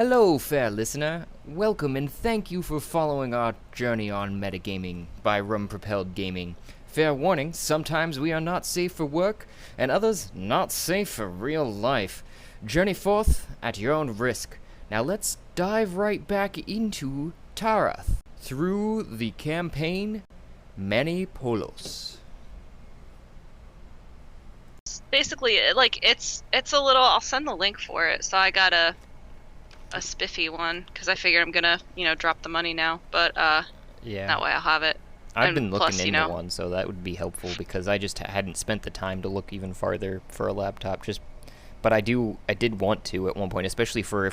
Hello, fair listener. Welcome and thank you for following our journey on metagaming by Rum Propelled Gaming. Fair warning, sometimes we are not safe for work, and others not safe for real life. Journey forth at your own risk. Now let's dive right back into Tarath through the campaign Many Polos. Basically, it's a little. I'll send the link for it. So I got a spiffy one because I figure I'm gonna drop the money now. But Yeah. that way I'll have it. I've And been looking plus, into one, so that would be helpful because I just hadn't spent the time to look even farther for a laptop. But I did want to at one point, especially for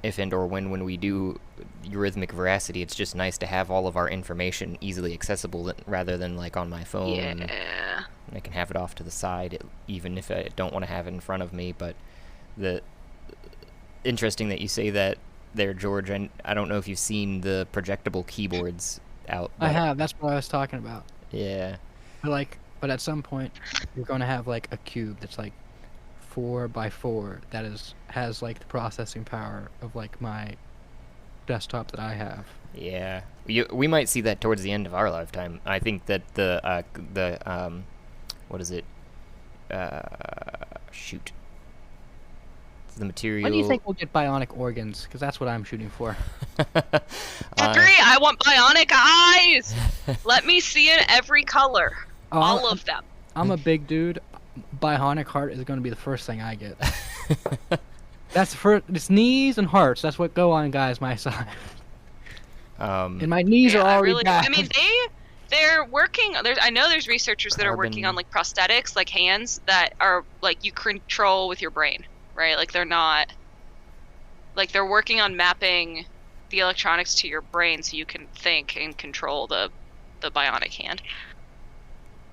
if and or when we do Eurythmic Veracity. It's just nice to have all of our information easily accessible rather than like on my phone. Yeah. And I can have it off to the side, even if I don't want to have it in front of me. But interesting that you say that there, George. I don't know if you've seen the projectable keyboards out. I have. That's what I was talking about. Yeah. But at some point, you're going to have like a cube that's like 4x4 that has like the processing power of like my desktop that I have. Yeah, we might see that towards the end of our lifetime. I think that the what is it? Shoot. The material. When do you think we'll get bionic organs? Because that's what I'm shooting for. Agree. I want bionic eyes. Let me see in every color. Oh, All of them. I'm a big dude. Bionic heart is going to be the first thing I get. That's first. It's knees and hearts. That's what go on guys my size. And my knees are already bad. I mean, they're working. I know there's researchers that are working on like prosthetics, like hands that are like you control with your brain, right? Like they're not. Like they're working on mapping the electronics to your brain so you can think and control the bionic hand.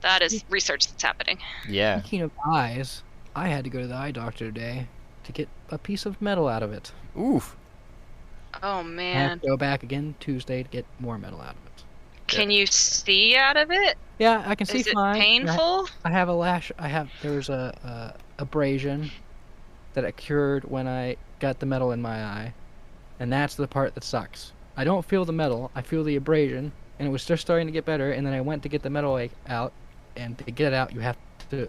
That is research that's happening. Yeah. Speaking of eyes, I had to go to the eye doctor today to get a piece of metal out of it. Oof. Oh I have man. to go back again Tuesday to get more metal out of it. Can you see out of it? Yeah, I can see Is it fine. painful? I have a lash. There was a abrasion that occurred when I got the metal in my eye, and that's the part that sucks. I don't feel the metal. I feel the abrasion, and it was just starting to get better. And then I went to get the metal out, and to get it out, you have to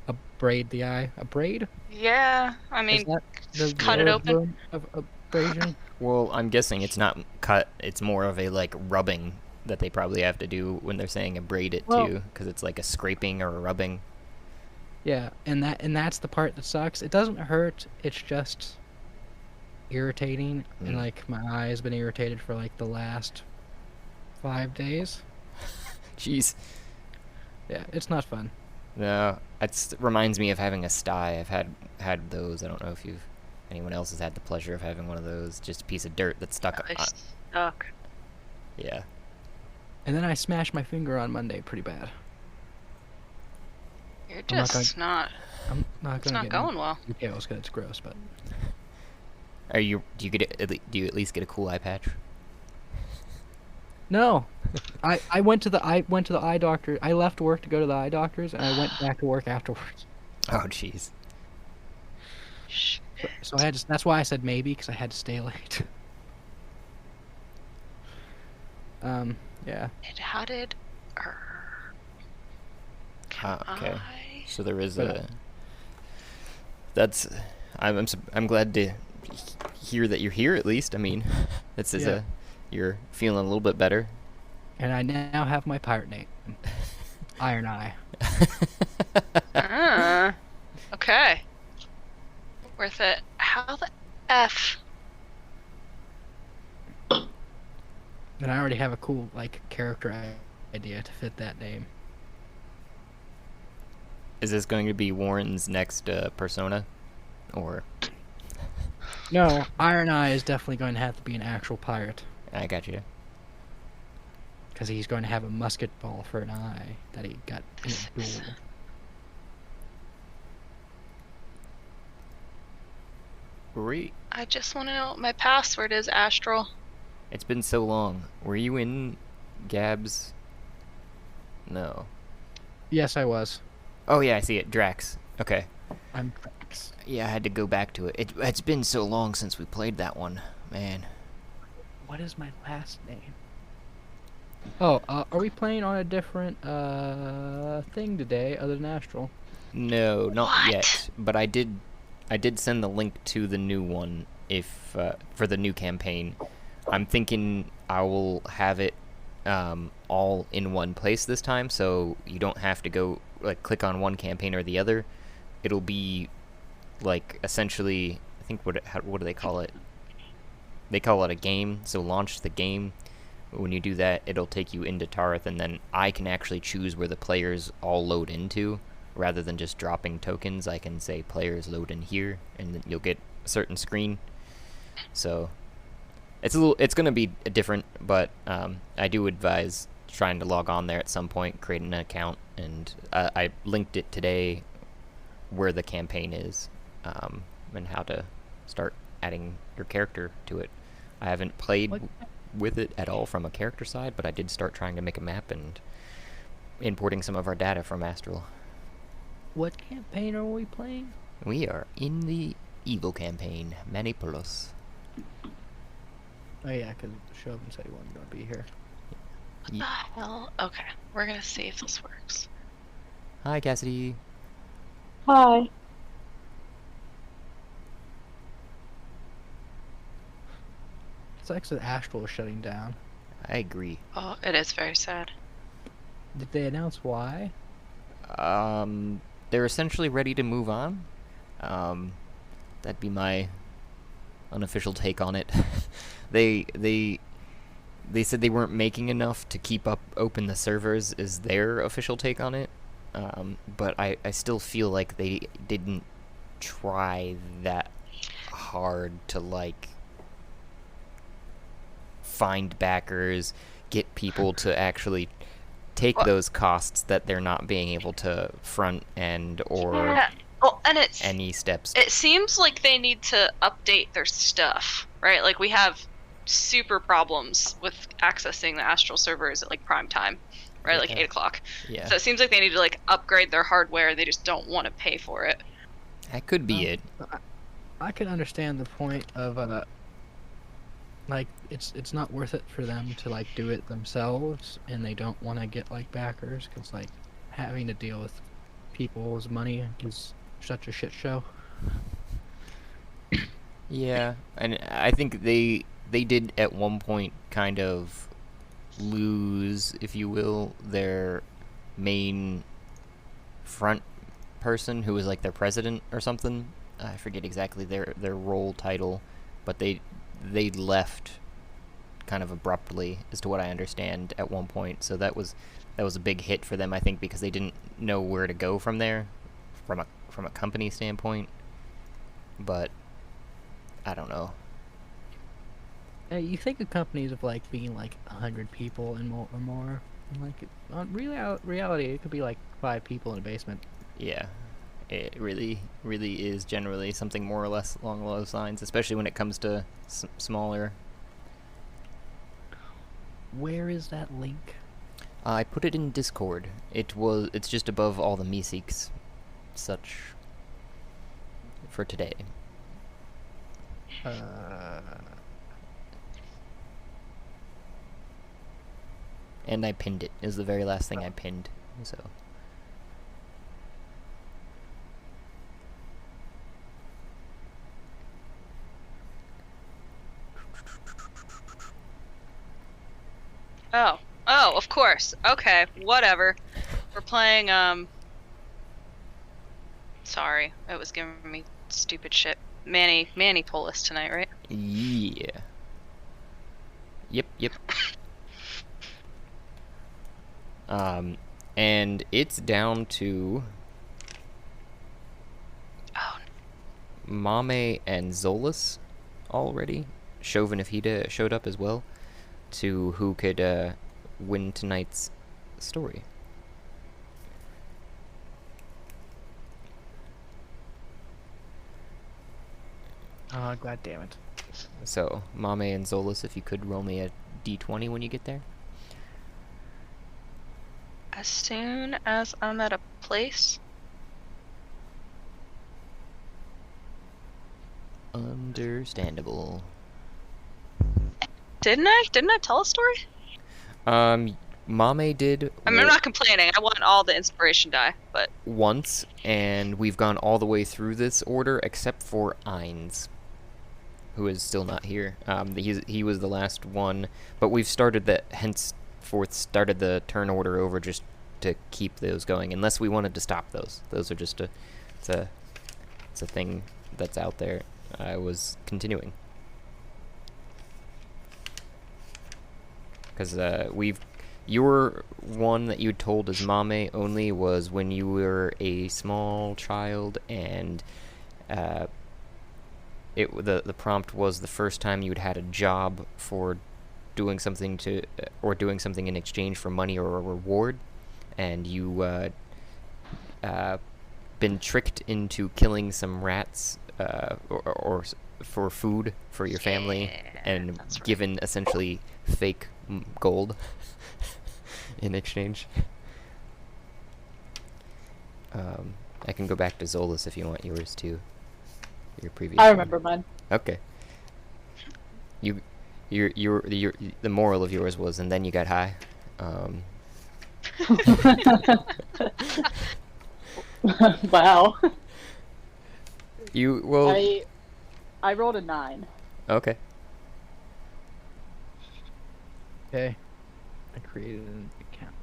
abrade the eye. Abrade? Yeah. I mean, Is that just cut it open. Of abrasion? Well, I'm guessing it's not cut. It's more of a like rubbing that they probably have to do when they're saying abrade it too, because it's like a scraping or a rubbing. Yeah, and that's the part that sucks. It doesn't hurt. It's just irritating, and like my eye has been irritated for like the last 5 days. Jeez. Yeah, it's not fun. No, it reminds me of having a sty. I've had those. I don't know if anyone else has had the pleasure of having one of those. Just a piece of dirt that's stuck. Stuck. Yeah. And then I smashed my finger on Monday pretty bad. You're just not. I'm not It's gonna not get going into well. details because it's gross, but Do you at least get a cool eye patch? no. I went to the eye doctor. I left work to go to the eye doctor's, and I went back to work afterwards. Oh, jeez. So that's why I said maybe, because I had to stay late. Yeah. How did? Okay. So there is That's. I'm glad to hear that you're here at least. I mean, this is you're feeling a little bit better. And I now have my pirate name, Iron Eye. Okay. Worth it. How the F? And I already have a cool like character idea to fit that name. Is this going to be Warren's next persona, or? No, Iron Eye is definitely going to have to be an actual pirate. I got you. Because he's going to have a musket ball for an eye that he got in a duel. Great. I just want to know what my password is, Astral. It's been so long. Were you in Gab's? No. Yes, I was. Oh yeah, I see it. Drax. Okay. I'm Rex. Yeah, I had to go back to it. It's been so long since we played that one, man. What is my last name? Oh, are we playing on a different thing today other than Astral? No, not What? yet. But I did send the link to the new one if for the new campaign. I'm thinking I will have it all in one place this time, so you don't have to go like click on one campaign or the other. It'll be like essentially, I think what do they call it? They call it a game. So launch the game. When you do that, it'll take you into Tarth, and then I can actually choose where the players all load into, rather than just dropping tokens. I can say players load in here, and then you'll get a certain screen. So it's gonna be different, but I do advise trying to log on there at some point, create an account, and I linked it today where the campaign is, and how to start adding your character to it. I haven't played with it at all from a character side, but I did start trying to make a map and importing some of our data from Astral. What campaign are we playing? We are in the evil campaign, Manipulus. Oh yeah, because Shoven said he wasn't going to be here. What the hell? Okay, we're gonna see if this works. Hi, Cassidy. Hi. It's like the Astral is shutting down. I agree. Oh, it is very sad. Did they announce why? They're essentially ready to move on. That'd be my unofficial take on it. They said they weren't making enough to keep open the servers is their official take on it. But I still feel like they didn't try that hard to like find backers, get people to actually take those costs that they're not being able to front end or Yeah. Well, and any steps. it seems like they need to update their stuff, right? Like we have super problems with accessing the Astral servers at like prime time, right? Like 8 o'clock. Yeah, So it seems like they need to like upgrade their hardware. They just don't want to pay for it. that could be it. I can understand the point of like it's not worth it for them to like do it themselves, and they don't want to get like backers because like having to deal with people's money is such a shit show. Yeah, and I think they did at one point kind of lose, if you will, their main front person who was like their president or something. I forget exactly their role title, but they left kind of abruptly, as to what I understand, at one point. So that was a big hit for them, I think, because they didn't know where to go from there, from a company standpoint. But I don't know. You think of companies of like being like 100 people and more, or more. And, like on reality, it could be like 5 people in a basement. Yeah, it really is generally something more or less along those lines, especially when it comes to smaller. Where is that link? I put it in Discord. It's just above all the Meeseeks, such, for today. And I pinned it. Is the very last thing I pinned. So. Oh, of course. Okay, whatever. We're playing, sorry, it was giving me stupid shit. Manny pull us tonight, right? Yeah. Yep. And it's down to Mamey and Zolis already. Shoven, if he'd showed up as well, to who could win tonight's story. Oh, god damn it. So, Mamey and Zolis, if you could roll me a d20 when you get there. As soon as I'm at a place. Understandable. Didn't I? Didn't I tell a story? Mamey did I mean, I'm not complaining. I want all the inspiration die, but once, and we've gone all the way through this order except for Ainz, who is still not here. He was the last one, but we've started henceforth started the turn order over just to keep those going, unless we wanted to stop those. Those are just it's a thing that's out there. I was continuing. Because your one that you told as Mamey only was when you were a small child, and the prompt was the first time you'd had a job for doing something doing something in exchange for money or a reward, and you been tricked into killing some rats or for food for your family, and given essentially fake gold in exchange. I can go back to Zolis if you want yours too. Your previous. I remember mine. Okay. The moral of yours was, and then you got high. Wow. I rolled a 9. Okay. Okay. I created an account.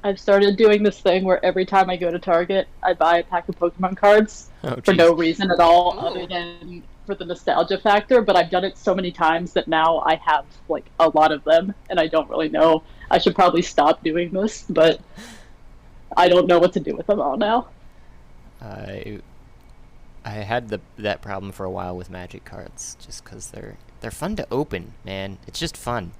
I've started doing this thing where every time I go to Target, I buy a pack of Pokemon cards for no reason at all other than for the nostalgia factor, but I've done it so many times that now I have like a lot of them, and I don't really know. I should probably stop doing this, but I don't know what to do with them all now. I had that problem for a while with Magic cards, just because they're fun to open, man. It's just fun.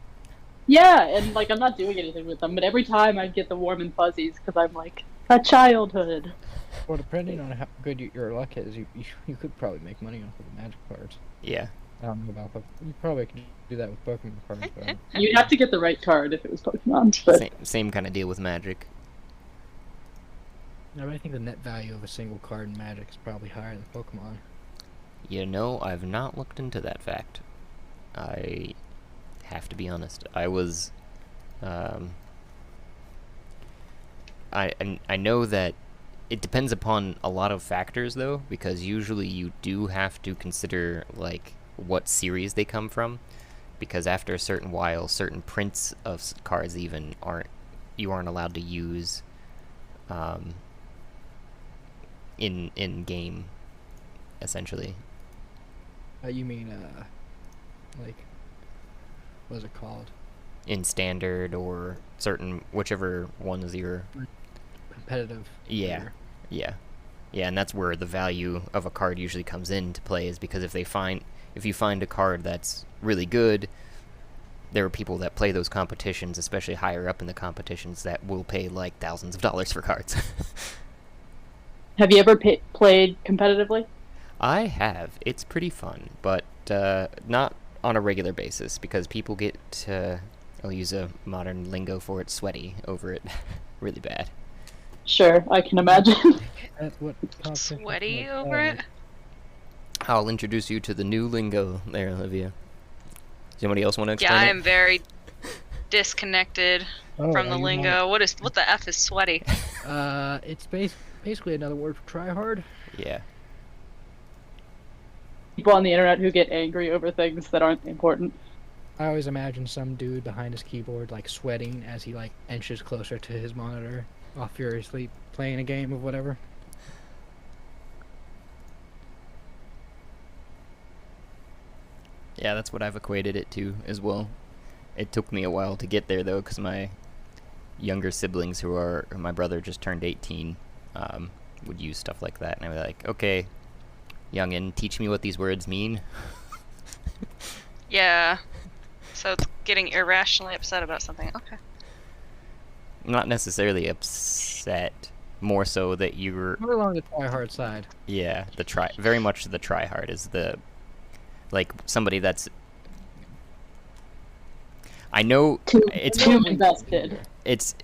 Yeah, and like I'm not doing anything with them, but every time I get the warm and fuzzies because I'm like a childhood. Well, depending on how good your luck is, you could probably make money off of the Magic cards. Yeah. I don't know about you probably could do that with Pokemon cards. But You'd have to get the right card if it was Pokemon. But Same kind of deal with Magic. no, but I think the net value of a single card in Magic is probably higher than Pokemon. You know, I've not looked into that fact. I have to be honest. I was, I know that it depends upon a lot of factors, though, because usually you do have to consider, like, what series they come from, because after a certain while, certain prints of cards even you aren't allowed to use, in game, essentially. You mean, like, what is it called? In standard or certain, whichever one is your Competitive. Yeah. player. Yeah, and that's where the value of a card usually comes into play, is because if you find a card that's really good, there are people that play those competitions, especially higher up in the competitions, that will pay like thousands of dollars for cards. have you ever played competitively? I have. It's pretty fun, but not on a regular basis, because people get, I'll use a modern lingo for it, sweaty over it really bad. Sure, I can imagine. That's what sweaty over it. I'll introduce you to the new lingo there, Olivia. Does anybody else want to explain Yeah, I it? am very disconnected from the lingo. What the F is sweaty? It's basically another word for try hard. Yeah. People on the internet who get angry over things that aren't important. I always imagine some dude behind his keyboard like sweating as he like inches closer to his monitor, while furiously playing a game of whatever. Yeah, that's what I've equated it to as well. It took me a while to get there, though, because my younger siblings, my brother just turned 18, would use stuff like that, and I'd be like, okay, youngin', teach me what these words mean. Yeah. So it's getting irrationally upset about something. Okay. Not necessarily upset, more so that you're... We're along the try hard side. Yeah, very much the try hard is like, somebody that's... I know Too it's invested. it's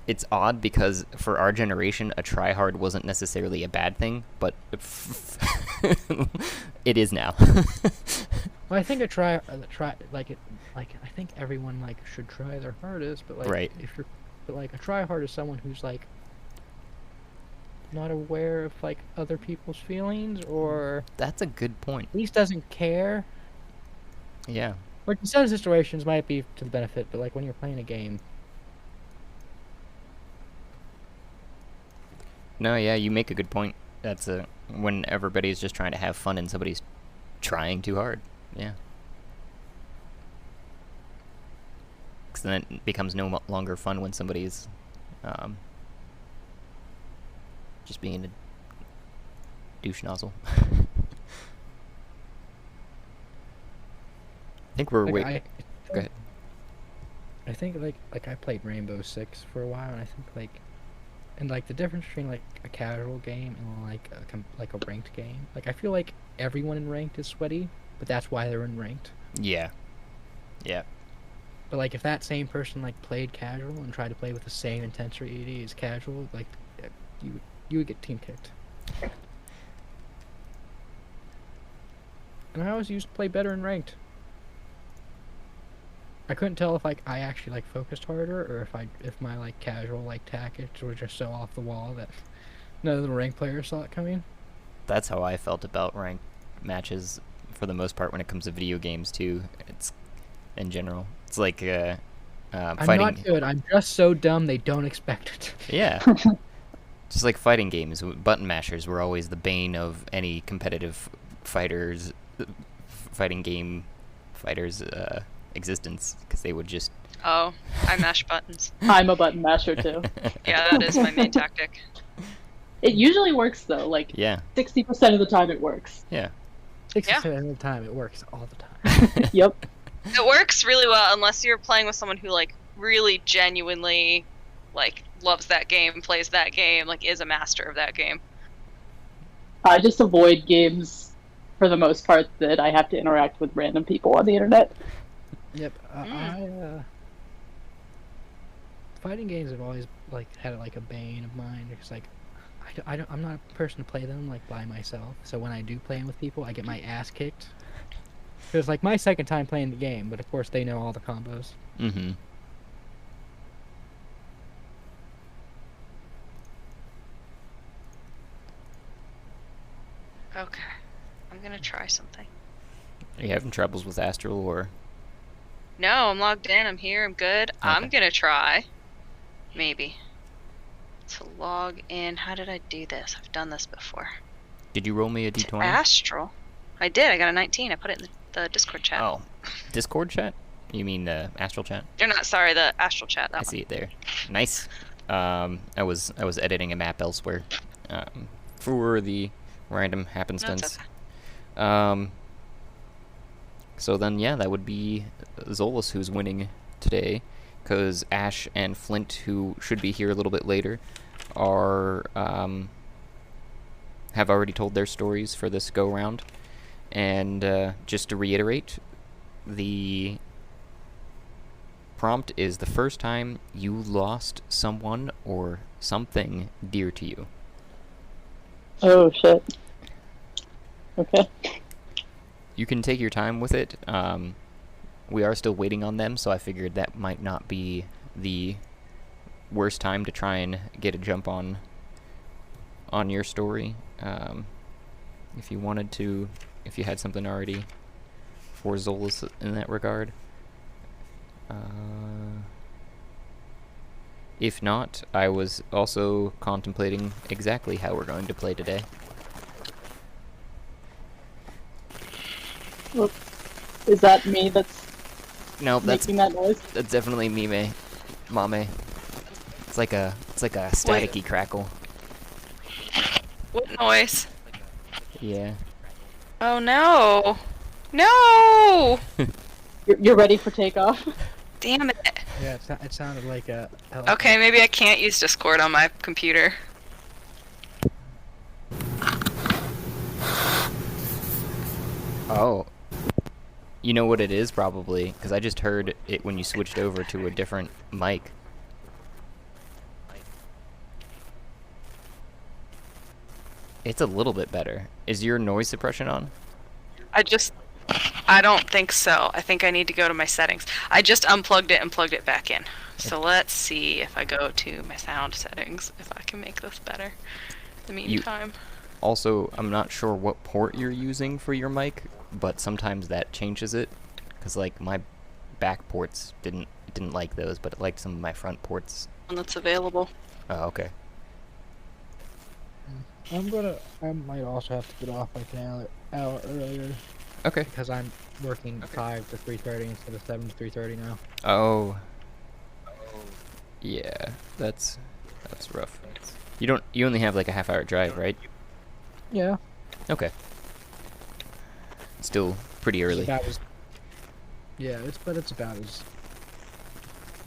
it's odd because for our generation, a tryhard wasn't necessarily a bad thing, but it is now. Well, I think I think everyone like should try their hardest, but like Right. but like a tryhard is someone who's like not aware of like other people's feelings, or That's a good point. at least doesn't care. Yeah. Like in some situations might be to the benefit, but like when you're playing a game. No, yeah, you make a good point. That's when everybody's just trying to have fun and somebody's trying too hard. Yeah. Because then it becomes no longer fun when somebody's just being a douche nozzle. I think we're Like, waiting. Go ahead. I think like I played Rainbow Six for a while, and I think like, and like the difference between like a casual game and like a ranked game. Like I feel like everyone in ranked is sweaty, but that's why they're in ranked. Yeah. Yeah. But like if that same person like played casual and tried to play with the same intensity as casual, like you would get team kicked. And I always used to play better in ranked. I couldn't tell if like I actually like focused harder, or if my like casual like tactics were just so off the wall that none of the ranked players saw it coming. That's how I felt about ranked matches for the most part when it comes to video games too. It's in general. It's like fighting. I'm not good. I'm just so dumb they don't expect it. Yeah. Just like fighting games, button mashers were always the bane of any competitive fighting game fighters' existence, because they would just... Oh, I mash buttons. I'm a button masher too. Yeah, that is my main tactic. It usually works though. Like Yeah. 60% of the time, it works. Yeah. 60% of the time, it works all the time. Yep. It works really well unless you're playing with someone who like really genuinely like loves that game, plays that game, like is a master of that game. I just avoid games for the most part that I have to interact with random people on the internet. Yep. Fighting games have always like had like a bane of mine, because like I'm not a person to play them like by myself. So when I do play them with people, I get my ass kicked. It's like my second time playing the game, but of course they know all the combos. Mm-hmm. Okay. I'm gonna try something. Are you having troubles with Astral, or... No, I'm logged in, I'm here, I'm good. Okay. I'm gonna try. Maybe. To log in. How did I do this? I've done this before. Did you roll me a To d20? Astral. I did, I got a 19. I put it in the Discord chat. Oh. Discord chat? You mean Astral chat? Or not, sorry, the Astral chat. That I one. see it there. Nice. I was editing a map elsewhere for the random happenstance. okay. So then, yeah, that would be Zolis who's winning today, because Ash and Flint, who should be here a little bit later, are have already told their stories for this go-round. And just to reiterate, the prompt is the first time you lost someone or something dear to you. Oh shit. Okay. You can take your time with it. We are still waiting on them, so I figured that might not be the worst time to try and get a jump on your story. If you wanted to, if you had something already for Zolis in that regard. If not, I was also contemplating exactly how we're going to play today. Well, is that me that's No, that's making that noise? definitely Mamey. It's like a staticky crackle. What noise? Yeah. Oh no! No! You're ready for takeoff? Damn it. Yeah, it sounded like a. Okay, maybe I can't use Discord on my computer. Oh. You know what it is, probably, because I just heard it when you switched over to a different mic. It's a little bit better. Is your noise suppression on? I don't think so. I think I need to go to my settings. I just unplugged it and plugged it back in. So let's see if I go to my sound settings, if I can make this better. In the meantime. Also, I'm not sure what port you're using for your mic, but sometimes that changes it. Because, like, my back ports didn't like those, but it liked some of my front ports. One that's available. Oh, okay. I might also have to get off like an hour earlier. Okay. Because I'm working 5 to 3:30 instead of 7 to 3:30 now. Oh. Yeah, that's rough. You only have like a half-hour drive, right? Yeah. Okay. Still pretty early. It's about as.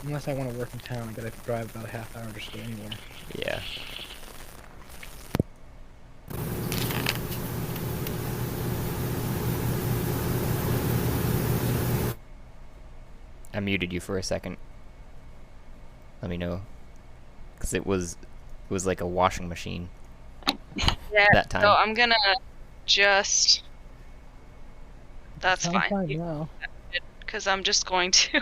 Unless I want to work in town, I gotta drive about a half hour just to go anywhere. Yeah. I muted you for a second. Let me know. Because it was like a washing machine. Yeah, that time. so I'm gonna just... That's I'm fine. fine now. Because I'm just going to...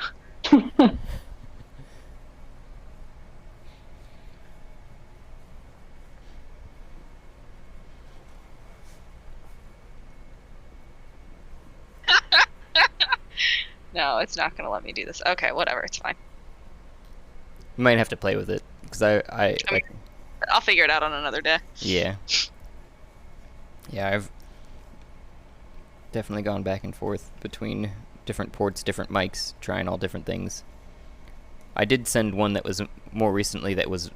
No, it's not gonna let me do this. Okay, whatever, it's fine. You might have to play with it. Because I mean, I'll figure it out on another day. Yeah. Yeah, I've definitely gone back and forth between different ports, different mics, trying all different things. I did send one that was more recently that was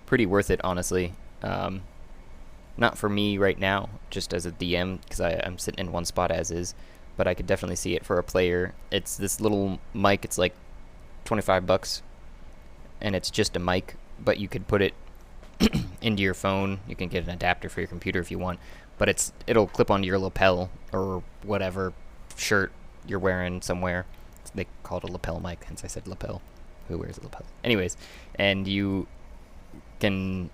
pretty worth it, honestly. Not for me right now, just as a DM, because I'm sitting in one spot as is, but I could definitely see it for a player. It's this little mic, it's like $25, and it's just a mic, but you could put it into your phone. You can get an adapter for your computer if you want, but it'll clip onto your lapel or whatever shirt you're wearing somewhere. They call it a lapel mic, hence I said lapel. Who wears a lapel? Anyways, and you can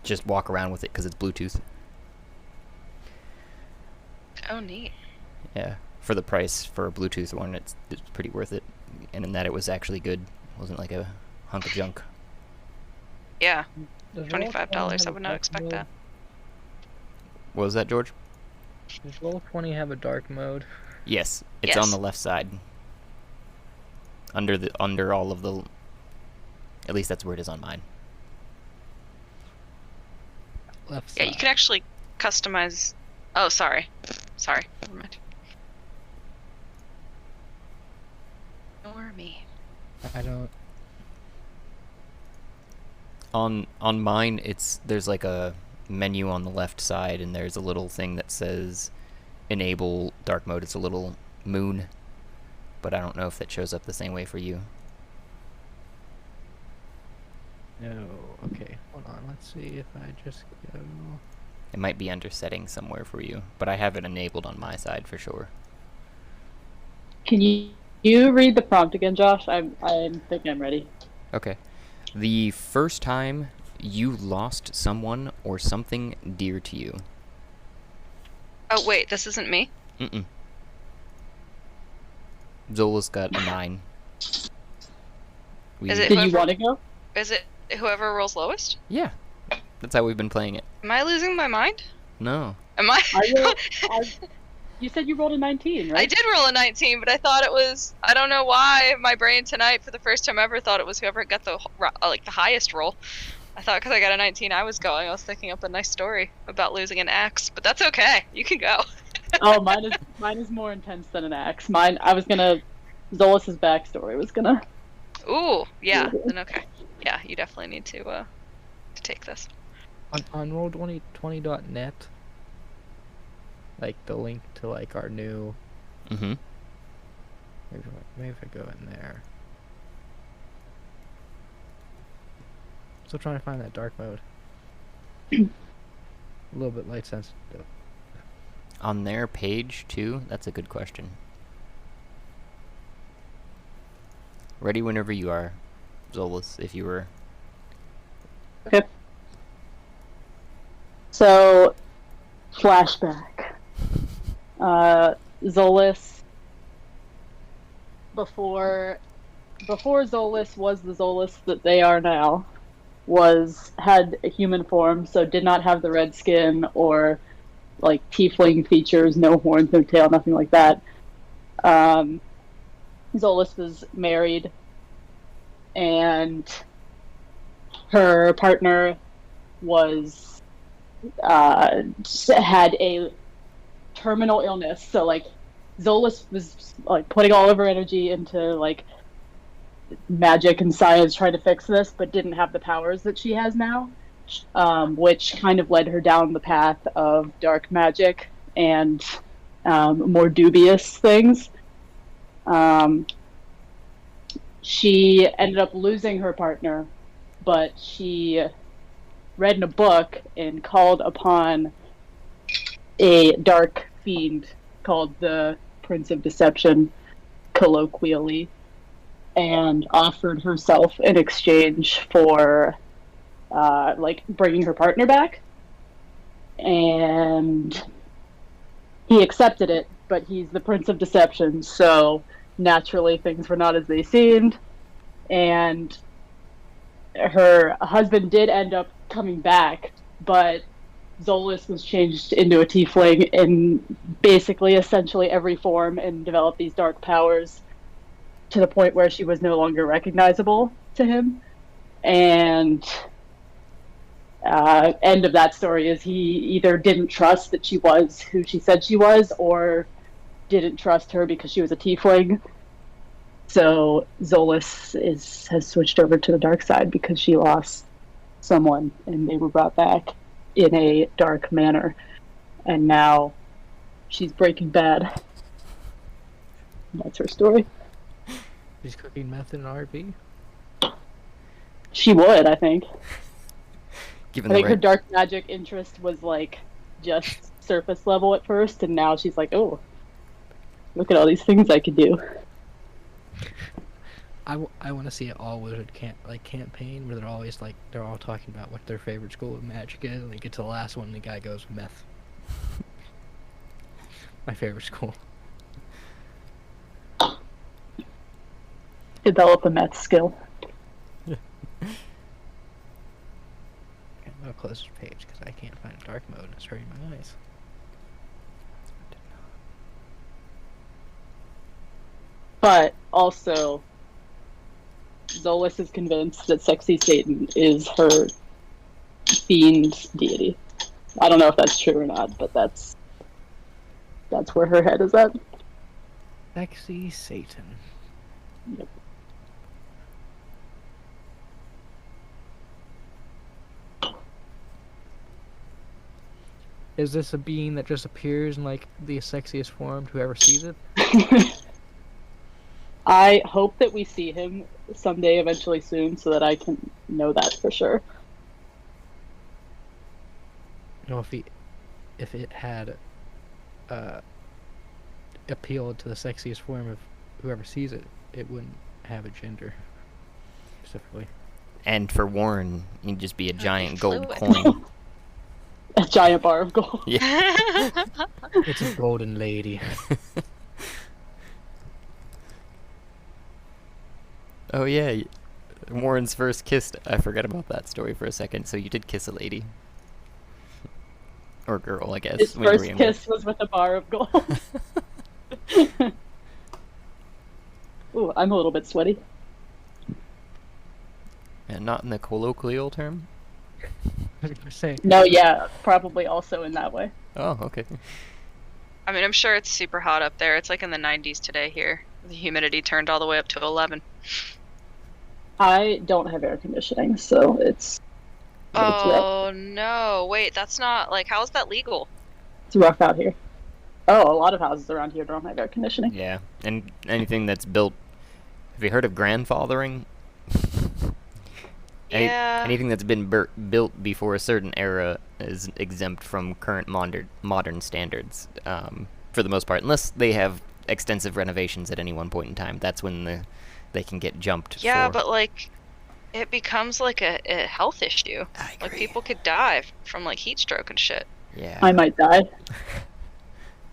just walk around with it because it's Bluetooth. Oh, neat. Yeah, for the price for a Bluetooth one, it's pretty worth it. And in that it was actually good. It wasn't like a hunk of junk. Yeah, Does $25. I would not dark expect mode? that. What was that, George? Does Roll20 have a dark mode? Yes, it's Yes. on the left side. Under all of the... At least that's where it is on mine. Left Yeah, side. you can actually customize... Oh, sorry. Sorry. Never mind. Ignore me. I don't. On mine, there's like a menu on the left side, and there's a little thing that says enable dark mode. It's a little moon, but I don't know if that shows up the same way for you. No. Okay. Hold on. Let's see if I just go. It might be under settings somewhere for you, but I have it enabled on my side for sure. Can you read the prompt again, Josh? I think I'm ready. Okay. The first time you lost someone or something dear to you. Oh, wait, this isn't me? Mm-mm. Zolis got a 9. Is it Did you whoever- want to go? Is it whoever rolls lowest? Yeah. That's how we've been playing it. Am I losing my mind? No. Am I? You said you rolled a 19, right? I did roll a 19, but I thought it was... I don't know why my brain tonight, for the first time ever, thought it was whoever got the highest roll. I thought because I got a 19 I was going. I was thinking up a nice story about losing an axe, but that's okay. You can go. Oh, mine is more intense than an axe. Zolis's backstory was gonna... Ooh, yeah, then okay. Yeah, you definitely need to take this. On roll20.net, like the link to like our new. Mm-hmm. Maybe if I go in there. Still trying to find that dark mode. A little bit light sensitive. On their page, too? That's a good question. Ready whenever you are, Zolis, if you were... Okay. So, flashback. Zolis, before Zolis was the Zolis that they are now, had a human form, so did not have the red skin or like tiefling features, no horns, no tail, nothing like that. Zolis was married, and her partner was had a terminal illness. So like Zolis was like putting all of her energy into like magic and science trying to fix this, but didn't have the powers that she has now, which kind of led her down the path of dark magic and more dubious things. She ended up losing her partner, but she read in a book and called upon a dark fiend called the Prince of Deception, colloquially, and offered herself in exchange for like bringing her partner back. And he accepted it, but he's the Prince of Deception, so naturally things were not as they seemed. And her husband did end up coming back, but Zolis was changed into a tiefling in basically essentially every form and developed these dark powers to the point where she was no longer recognizable to him. And end of that story is he either didn't trust that she was who she said she was, or didn't trust her because she was a tiefling. So Zolis has switched over to the dark side because she lost someone and they were brought back in a dark manner. And now she's Breaking Bad. That's her story. She's cooking meth in an RV? She would, I think. Given I think the her right... dark magic interest was like just surface level at first, and now she's like, oh, look at all these things I could do. I want to see an all wizard campaign where they're all talking about what their favorite school of magic is, and they get to the last one and the guy goes meth. My favorite school. Develop a meth skill. I'll close this page because I can't find dark mode and it's hurting my eyes. But also, Zolis is convinced that Sexy Satan is her fiend deity. I don't know if that's true or not, but that's where her head is at. Sexy Satan. Yep. Is this a being that just appears in like the sexiest form to whoever sees it? I hope that we see him someday, eventually soon, so that I can know that for sure. You know, if it had appealed to the sexiest form of whoever sees it, it wouldn't have a gender specifically. And for Warren, he'd just be a giant gold coin. A giant bar of gold. Yeah. It's a golden lady. Oh yeah, Warren's first kiss. I forgot about that story for a second. So you did kiss a lady. Or girl, I guess. His when you were first younger. kiss was with a bar of gold. Ooh, I'm a little bit sweaty. And not in the colloquial term? I was gonna say. No, yeah, probably also in that way. Oh, okay. I mean, I'm sure it's super hot up there. It's like in the 90s today here. The humidity turned all the way up to 11. I don't have air conditioning, so it's rough. Oh, no. Wait, that's not, like, how is that legal? It's rough out here. Oh, a lot of houses around here don't have air conditioning. Yeah, and anything that's built... Have you heard of grandfathering? Yeah. Anything that's been built before a certain era is exempt from current modern standards, for the most part. Unless they have extensive renovations at any one point in time. That's when they can get jumped Yeah, for... but, like, it becomes like a health issue. I Like agree. people could die from like heat stroke and shit. Yeah. I might die.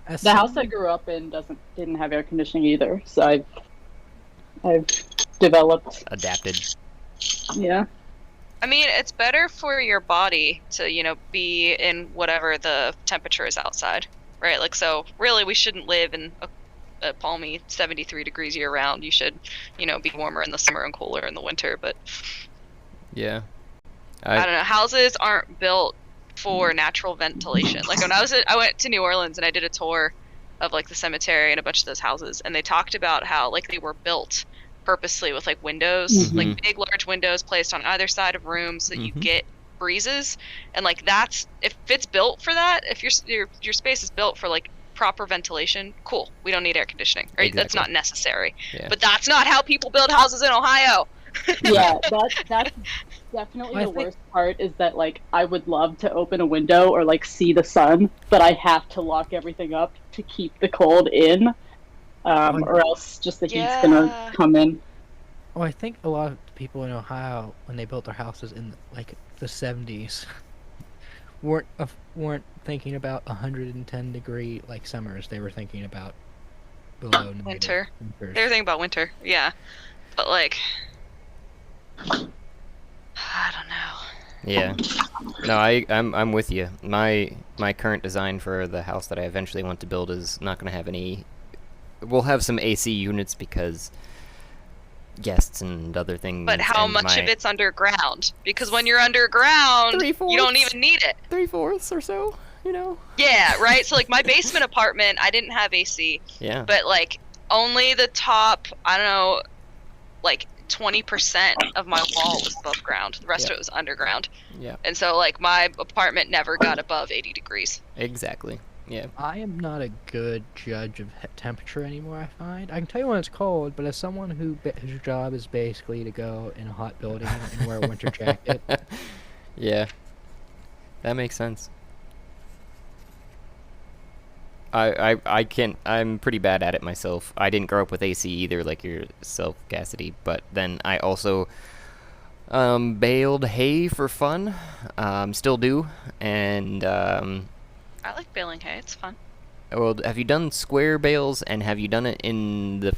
As The house I someone- grew up in didn't have air conditioning either, so I've developed. Adapted. Yeah. I mean, it's better for your body to, be in whatever the temperature is outside, right? Like, so really we shouldn't live in a palmy 73 degrees year round. You should, be warmer in the summer and cooler in the winter. But Yeah. I don't know. Houses aren't built for natural ventilation. Like when I went to New Orleans and I did a tour of like the cemetery and a bunch of those houses, and they talked about how like they were built purposely with like windows, Mhm. like big large windows placed on either side of rooms so that you get breezes. And like that's, if it's built for that, if your space is built for like proper ventilation, cool, we don't need air conditioning, right? That's Exactly. not necessary. Yeah. But that's not how people build houses in Ohio. Yeah, that's definitely I the think- worst part is that like I would love to open a window or like see the sun, but I have to lock everything up to keep the cold in, or else just the heat's gonna come in. Oh, I think a lot of people in Ohio, when they built their houses in like the 70s, weren't thinking about 110-degree like summers. They were thinking about below negative Winter. temperatures. They're thinking about winter, yeah. But like, I don't know. Yeah. No, I'm with you. My current design for the house that I eventually want to build is not going to have any. We'll have some AC units because guests and other things. But how and much my of it's underground? Because when you're underground, you don't 3/4. even need it. 3/4 or so, Yeah, right? So like my basement apartment, I didn't have AC, Yeah. but like only the top, I don't know, like 20% of my wall was above ground. The rest of it was underground. Yeah. And so like my apartment never got above 80 degrees. Exactly. Yeah. I am not a good judge of temperature anymore, I find. I can tell you when it's cold, but as someone whose job is basically to go in a hot building and wear a winter jacket, Yeah. That makes sense. I can't. I'm pretty bad at it myself. I didn't grow up with AC either, like yourself, Cassidy. But then I also baled hay for fun. Still do. And I like baling hay, it's fun. well, have you done square bales? And have you done it in the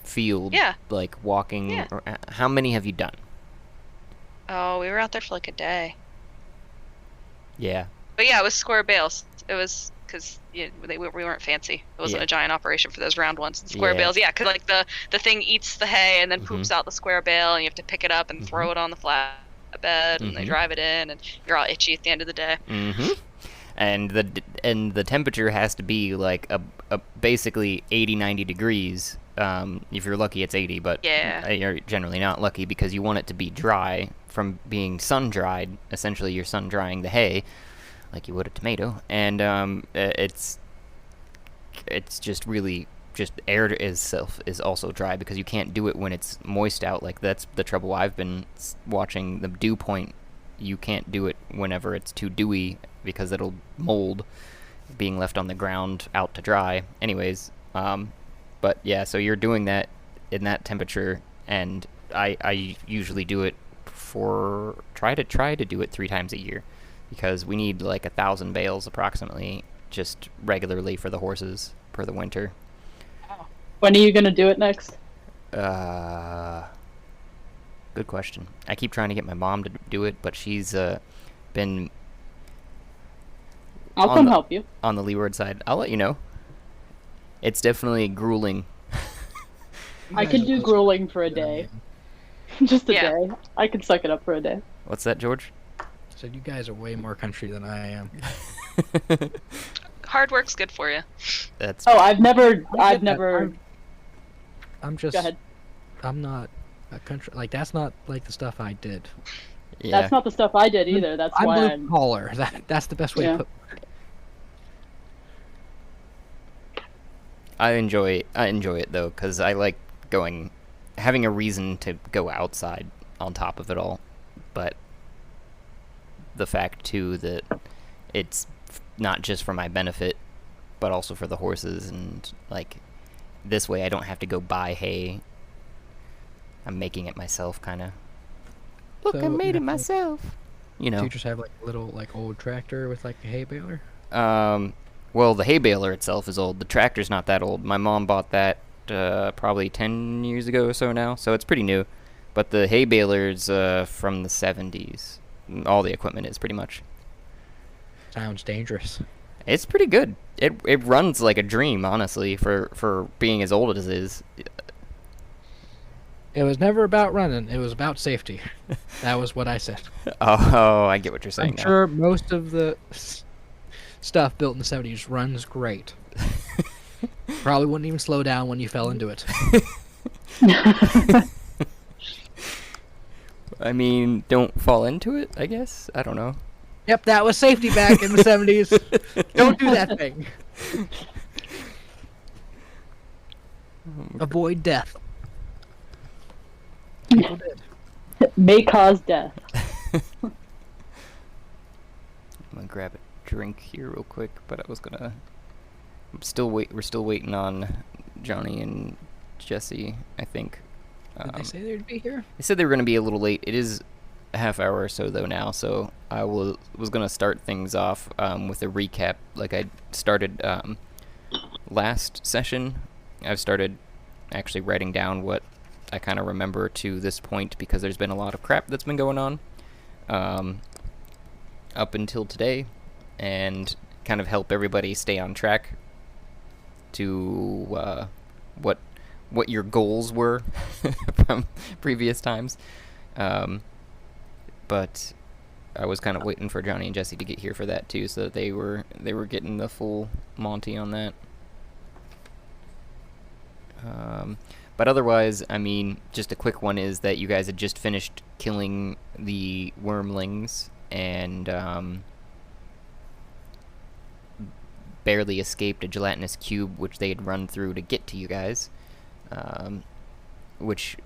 field? Yeah. Like walking. Yeah. Or, how many have you done? Oh, we were out there for like a day. Yeah. But yeah, it was square bales. It was because we weren't fancy. It wasn't Yeah. a giant operation for those round ones. Square Yeah. bales, yeah, because like the thing eats the hay and then poops out the square bale, and you have to pick it up and throw it on the flatbed, and they drive it in, and you're all itchy at the end of the day. Mm-hmm. And the temperature has to be like a basically 80-90 degrees. If you're lucky, it's 80, but Yeah. you're generally not lucky because you want it to be dry from being sun dried. Essentially, you're sun drying the hay, like you would a tomato, and it's just really just air itself is also dry because you can't do it when it's moist out. Like that's the trouble I've been watching the dew point. You can't do it whenever it's too dewy because it'll mold being left on the ground out to dry. Anyways, but yeah, so you're doing that in that temperature, and I usually do it try to do it 3 times a year because we need like 1,000 bales approximately just regularly for the horses per the winter. When are you gonna do it next? Good question. I keep trying to get my mom to do it, but she's been I'll On come the- help you. on the leeward side. I'll let you know. It's definitely grueling. I can do grueling for a day. Just a Yeah. day. I can suck it up for a day. What's that, George? So you guys are way more country than I am. Hard work's good for you. That's Oh, I've never. get that. I'm just. Go ahead. I'm not a country. Like that's not like the stuff I did. yeah. That's not the stuff I did either. That's I'm why blue I'm. collar. That's the best way Yeah. to put. I enjoy it though, because I like having a reason to go outside on top of it all. But the fact too that it's not just for my benefit, but also for the horses, and like this way I don't have to go buy hay. I'm making it myself, kind of. Look, So I made you it have, myself. You Do know. you just have like a little like old tractor with like a hay baler? Well, the hay baler itself is old. The tractor's not that old. My mom bought that probably 10 years ago or so now, so it's pretty new. But the hay baler's from the 70s. All the equipment is pretty much. Sounds dangerous. It's pretty good. It runs like a dream, honestly, for being as old as it is. It was never about running. It was about safety. That was what I said. Oh, I get what you're saying I'm now. sure most of the stuff built in the 70s runs great. Probably wouldn't even slow down when you fell into it. I mean, don't fall into it, I guess? I don't know. Yep, that was safety back in the 70s. Don't do that thing. Avoid death. People did. May cause death. I'm gonna grab a drink here real quick, but we're still waiting on Johnny and Jesse, I think. Did they say they'd be here? They said they were gonna be a little late. It is a half hour or so though now, so I was gonna start things off with a recap like I started last session. I've started actually writing down what I kind of remember to this point because there's been a lot of crap that's been going on up until today, and kind of help everybody stay on track to what your goals were from previous times. But I was kind of waiting for Johnny and Jesse to get here for that too, so that they were getting the full Monty on that. But otherwise, I mean, just a quick one is that you guys had just finished killing the Wyrmlings and barely escaped a gelatinous cube, which they had run through to get to you guys. Which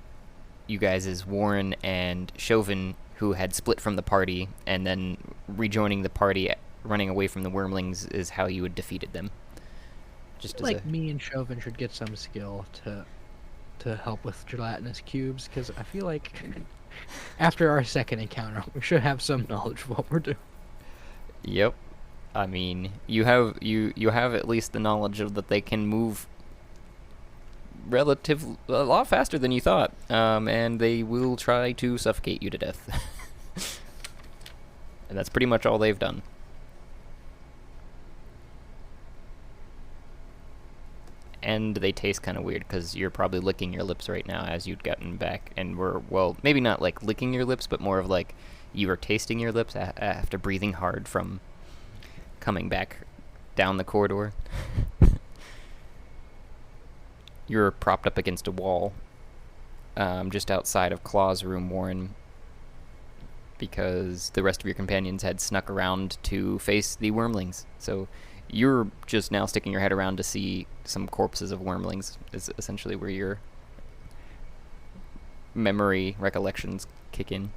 you guys is Warren and Shoven, who had split from the party, and then rejoining the party, running away from the Wyrmlings, is how you had defeated them. Just as Like me and Shoven should get some skill to help with gelatinous cubes, because I feel like after our second encounter, we should have some knowledge of what we're doing. Yep. I mean, you have at least the knowledge of that they can move a lot faster than you thought, and they will try to suffocate you to death. And that's pretty much all they've done. And they taste kind of weird because you're probably licking your lips right now as you'd gotten back, and well, maybe not like licking your lips, but more of like you were tasting your lips after breathing hard from coming back down the corridor. You're propped up against a wall just outside of Claw's room, Warren, because the rest of your companions had snuck around to face the Wyrmlings. So you're just now sticking your head around to see some corpses of Wyrmlings, is essentially where your memory recollections kick in.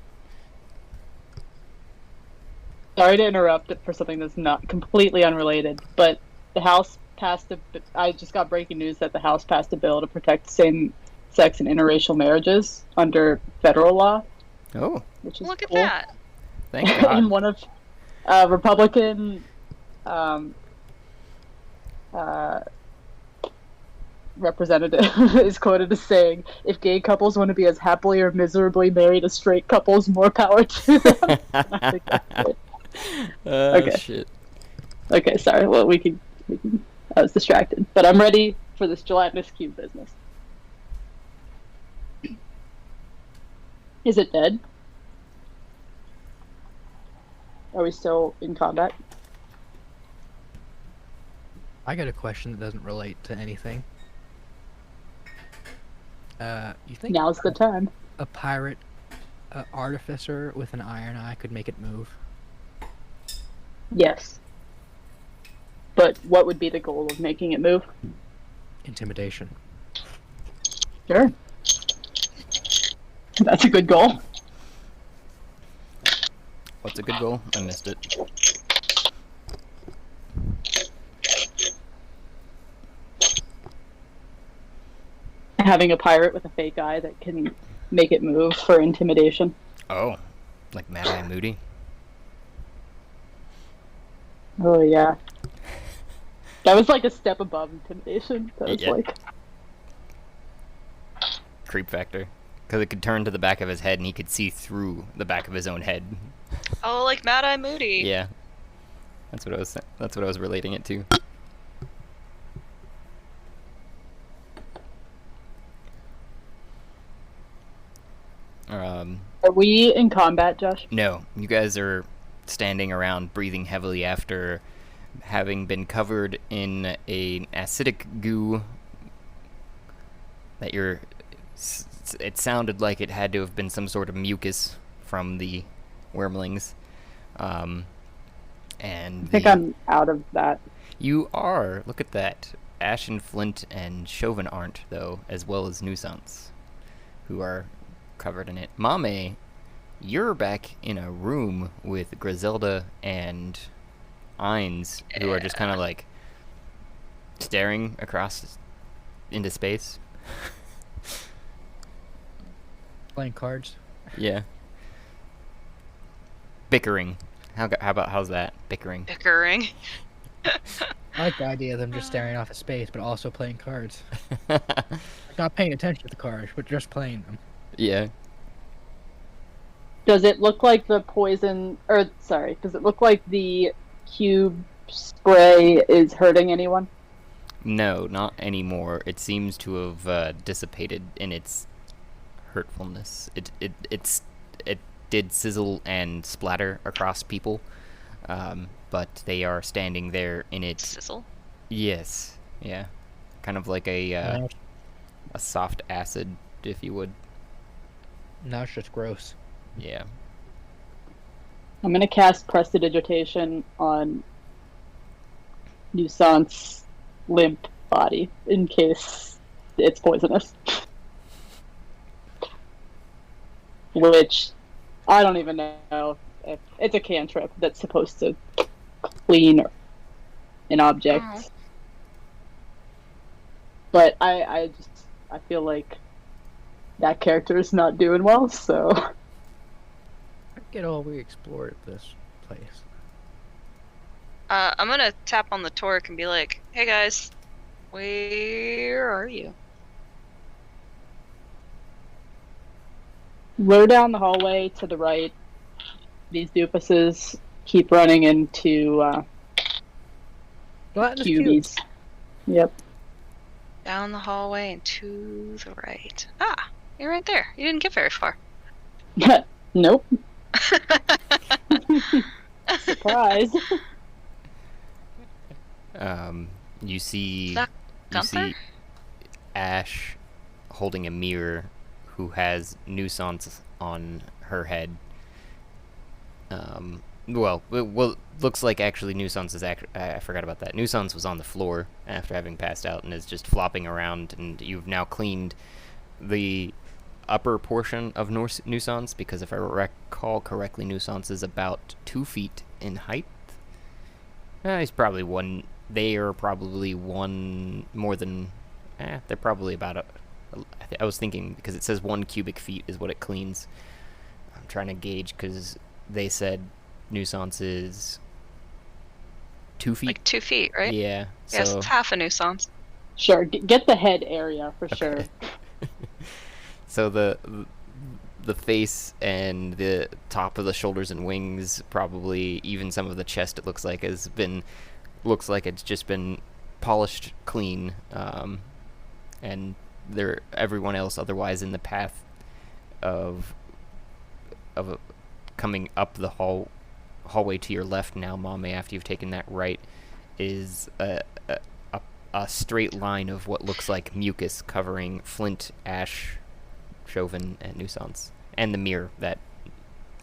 Sorry to interrupt for something that's not completely unrelated, but the House passed I just got breaking news that the House passed a bill to protect same-sex and interracial marriages under federal law. Oh, which is Look at cool. that. thank God. And one of Republican representative is quoted as saying, "If gay couples want to be as happily or miserably married as straight couples, more power to them." I think that's good. Okay. Shit. Okay, sorry. Well, we can. I was distracted, but I'm ready for this gelatinous cube business. Is it dead? Are we still in combat? I got a question that doesn't relate to anything. You think Now's the time. a pirate artificer with an iron eye could make it move? Yes. But what would be the goal of making it move? Intimidation. Sure. That's a good goal. What's a good goal? I missed it. Having a pirate with a fake eye that can make it move for intimidation. Oh, Like Mad Eye Moody. Oh yeah. That was like a step above intimidation. That was Yeah. like Creep factor. Because it could turn to the back of his head and he could see through the back of his own head. Oh, like Mad Eye Moody. Yeah. That's what I was relating it to. Are we in combat, Josh? No, you guys are standing around breathing heavily after having been covered in an acidic goo that it sounded like it had to have been some sort of mucus from the Wyrmlings. And I think I'm out of that. You are. Look at that. Ash and Flint and Shoven aren't, though, as well as Noosans, who are covered in it. Mamey, you're back in a room with Grizelda and Ainz, who are just kind of like staring across into space. Playing cards. Yeah. Bickering. How's that? Bickering. Bickering. I like the idea of them just staring off at space, but also playing cards. Not paying attention to the cards, but just playing them. Yeah. Does it look like the poison, or sorry, does it look like the cube spray is hurting anyone? No, not anymore. It seems to have dissipated in its hurtfulness. It did sizzle and splatter across people, but they are standing there in its Sizzle. Yes, yeah, kind of like a soft acid, if you would. Now it's just gross. Yeah. I'm gonna cast Prestidigitation on Noosans' limp body in case it's poisonous. Which I don't even know if it's a cantrip that's supposed to clean an object. Oh. But I feel like that character is not doing well, so Get all we explored this place. I'm gonna tap on the torque and be like, "Hey guys, where are you?" we're down the hallway to the right. These doofuses keep running into Gelatinous cubies. Yep. Down the hallway and to the right. Ah, you're right there. You didn't get very far. Nope. Surprise. You see That you Gunther? see Ash holding a mirror who has Noosans on her head. Well, looks like actually Noosans is I forgot about that. Noosans was on the floor after having passed out and is just flopping around, and you've now cleaned the upper portion of Noosans, because if I recall correctly, Noosans is about 2 feet in height. He's probably one. They are probably one more than. They're probably about I was thinking because it says 1 cubic feet is what it cleans. I'm trying to gauge because they said Noosans is 2 feet. Like 2 feet, right? Yeah. Yes, So it's half a Noosans. Sure. Get the head area for sure. so the face and the top of the shoulders and wings, probably even some of the chest, it looks like it's just been polished clean, and everyone else otherwise in the path of coming up the hallway to your left now, Mamey, after you've taken that right, is a straight line of what looks like mucus covering Flint, Ash, Shoven, and Noosans, and the mirror that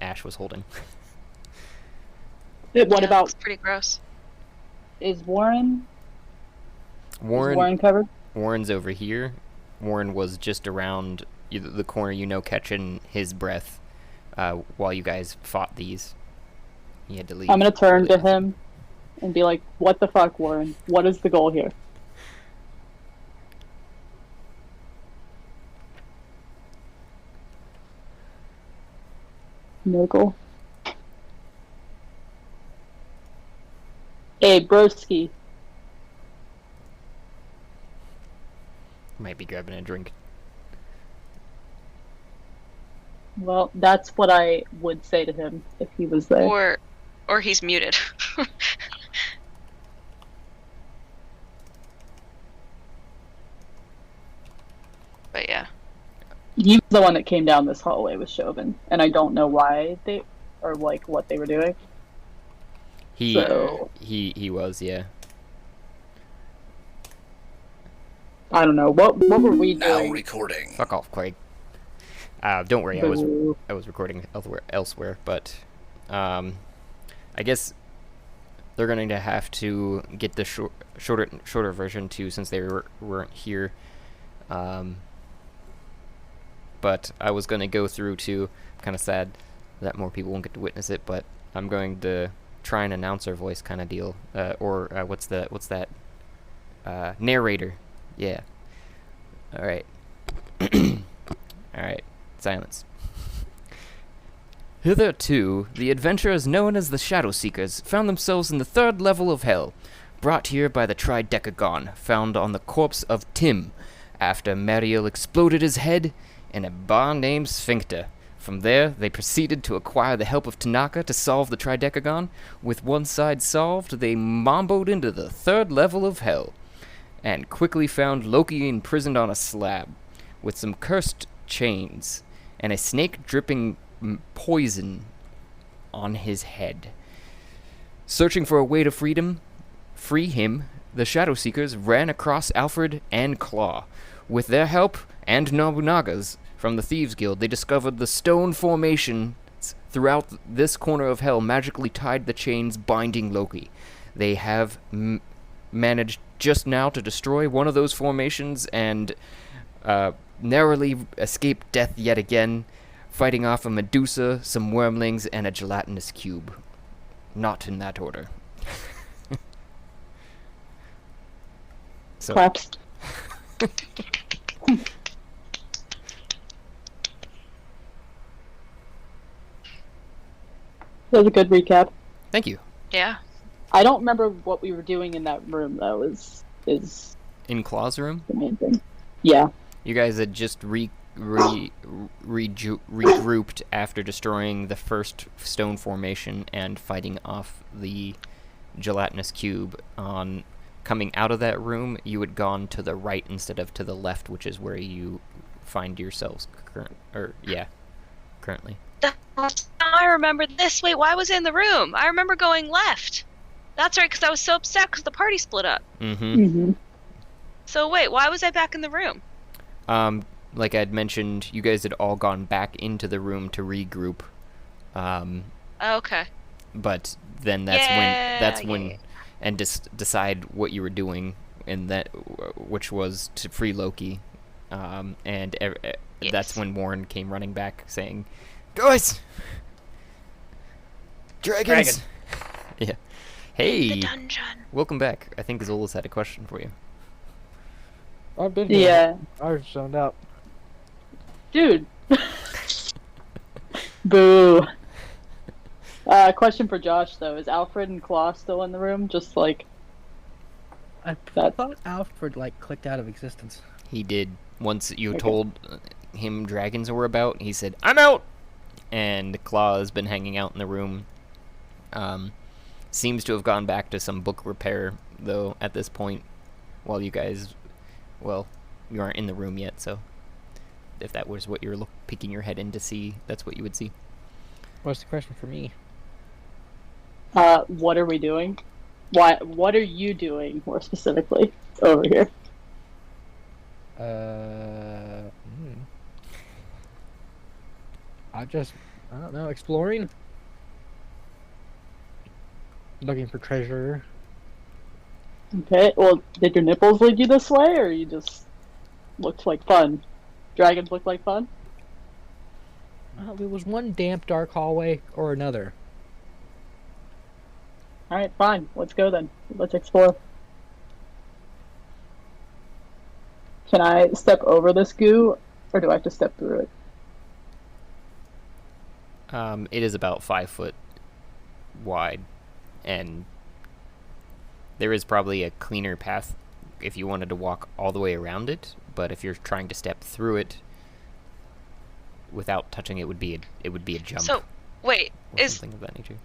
Ash was holding. What Yeah, about looks pretty gross. is Warren? Is Warren Warren covered? Warren's over here. Warren was just around the corner, catching his breath while you guys fought these. He had to leave. I'm gonna turn to him and be like, "What the fuck, Warren? What is the goal here?" No goal. Hey, broski. Might be grabbing a drink. Well, that's what I would say to him if he was there. Or he's muted. But yeah. He was the one that came down this hallway with Shoven, and I don't know why they, or like what they were doing. He was, yeah. I don't know. What were we Now doing? recording. Fuck off, Craig. Don't worry, I Boo. was recording elsewhere, but I guess they're going to have to get the shorter version too, since they weren't here. But I was going to go through to. Kind of sad that more people won't get to witness it, but I'm going to try an announcer voice kind of deal, or what's that? Narrator. Yeah. All right. All right. Silence. Hitherto, the adventurers known as the Shadow Seekers found themselves in the 3rd level of Hell, brought here by the Tridecagon, found on the corpse of Tim, after Maerlyl exploded his head in a bar named Sphincter. From there, they proceeded to acquire the help of Tanaka to solve the Tridecagon. With one side solved, they mamboed into the 3rd level of Hell, and quickly found Loki imprisoned on a slab, with some cursed chains, and a snake dripping poison on his head. Searching for a way to free him, the Shadow Seekers ran across Alfred and Claw. With their help, and Nobunaga's, from the Thieves Guild, they discovered the stone formations throughout this corner of Hell magically tied the chains binding Loki. They have managed just now to destroy one of those formations and narrowly escape death yet again, fighting off a Medusa, some Wyrmlings, and a gelatinous cube. Not in that order. So. Claps. That was a good recap. Thank you. Yeah. I don't remember what we were doing in that room though. Is In Claw's room? the main thing. Yeah. You guys had just regrouped after destroying the first stone formation and fighting off the gelatinous cube. On coming out of that room, you had gone to the right instead of to the left, which is where you find yourselves currently. I remember this. Wait, why was it in the room? I remember going left. That's right, because I was so upset because the party split up. Mm-hmm. So wait, why was I back in the room? Like I'd mentioned, you guys had all gone back into the room to regroup. Okay. But then that's when and decide what you were doing, and that which was to free Loki. And that's when Warren came running back saying, "Guys, dragons!" Yeah. Hey. The dungeon. Welcome back. I think Zolis had a question for you. I've been here. Yeah. I was zoned out. Dude. Boo. Question for Josh though: is Alfred and Claw still in the room? Just like I that. thought Alfred clicked out of existence. He did. Once you Okay. told him dragons were about, he said, "I'm out!" And Claw has been hanging out in the room. Seems to have gone back to some book repair, though, at this point, while you guys, well, you aren't in the room yet, so if that was what you're peeking your head in to see, that's what you would see. What's the question for me? What are we doing? What are you doing more specifically over here? I don't know, exploring? Looking for treasure. Okay. Well, did your nipples lead you this way, or you just looked like fun? Dragons look like fun. It was one damp, dark hallway or another. All right, fine. Let's go then. Let's explore. Can I step over this goo, or do I have to step through it? It is about 5 foot wide, and There is probably a cleaner path if you wanted to walk all the way around it, but if you're trying to step through it without touching it, would be a jump. So, wait, or something of that nature.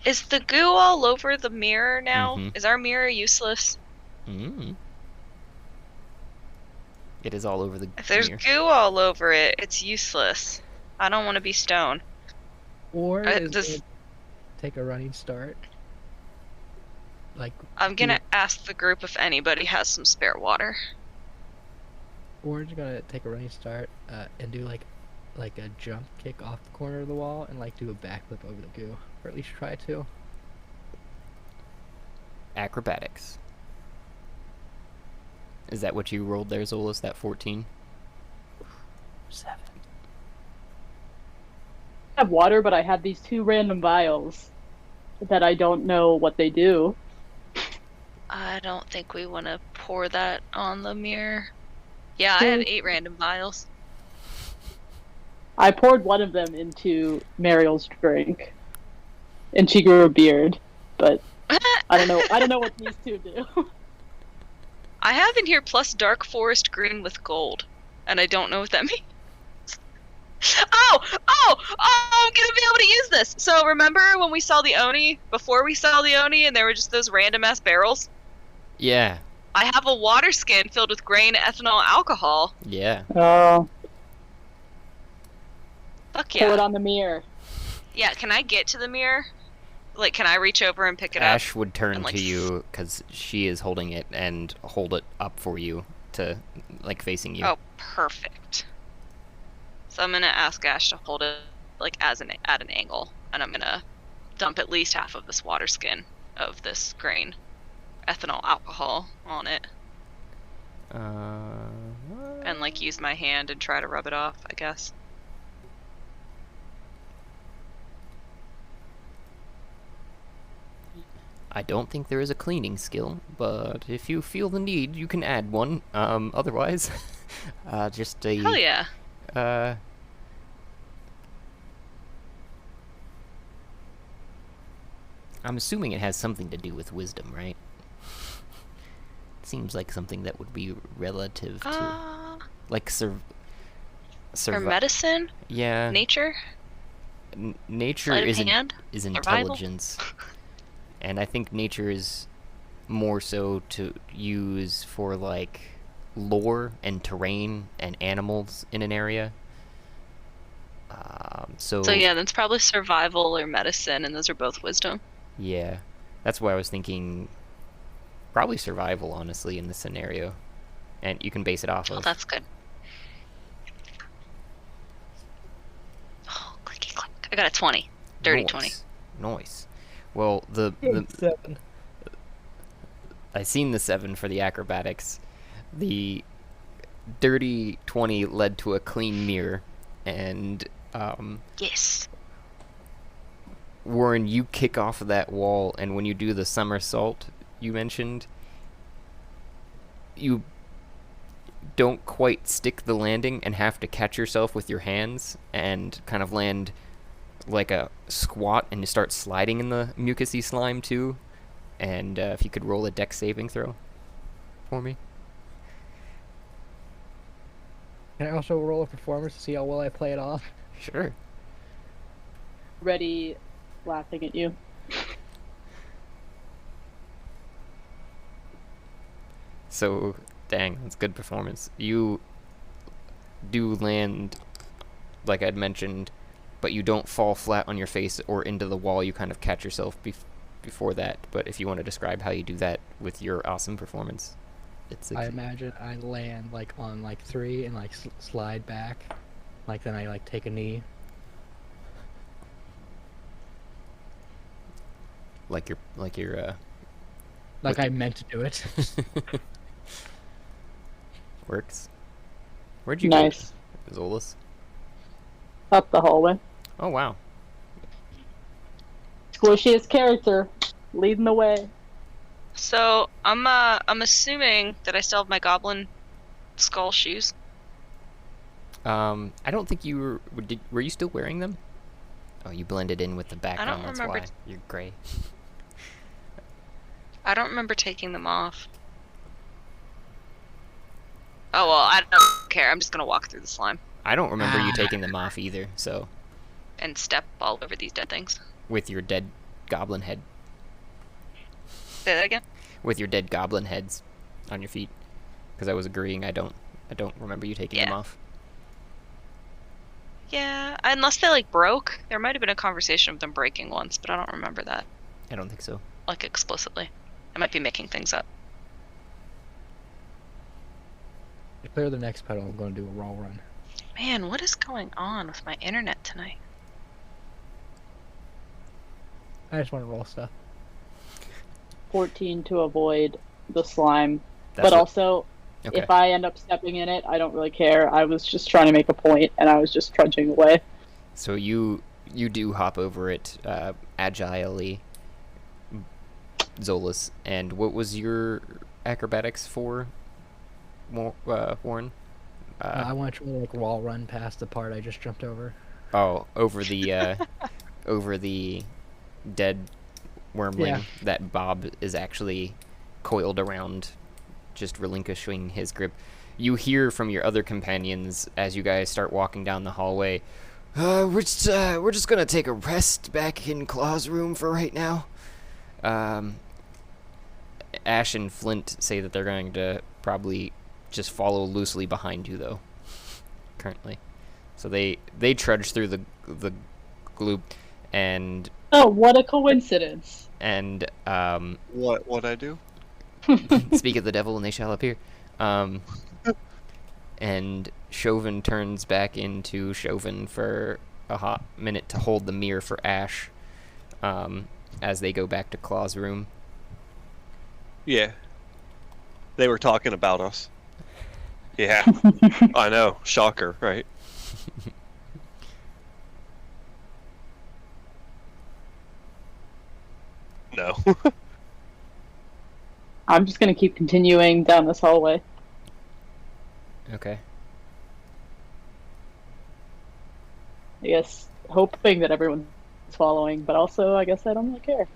Is the goo all over the mirror now? Mhm. Is our mirror useless? Mm. It is all over the If there's mirror. goo all over it, it's useless. I don't want to be stone. Or Does- is it take a running start? Like, I'm gonna ask the group if anybody has some spare water. or just gonna take a running start and do like a jump kick off the corner of the wall and like do a backflip over the goo, or at least try to. Acrobatics. Is that what you rolled there, Zolis? That 14? 7. I have water, but I have these 2 random vials that I don't know what they do. I don't think we want to pour that on the mirror. Yeah, I have 8 random vials. I poured one of them into Maeryl's drink, and she grew a beard. But I don't know. I don't know what these 2 do. I have in here plus dark forest green with gold, and I don't know what that means. Oh, I'm gonna be able to use this. So remember when we saw the Oni, before we saw the Oni, and there were just those random ass barrels? Yeah. I have a water skin filled with grain ethanol alcohol. Yeah. Oh, Fuck pour it yeah. on the mirror. Yeah, can I get to the mirror? Like, can I reach over and pick it up? Ash would turn and, like, to you because she is holding it and hold it up for you to, like, facing you. Oh, perfect. So I'm gonna ask Ash to hold it like at an angle, and I'm gonna dump at least half of this water skin of this grain ethanol alcohol on it, and like use my hand and try to rub it off, I guess. I don't think there is a cleaning skill, but if you feel the need, you can add one. Otherwise, just a... Hell yeah. I'm assuming it has something to do with wisdom, right? Seems like something that would be relative to... like, Or medicine? Yeah. Nature? Nature Sleight of is hand? Survival? intelligence. And I think nature is more so to use for, like, lore and terrain and animals in an area. So yeah, that's probably survival or medicine, and those are both wisdom. yeah, that's why I was thinking probably survival, honestly, in this scenario. And you can base it off Oh, of. that's good. Oh, clicky click. I got a 20. Dirty 20. Nice. Well, the 7. I seen the 7 for the acrobatics. The dirty 20 led to a clean mirror, and Yes. Warren, you kick off of that wall, and when you do the somersault you mentioned, you don't quite stick the landing and have to catch yourself with your hands and kind of land like a squat, and you start sliding in the mucousy slime too. And if you could roll a dex saving throw for me. Can I also roll a performance to see how well I play it off? Sure. Ready, laughing at you. So, dang, that's good performance. You do land, like I'd mentioned, but you don't fall flat on your face or into the wall. You kind of catch yourself before that. But if you want to describe how you do that with your awesome performance, it's I imagine I land like on like 3 and like slide back, like then I like take a knee. like you're Like With I meant to do it. works. Where'd you Nice. go, Zolis? Up the hallway. Oh wow. Squishiest character, leading the way. So I'm assuming that I still have my goblin skull shoes. I don't think you were you still wearing them? Oh, you blended in with the background. That's remember. why you're gray. I don't remember taking them off. Oh, well, I don't care. I'm just gonna walk through the slime. I don't remember you taking them off either, so... And step all over these dead things. With your dead goblin head. Say that again? With your dead goblin heads on your feet. Because I was agreeing, I don't remember you taking them off. Yeah, unless they, like, broke. There might have been a conversation of them breaking once, but I don't remember that. I don't think so. Like, explicitly. I might be making things up. To clear the next pedal, I'm going to do a roll run. Man, what is going on with my internet tonight? I just want to roll stuff. 14 to avoid the slime. That's but what- also, Okay. if I end up stepping in it, I don't really care. I was just trying to make a point, and I was just trudging away. So you do hop over it agilely, Zolis. And what was your acrobatics for, Warren? I want you to like wall run past the part I just jumped over. Oh, over the over the dead wyrmling Yeah. that Bob is actually coiled around, just relinquishing his grip. You hear from your other companions as you guys start walking down the hallway. We're just gonna take a rest back in Claw's room for right now. Ash and Flint say that they're going to probably just follow loosely behind you, though. Currently, so they trudge through the gloop, and Oh, what a coincidence. What I do? speak of the devil and they shall appear. And Shoven turns back into Shoven for a hot minute to hold the mirror for Ash, as they go back to Claw's room. Yeah. They were talking about us. Yeah. I know. Shocker, right? No. I'm just gonna keep continuing down this hallway. Okay. I guess hoping that everyone's following, but also I guess I don't really care.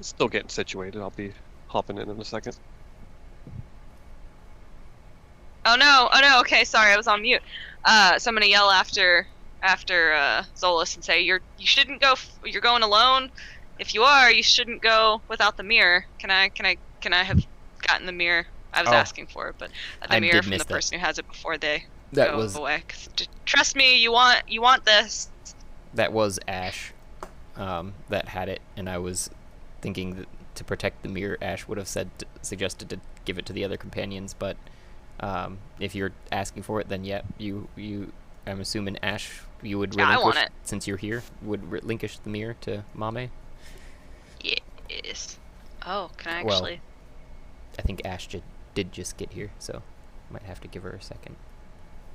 Still getting situated. I'll be hopping in a second. Oh no, okay, sorry, I was on mute. So I'm gonna yell after Zolis and say, you shouldn't go, you're going alone. If you are, you shouldn't go without the mirror. Can I have gotten the mirror? I was asking for it, but the I mirror did from miss the that. person who has it before they That go was away. 'Cause trust me, you want this. that was Ash, that had it, and I was thinking that to protect the mirror, Ash would have suggested to give it to the other companions, but if you're asking for it, then yeah, you I'm assuming Ash, you would Yeah, I relinquish, want it. since you're here, would relinquish the mirror to Mamey. Yes. Oh, can I Well, actually? I think Ash did just get here, so might have to give her a second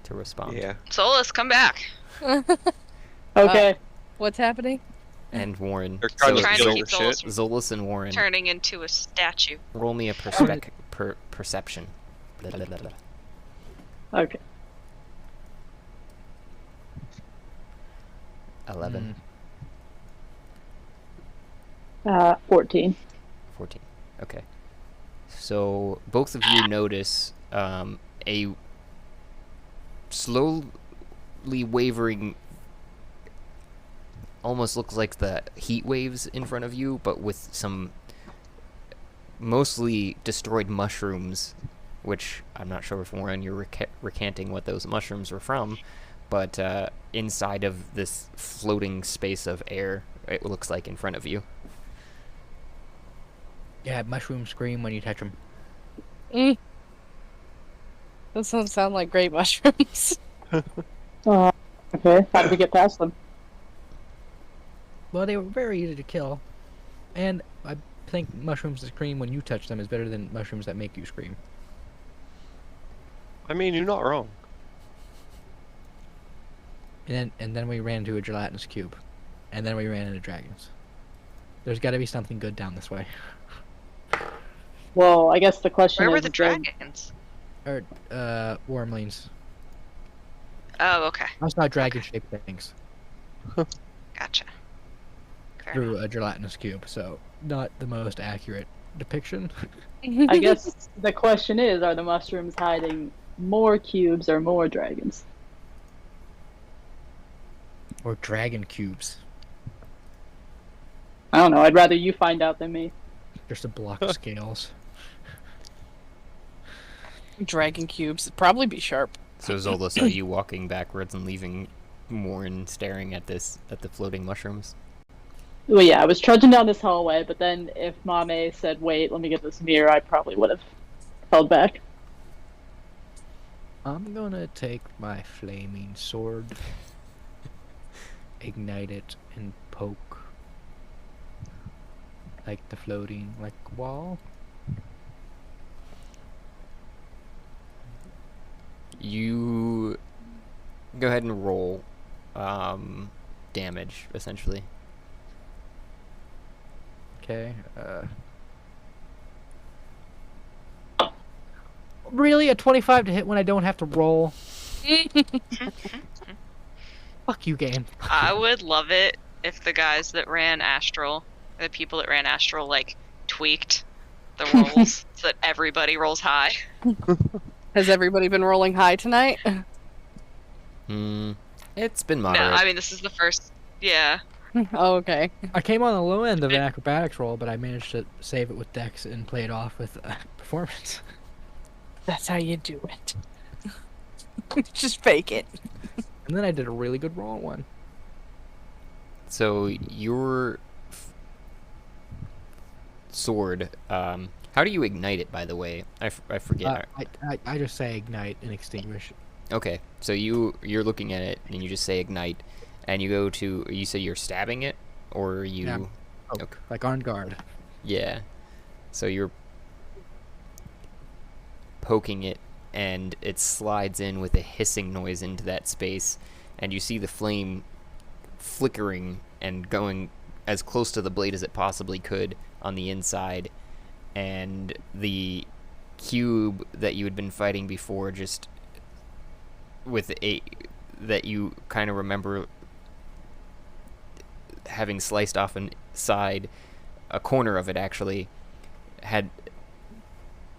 to respond. Yeah. Zolis, come back. Okay. What's happening? And Warren. They're trying Trying to to get keep over Zolis shit. from Zolis and Warren. turning into a statue. Roll me a perception. Blah, blah, blah, blah. Okay. 11, 14. 14. Okay. So both of you notice a slowly wavering, almost looks like the heat waves in front of you, but with some mostly destroyed mushrooms, which I'm not sure if Warren you're recanting what those mushrooms were from, but inside of this floating space of air, it looks like in front of you. Yeah, mushrooms scream when you touch them. That doesn't sound like great mushrooms. Okay. How did we get past them? Well, they were very easy to kill, and I think mushrooms that scream when you touch them is better than mushrooms that make you scream. I mean, you're not wrong. And then we ran into a gelatinous cube, and then we ran into dragons. There's got to be something good down this way. Well, I guess the question Where were is, the dragons? Or Wyrmlings. Oh, okay. I saw dragon-shaped things Gotcha. Fair through enough. a gelatinous cube, so not the most accurate depiction. I guess the question is, are the mushrooms hiding more cubes or more dragons? Or dragon cubes. I don't know. I'd rather you find out than me. Just a block of scales. Dragon cubes. It'd probably be sharp. So Zolis, are you walking backwards and leaving Warren staring at the floating mushrooms? Well, yeah, I was trudging down this hallway, but then if Mamey said, wait, let me get this mirror, I probably would have held back. I'm gonna take my flaming sword, ignite it, and poke. Like the floating, like, wall. You go ahead and roll damage, essentially. Okay, Really? A 25 to hit when I don't have to roll? Fuck you, game. I would love it if the guys that ran Astral, the people that ran Astral, like, tweaked the rolls so that everybody rolls high. Has everybody been rolling high tonight? It's been No, moderate. I mean, this is the first. Yeah. Oh, okay. I came on the low end of an acrobatics roll, but I managed to save it with dex and play it off with performance. That's how you do it. Just fake it. And then I did a really good roll one. So your sword, how do you ignite it, by the way? I forget. I just say ignite and extinguish. Okay, so you're looking at it and you just say ignite, and you go to, you say you're stabbing it, or you... Yeah. Okay. Like on guard. Yeah. So you're poking it, and it slides in with a hissing noise into that space, and you see the flame flickering and going as close to the blade as it possibly could on the inside, and the cube that you had been fighting before, just with that you kind of remember having sliced off inside, a corner of it actually had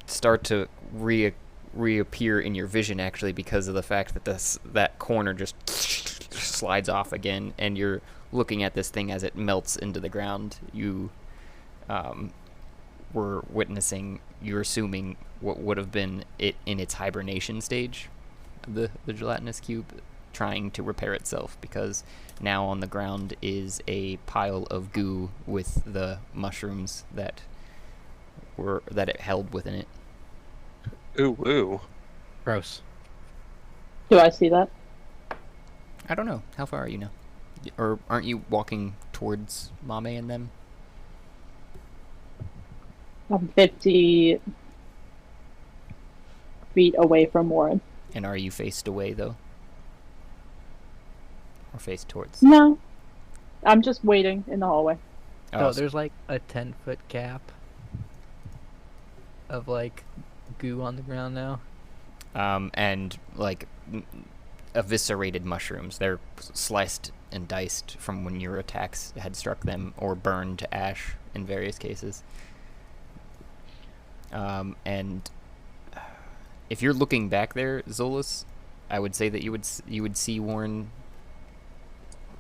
start to reappear in your vision, actually, because of the fact that that corner just slides off again, and you're looking at this thing as it melts into the ground. You were witnessing, you're assuming, what would have been it in its hibernation stage, the gelatinous cube trying to repair itself, because now on the ground is a pile of goo with the mushrooms that it held within it. Ooh, ooh. Gross. Do I see that? I don't know. How far are you now? Or aren't you walking towards Mamey and them? I'm 50 feet away from Warren. And are you faced away, though? Or faced towards? No. I'm just waiting in the hallway. Oh, so- there's like a 10-foot gap of like goo on the ground now. And like eviscerated mushrooms. They're sliced and diced from when your attacks had struck them, or burned to ash in various cases. And if you're looking back there, Zolis, I would say that you would see Warren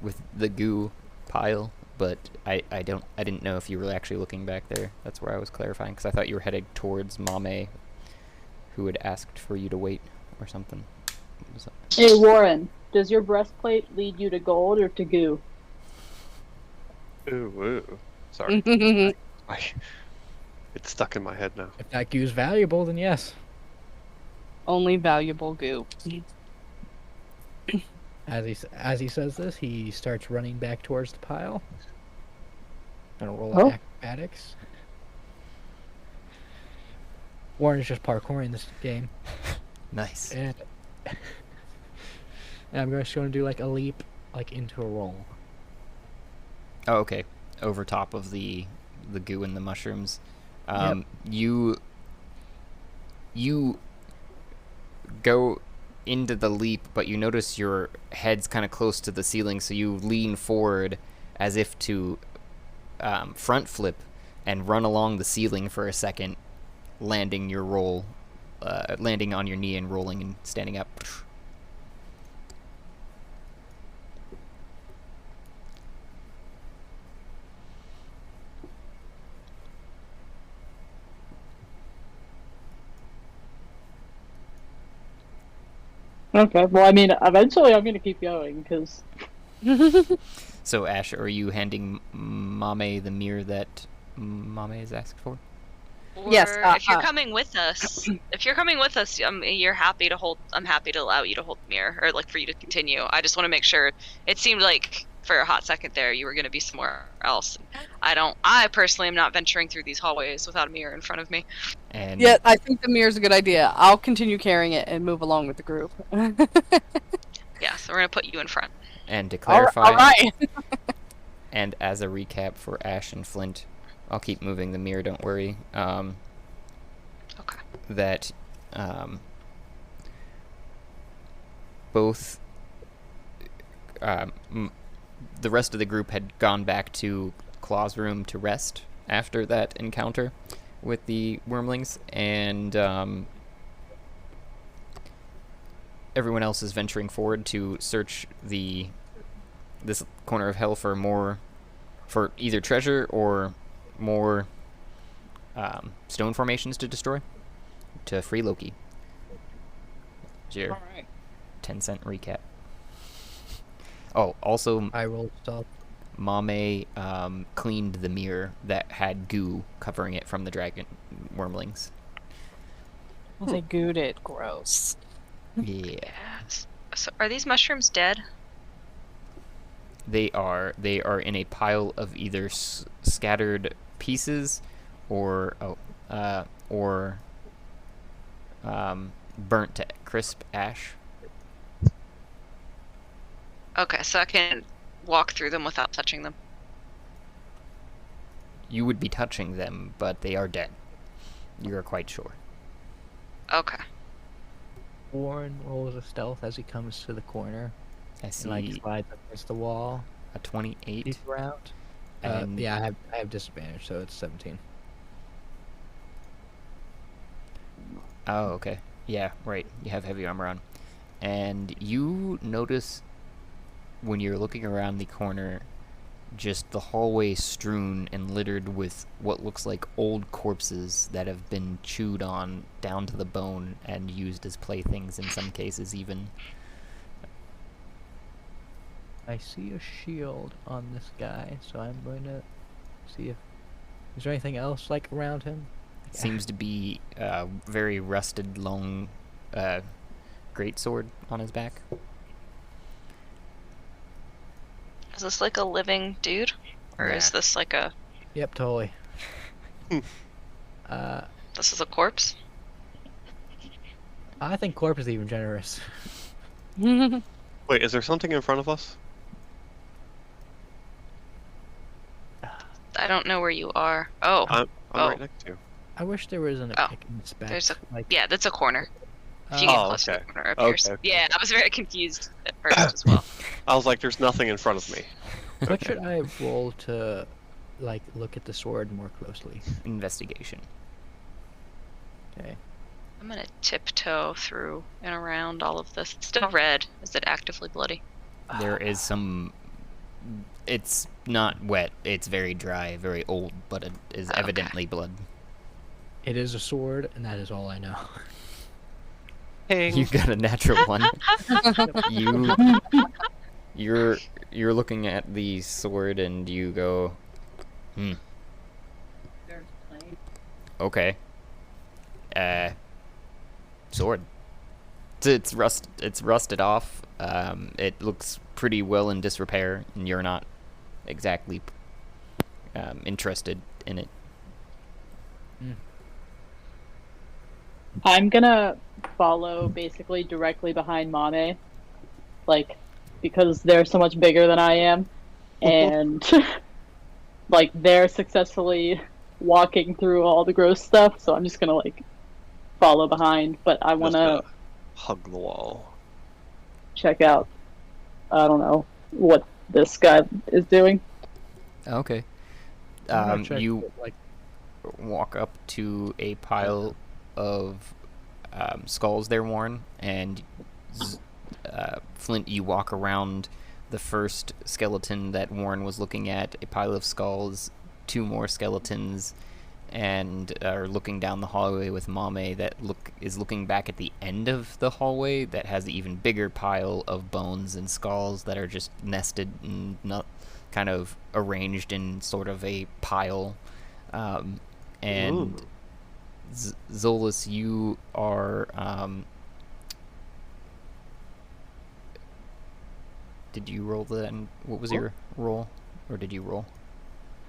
with the goo pile, but I didn't know if you were actually looking back there. That's where I was clarifying, because I thought you were headed towards Mamey, who had asked for you to wait or something. What was that? Hey, Warren, does your breastplate lead you to gold or to goo? Ooh, ooh. Sorry. It's stuck in my head now. If that goo's valuable, then yes. Only valuable goo. As he says this, he starts running back towards the pile. Gonna roll Oh. acrobatics. Warren's just parkouring this game, Nice. and I'm just going to do like a leap, like into a roll. Oh, okay. Over top of the goo and the mushrooms. You go into the leap, but you notice your head's kind of close to the ceiling, so you lean forward as if to front flip and run along the ceiling for a second, landing your roll, landing on your knee and rolling and standing up. Okay, well, I mean, eventually I'm gonna keep going, because... So, Ash, are you handing Mamey the mirror that Mamey has asked for? Or Yes, if you're coming with us, you're happy to hold. I'm happy to allow you to hold the mirror, or like for you to continue. I just want to make sure. It seemed like for a hot second there you were going to be somewhere else. I personally am not venturing through these hallways without a mirror in front of me. And Yeah, I think the mirror's a good idea. I'll continue carrying it and move along with the group. Yeah, so we're gonna put you in front. And to clarify, All right. and as a recap for Ash and Flint, I'll keep moving the mirror, don't worry. Okay. That both the rest of the group had gone back to Claw's room to rest after that encounter with the Wyrmlings, and everyone else is venturing forward to search this corner of hell for either treasure or more stone formations to destroy to free Loki. Here's your 10-cent recap. Oh, also, I rolled stealth. Mamey cleaned the mirror that had goo covering it from the dragon Wyrmlings. They gooed it. Gross. Yeah. So are these mushrooms dead? They are in a pile of either scattered pieces or burnt to crisp ash. Okay, so I can walk through them without touching them. You would be touching them, but they are dead. You are quite sure. Okay. Warren rolls a stealth as he comes to the corner I and like see slides up against the wall. a 28. He's around. And Yeah, I have disadvantage, so it's 17. oh, okay. Yeah, right. You have heavy armor on. And you notice when you're looking around the corner, just the hallway strewn and littered with what looks like old corpses that have been chewed on down to the bone and used as playthings in some cases even. I see a shield on this guy, so I'm going to see if... Is there anything else, like, around him? Seems to be a very rusted, long greatsword on his back. Is this like a living dude? Or is Nah. this like a... Yep, totally. This is a corpse? I think corpse is even generous. Wait, is there something in front of us? I don't know where you are. Oh, I'm Oh. right next to you. I wish there was an Oh, pick and spec. there's a... like, Yeah, that's a corner. If you get Oh, close to okay. the corner, it appears. Okay. Yeah, I was very confused at first as well. I was like, there's nothing in front of me. What should I roll to, like, look at the sword more closely? Investigation. Okay. I'm gonna tiptoe through and around all of this. It's still red. Is it actively bloody? There is some... It's not wet. It's very dry, very old, but it is Okay. evidently blood. It is a sword, and that is all I know. You got a natural one. You're looking at the sword and you go, okay. Sword. It's rusted off. It looks pretty well in disrepair, and you're not exactly interested in it. I'm gonna follow basically directly behind Mamey, like, because they're so much bigger than I am, and like they're successfully walking through all the gross stuff, so I'm just gonna like follow behind. But I want to hug the wall. check out. I don't know what this guy is doing. Okay. I'm gonna check, You like, walk up to a pile of skulls there, Warren, and Flint, you walk around the first skeleton that Warren was looking at, a pile of skulls, 2 more skeletons, and are looking down the hallway with Mamey that is looking back at the end of the hallway that has an even bigger pile of bones and skulls that are just nested and not kind of arranged in sort of a pile. And Zolis, you are did you roll that? What was your roll? Or did you roll?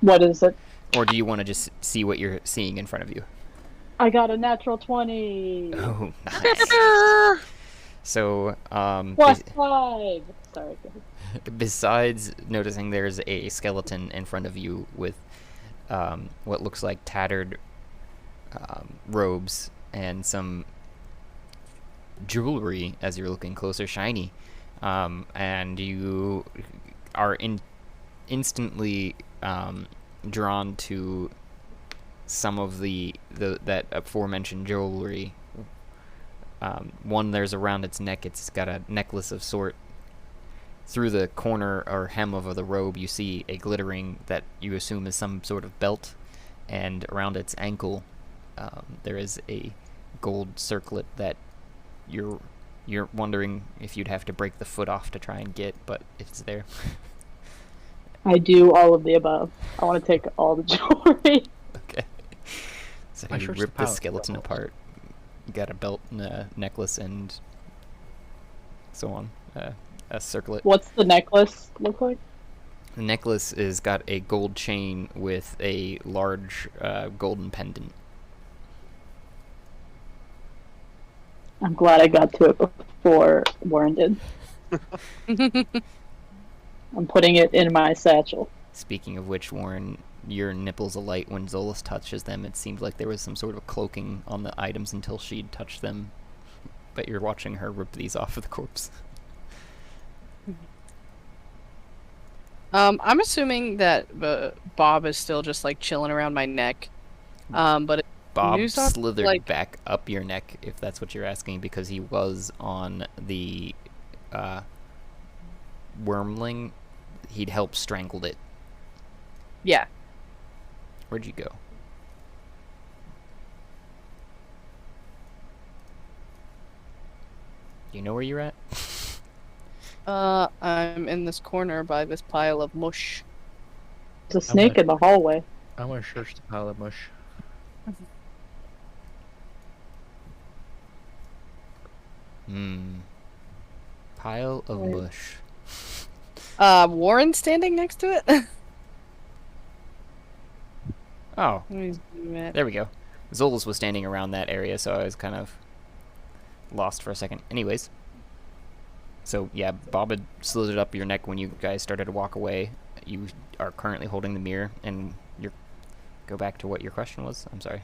What is it? Or do you want to just see what you're seeing in front of you? I got a natural 20. Oh, nice. So, Plus 5. Sorry. Go ahead. Besides noticing there's a skeleton in front of you with what looks like tattered robes and some jewelry, as you're looking closer, shiny, and you are instantly drawn to some of that aforementioned jewelry. One there's around its neck. It's got a necklace of sort. Through the corner or hem of the robe, you see a glittering that you assume is some sort of belt, and around its ankle, there is a gold circlet that you're wondering if you'd have to break the foot off to try and get, but it's there. I do all of the above. I want to take all the jewelry. Okay. So I you searched rip the the pile. skeleton apart. You got a belt and a necklace and so on. A circlet. What's the necklace look like? The necklace is got a gold chain with a large golden pendant. I'm glad I got to it before Warren did. I'm putting it in my satchel. Speaking of which, Warren, your nipples alight when Zolis touches them. It seemed like there was some sort of cloaking on the items until she'd touched them. But you're watching her rip these off of the corpse. I'm assuming that Bob is still just like chilling around my neck. But Bob Noosans, slithered like- back up your neck, if that's what you're asking, because he was on the Wyrmling. He'd helped strangled it. yeah, Where'd you go? Do you know where you're at? I'm in this corner by this pile of mush. There's a snake in the hallway. I want to search the pile of mush. Pile of Right. mush. Warren standing next to it. Oh, Where's he at? there we go. Zolis was standing around that area, so I was kind of lost for a second. Anyways. So, yeah, Bob had slithered up your neck when you guys started to walk away. You are currently holding the mirror, and you're... Go back to what your question was. I'm sorry.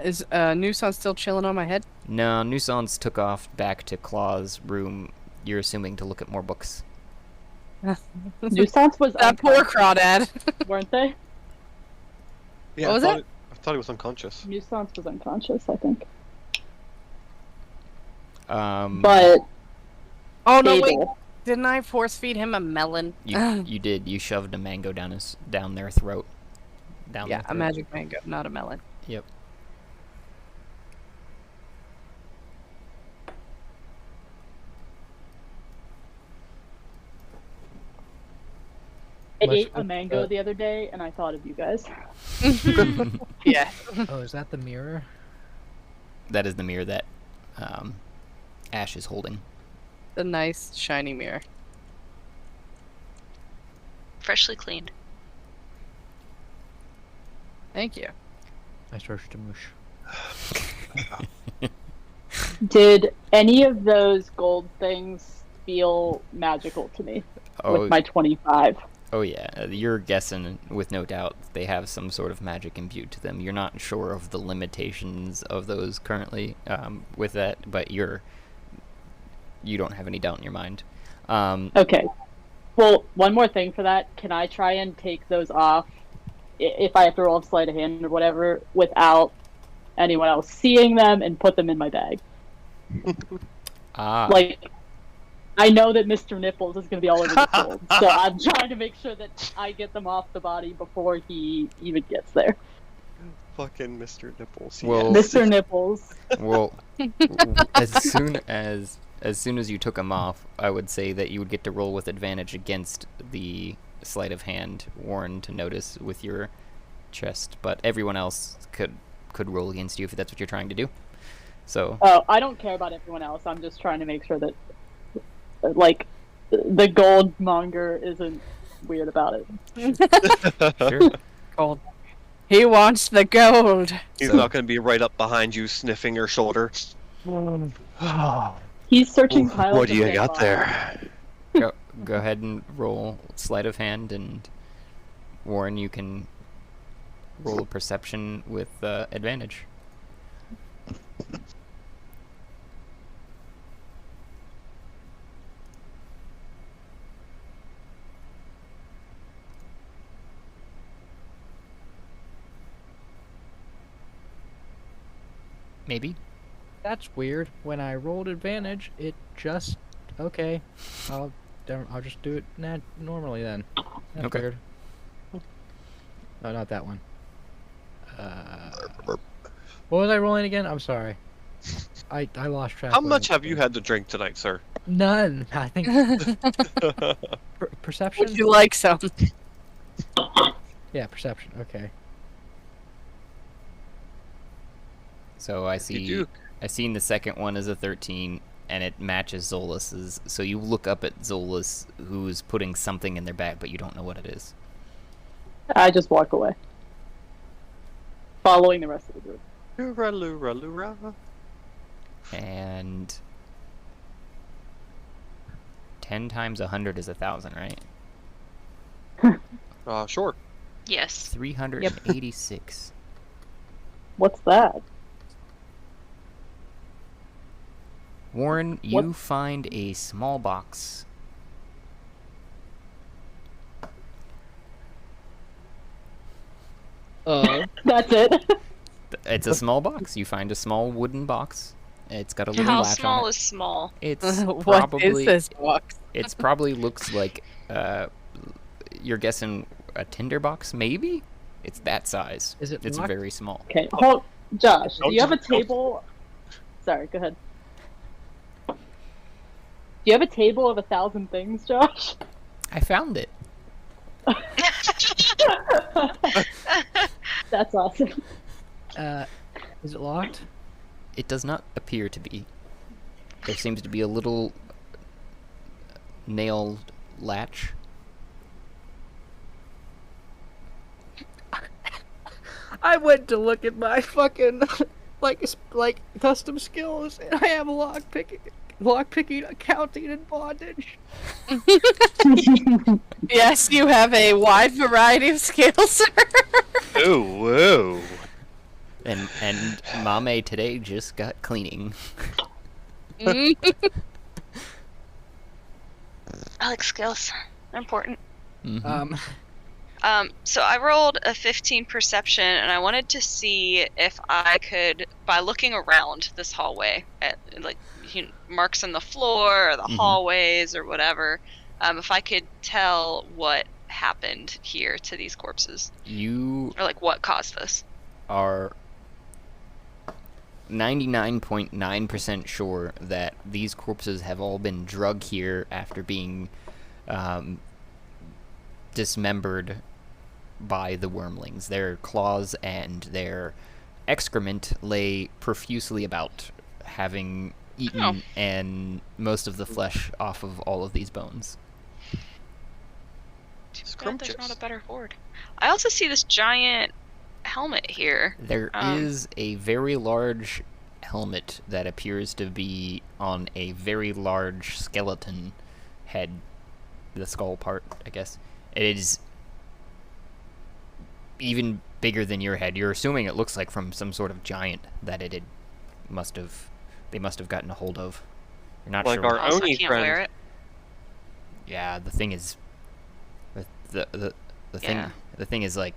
Is Noosans still chilling on my head? No, Noosans took off back to Claw's room, you're assuming to look at more books. Noosans was That poor unconscious, crawdad. weren't they? Yeah, What was I thought he was unconscious. Noosans was unconscious, I think. But But Oh no, wait. Abel, Didn't I force feed him a melon? you did. You shoved a mango down their throat. Down Yeah, their a throat. magic mango, not a melon. Yep. I Let's ate a put mango the- the other day, and I thought of you guys. Yeah. Oh, is that the mirror? That is the mirror that Ash is holding. The nice shiny mirror. Freshly cleaned. Thank you. I searched the mush. Did any of those gold things feel magical to me Oh, with my 25? Oh yeah, you're guessing with no doubt they have some sort of magic imbued to them. You're not sure of the limitations of those currently with that, but you don't have any doubt in your mind. Okay. Well, one more thing for that. Can I try and take those off if I have to roll a sleight of hand or whatever without anyone else seeing them and put them in my bag? Like, I know that Mr. Nipples is going to be all over the field, so I'm trying to make sure that I get them off the body before he even gets there. Fucking Mr. Nipples. Well, yes. Mr. Nipples. Well, as soon as you took them off, I would say that you would get to roll with advantage against the sleight of hand Warren to notice with your chest, but everyone else could roll against you if that's what you're trying to do. So. Oh, I don't care about everyone else. I'm just trying to make sure that, like, the gold monger isn't weird about it. Sure. Gold. He wants the gold. He's not going to be right up behind you, sniffing your shoulder. He's searching piles. What do you of got dead there? Go ahead and roll sleight of hand, and Warren, you can roll a perception with advantage. Maybe. That's weird. When I rolled advantage, it just okay. I'll just do it normally then. That's Okay. weird. No, not that one. What was I rolling again? I'm sorry. I lost track. How of much it. have you had to drink tonight, sir? None. I think perception. Would you like some? Yeah, perception. Okay. So I You see. do. I seen the second one as a 13, and it matches Zolis's. So you look up at Zolis, who's putting something in their bag, but you don't know what it is. I just walk away, following the rest of the group. Lura, lura, lura. And 10 times 100 is 1,000, right? Sure. Yes. 386. What's that? Warren, you What? find a small box. That's it. It's a small box. You find a small wooden box. It's got a little How latch small on it. is small? It's What probably is this box? it's probably looks like you're guessing a tinder box, maybe? It's that size. Is it It's locked? very small. Okay, hold, Josh. Do Don't you have a you- don't- table? Sorry, go ahead. Do you have a table of 1,000 things, Josh? I found it. That's awesome. Is it locked? It does not appear to be. There seems to be a little nailed latch. I went to look at my fucking like custom skills, and I have lock picking, accounting, and bondage. Yes, you have a wide variety of skills, sir. Oh, whoa. And Mamey today just got cleaning. I like skills. They're important. Mhm. So I rolled a 15 perception, and I wanted to see if I could, by looking around this hallway at like marks on the floor or the hallways or whatever, if I could tell what happened here to these corpses, You or like what caused this. are 99.9% sure that these corpses have all been drug here after being dismembered by the Wyrmlings. Their claws and their excrement lay profusely about, having eaten and most of the flesh off of all of these bones. Too bad there's Scrumptious. not a better horde. I also see this giant helmet here. There is a very large helmet that appears to be on a very large skeleton head, the skull part, I guess. It is even bigger than your head. You're assuming it looks like from some sort of giant that they must have gotten a hold of. You're not Like sure. our Also, I Oni can't friend. wear it. Yeah, the thing is, the thing Yeah. the thing is like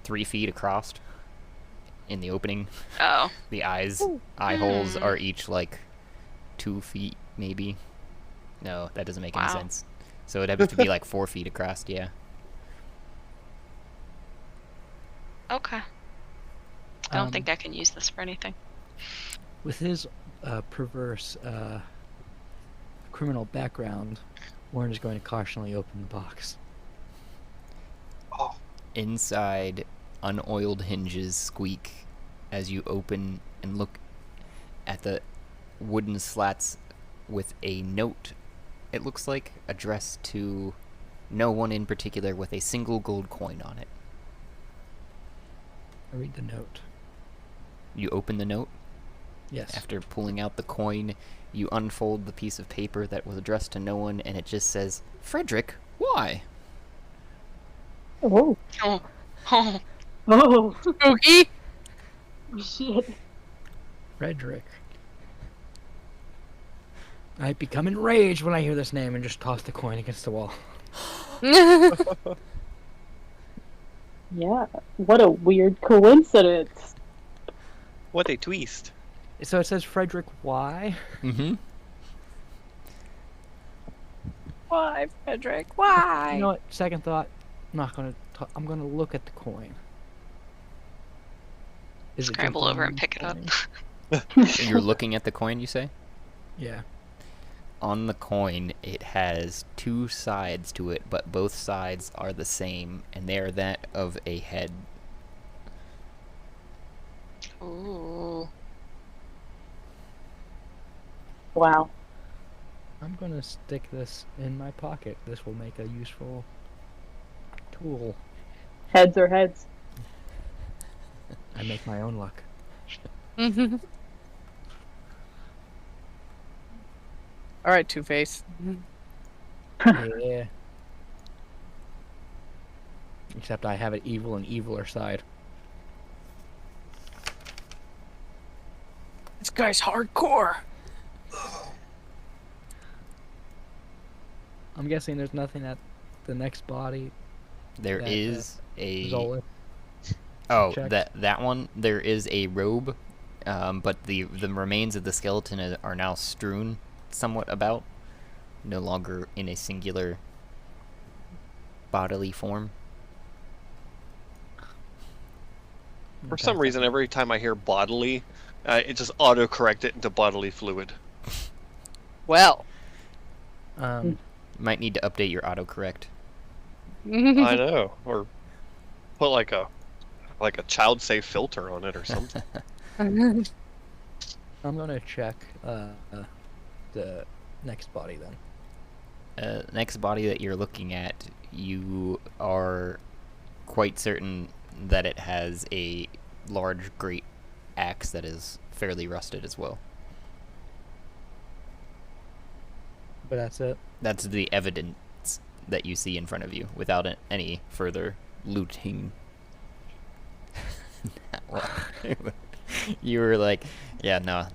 3 feet across in the opening. Oh. The eye holes are each like 2 feet, maybe. No, that doesn't make any Wow. sense. So it'd have to be like 4 feet across. Yeah. Okay. I don't Um, think I can use this for anything. With his perverse criminal background, Warren is going to cautiously open the box. Inside, unoiled hinges squeak as you open and look at the wooden slats with a note. It looks like addressed to no one in particular, with a single gold coin on it. I read the note. You open the note. Yes. After pulling out the coin, you unfold the piece of paper that was addressed to no one, and it just says, "Frederick, why?" Oh. Oh. Oh. Oh. Spooky. Shit. Frederick. I become enraged when I hear this name and just toss the coin against the wall. Yeah. What a weird coincidence. What a twist. So it says Frederick Y. Mm-hmm. Why, Frederick? Why? You know what? Second thought. I'm gonna look at the coin. Is it Scramble just over and one pick it up. coin? You're looking at the coin, you say? Yeah. On the coin, it has 2 sides to it, but both sides are the same, and they are that of a head. Ooh. Wow. I'm gonna stick this in my pocket. This will make a useful tool. Heads are heads. I make my own luck. All right, Two-Face. Yeah. Except I have an evil and eviler side. This guy's hardcore. I'm guessing there's nothing at the next body. There That, is a... Zolis. Oh, checked. that one. There is a robe, but the remains of the skeleton are now strewn somewhat about, no longer in a singular bodily form. For some reason, every time I hear bodily, it just auto-correct it into bodily fluid. Well. Might need to update your autocorrect. I know. Or put like a child-safe filter on it or something. I'm gonna check the next body then. Next body that you're looking at, you are quite certain that it has a large great axe that is fairly rusted as well. But that's it. That's the evidence that you see in front of you, without any further looting. You were like, yeah, no,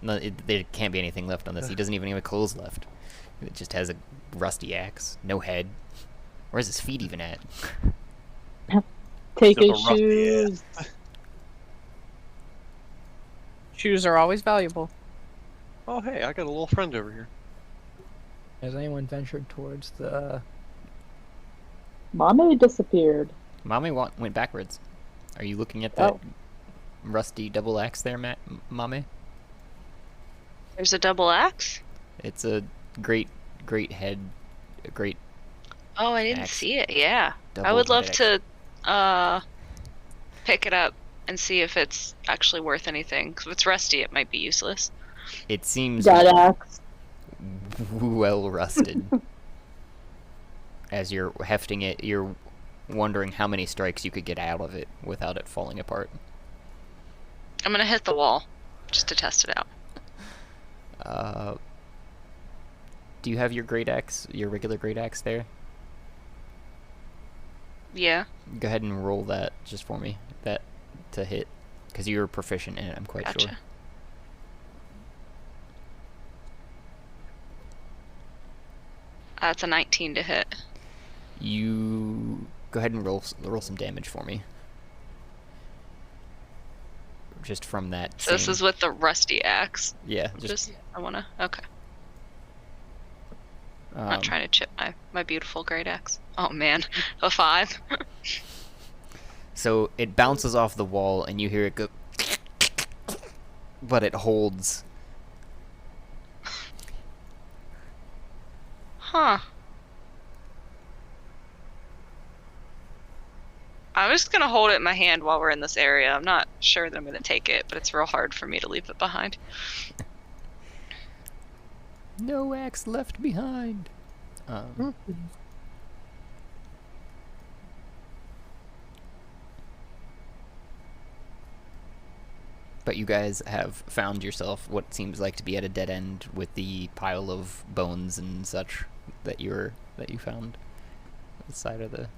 there can't be anything left on this. He doesn't even have clothes left. It just has a rusty axe, no head. Where's his feet even at? Take Just his a rusty shoes. Shoes are always valuable. Oh, hey, I got a little friend over here. Has anyone ventured towards the... Mamey disappeared. Mamey went backwards. Are you looking at that Oh. rusty double axe there, Mamey? There's a double axe? It's a great head, a great... Oh, I didn't Axe. see it. Yeah. I would love double-headed to pick it up and see if it's actually worth anything. 'Cause if it's rusty, it might be useless. It seems Got axe. well rusted. As you're hefting it, you're wondering how many strikes you could get out of it without it falling apart. I'm gonna hit the wall just to test it out. Do you have your great axe, your regular great axe there? Yeah. Go ahead and roll that just for me. That to hit. Because you're proficient in it, I'm quite Gotcha. sure. That's a 19 to hit. You go ahead and roll some damage for me. Just from that. So this is with the rusty axe. Yeah. I wanna. Okay. I'm not trying to chip my beautiful great axe. Oh man, a 5. So it bounces off the wall, and you hear it go, but it holds. Huh. I'm just gonna hold it in my hand while we're in this area. I'm not sure that I'm gonna take it, but it's real hard for me to leave it behind. No axe left behind. But you guys have found yourself what seems like to be at a dead end with the pile of bones and such that you found on the side of the.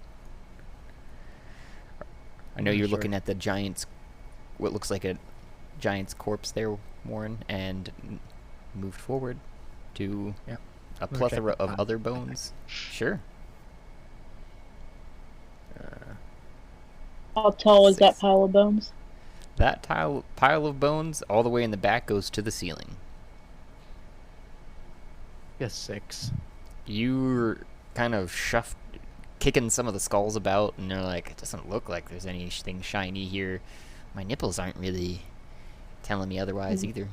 I know you're looking at the giant's, what looks like a giant's corpse there, Warren, and moved forward to a plethora of other bones. Sure. How tall is that pile of bones? That pile of bones all the way in the back goes to the ceiling. Guess 6. You're kind of kicking some of the skulls about, and they're like, it doesn't look like there's anything shiny here. My nipples aren't really telling me otherwise either.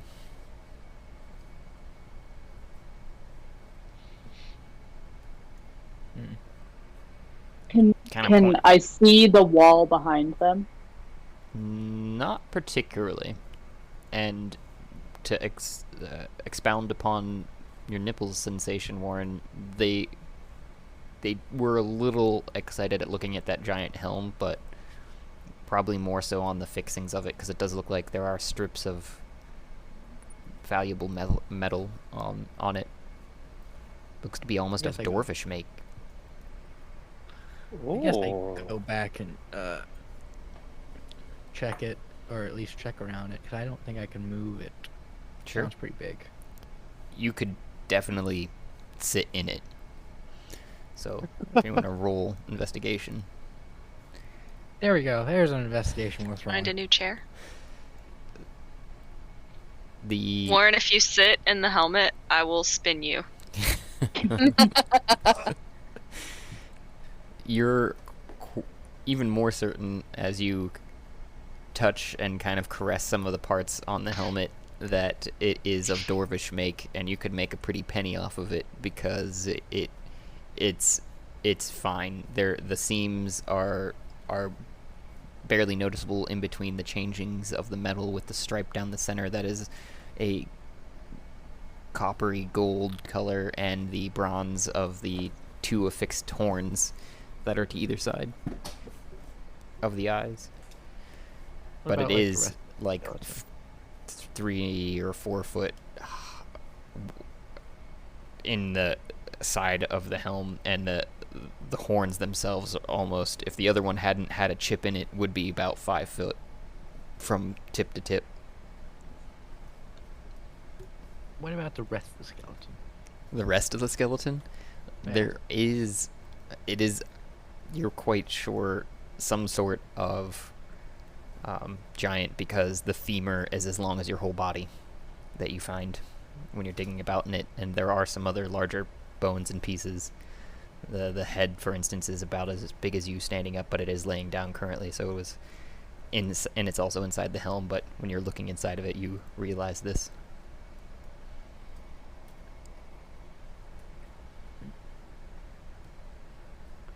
Can I see the wall behind them? Not particularly. And to expound upon your nipples sensation, Warren, they were a little excited at looking at that giant helm, but probably more so on the fixings of it, because it does look like there are strips of valuable metal on it. Looks to be almost a dwarfish make. I guess I can go back and check it, or at least check around it, because I don't think I can move it. Sure. Sounds pretty big. You could definitely sit in it. So, if you want to roll investigation. There we go. There's an investigation worth rolling. Find a new chair. Warren, if you sit in the helmet, I will spin you. You're even more certain as you touch and kind of caress some of the parts on the helmet that it is of dwarvish make, and you could make a pretty penny off of it because it's fine. The seams are barely noticeable in between the changings of the metal, with the stripe down the center that is a coppery gold color, and the bronze of the 2 affixed horns that are to either side of the eyes. But it is like 3 or 4 foot in the side of the helm, and the horns themselves almost, if the other one hadn't had a chip in it, would be about 5 foot from tip to tip. What about the rest of the skeleton? The rest of the skeleton? Yeah. It is, you're quite sure, some sort of giant, because the femur is as long as your whole body that you find when you're digging about in it, and there are some other larger bones and pieces. The head, for instance, is about as big as you standing up, but it is laying down currently, so it was and it's also inside the helm, but when you're looking inside of it, you realize this.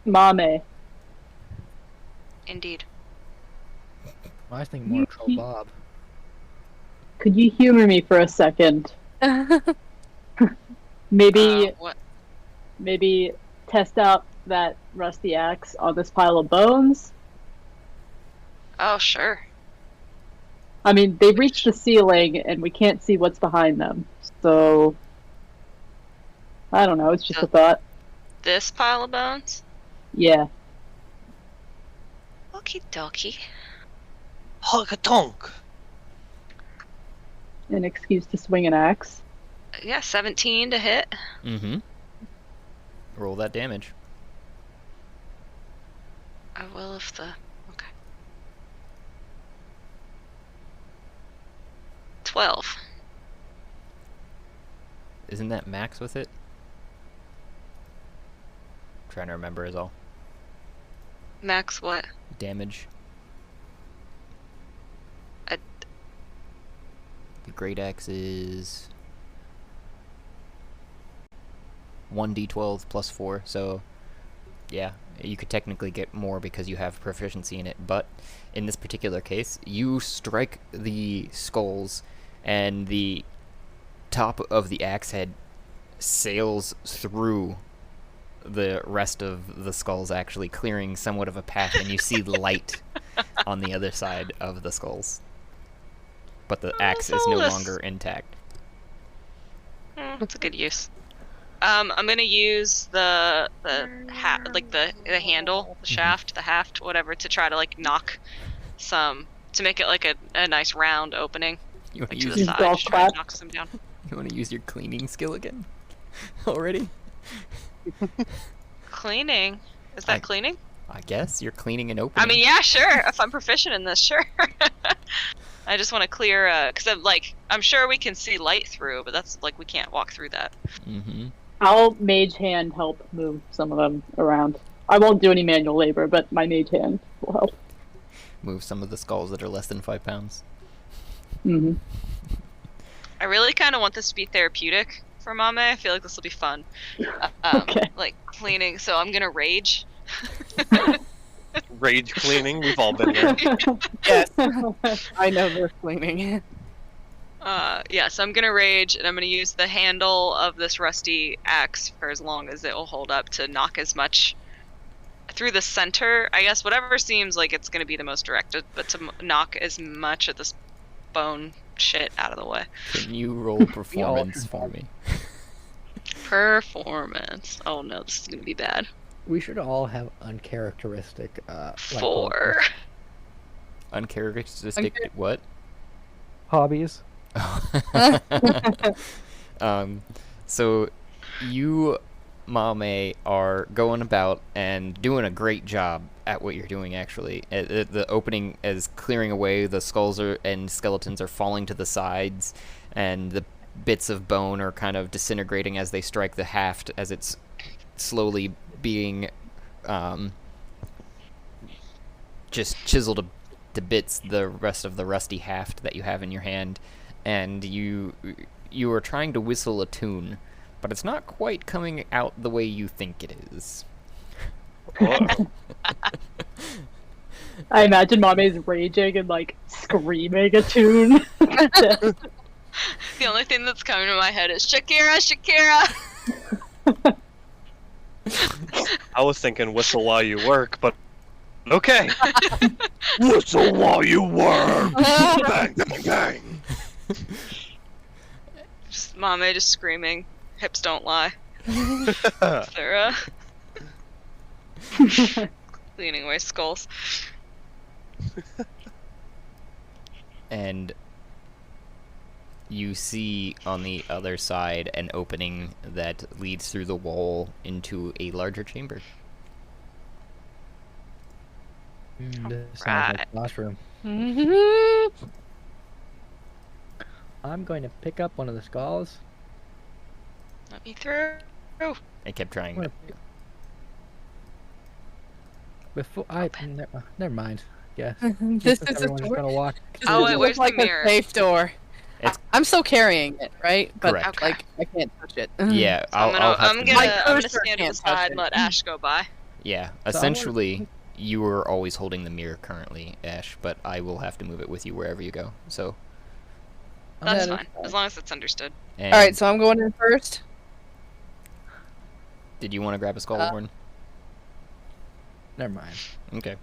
Mamey. Indeed. Well, I think more Troll Bob. Could you humor me for a second? Maybe test out that rusty axe on this pile of bones? Oh, sure. I mean, they reached the ceiling and we can't see what's behind them. So, I don't know, it's just a thought. This pile of bones? Yeah. Okie dokie. Honk-a-tonk. An excuse to swing an axe. Yeah, 17 to hit. Mm-hmm. Roll that damage. I will if the... Okay. 12. Isn't that max with it? Trying to remember is all. Max what? Damage. I... The great axe is 1d12 plus 4, so yeah, you could technically get more because you have proficiency in it, but in this particular case, you strike the skulls and the top of the axe head sails through the rest of the skulls, actually clearing somewhat of a path, and you see light on the other side of the skulls. But the axe is no Zolis. longer intact. That's a good use. I'm gonna use the handle, the shaft, the haft, whatever, to try to like knock some, to make it like a nice round opening, You want like to to use the Use side, golf just try to clap. knock some down. you want to use your cleaning skill again? Already? Cleaning? Is that I- cleaning? I guess you're cleaning and opening. I mean, yeah, sure. If I'm proficient in this, sure. I just want to clear, cause I'm sure we can see light through, but that's like we can't walk through that. Mm-hmm. I'll mage hand help move some of them around. I won't do any manual labor, but my mage hand will help. Move some of the skulls that are less than 5 pounds. Mm-hmm. I really kind of want this to be therapeutic for Mamey. I feel like this will be fun. Okay. Like cleaning, so I'm gonna rage. Rage cleaning. We've all been there. Yes, I know they're cleaning. Yeah, so I'm gonna rage, and I'm gonna use the handle of this rusty axe for as long as it will hold up to knock as much through the center, I guess, whatever seems like it's gonna be the most direct, but to knock as much of this bone shit out of the way. Can you roll performance for me? Performance. Oh no, this is gonna be bad. We should all have uncharacteristic. 4. Uncharacteristic what? Hobbies. So you, Mamey, are going about and doing a great job at what you're doing, actually. The opening is clearing away, the skulls and skeletons are falling to the sides, and the bits of bone are kind of disintegrating as they strike the haft, as it's slowly being just chiseled to bits, the rest of the rusty haft that you have in your hand. And you are trying to whistle a tune, but it's not quite coming out the way you think it is. Uh-oh. I imagine Mamey's raging and like screaming a tune. The only thing that's coming to my head is Shakira, Shakira. I was thinking whistle while you work, but okay. Whistle while you work. Bang, bang, bang. Just Mamey just screaming. Hips don't lie. They're cleaning away skulls. And you see on the other side an opening that leads through the wall into a larger chamber. This sounds Right. like a boss room. I'm going to pick up one of the skulls. Let me through. I kept trying. I'm gonna pick- Before I never mind. Yes. This is a Everyone's door. gonna walk. Oh, wait, It where's looks the like mirror? a safe door. It's- I'm still carrying it, right? But Correct. Okay. like I can't touch it. Yeah, So I'm I'll have gonna to My move. I'm gonna cursor stand to the can't touch side it. and let Ash go by. Yeah, So essentially, you are always holding the mirror currently, Ash, but I will have to move it with you wherever you go. So, That's That fine, is as long as it's understood. and All right, so I'm going in first. did you want to grab a skull horn? Never mind. Okay.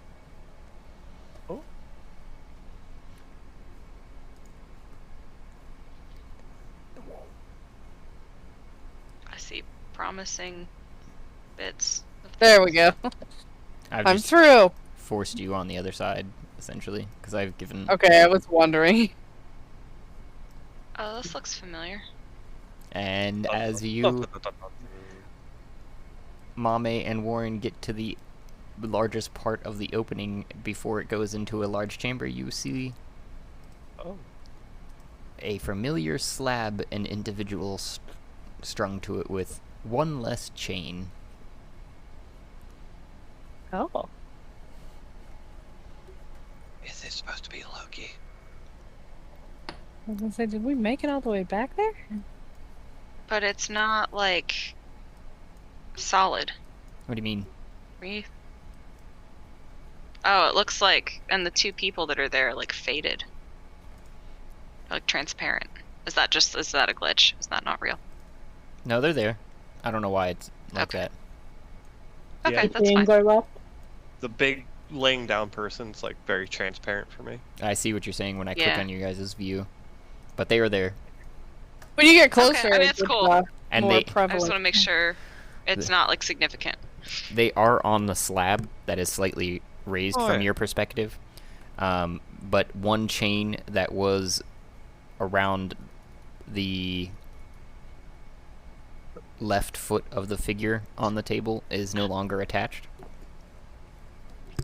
I see promising bits. There we go. I've I'm just through. forced you on the other side, essentially, because I've given. Okay, I was wondering. Oh, this looks familiar. And as you, Mamey and Warren, get to the largest part of the opening before it goes into a large chamber, you see a familiar slab and individual strung to it with one less chain. Oh. Is this supposed to be Loki? I was gonna say, did we make it all the way back there? But it's not, like, solid. What do you mean? Oh, it looks like, and the two people that are there, like, faded. Like, transparent. Is that a glitch? Is that not real? No, they're there. I don't know why it's like Okay. that. Okay, Yeah. that's fine. Chains are left. The big laying down person's like very transparent for me. I see what you're saying when I click Yeah. on your guys' view. But they are there. When you get closer, I mean, it's it's cool. And more they I just prevalent. want to make sure it's not, like, significant. they are on the slab that is slightly raised Oh, from yeah. your perspective. But one chain that was around the left foot of the figure on the table is no longer attached.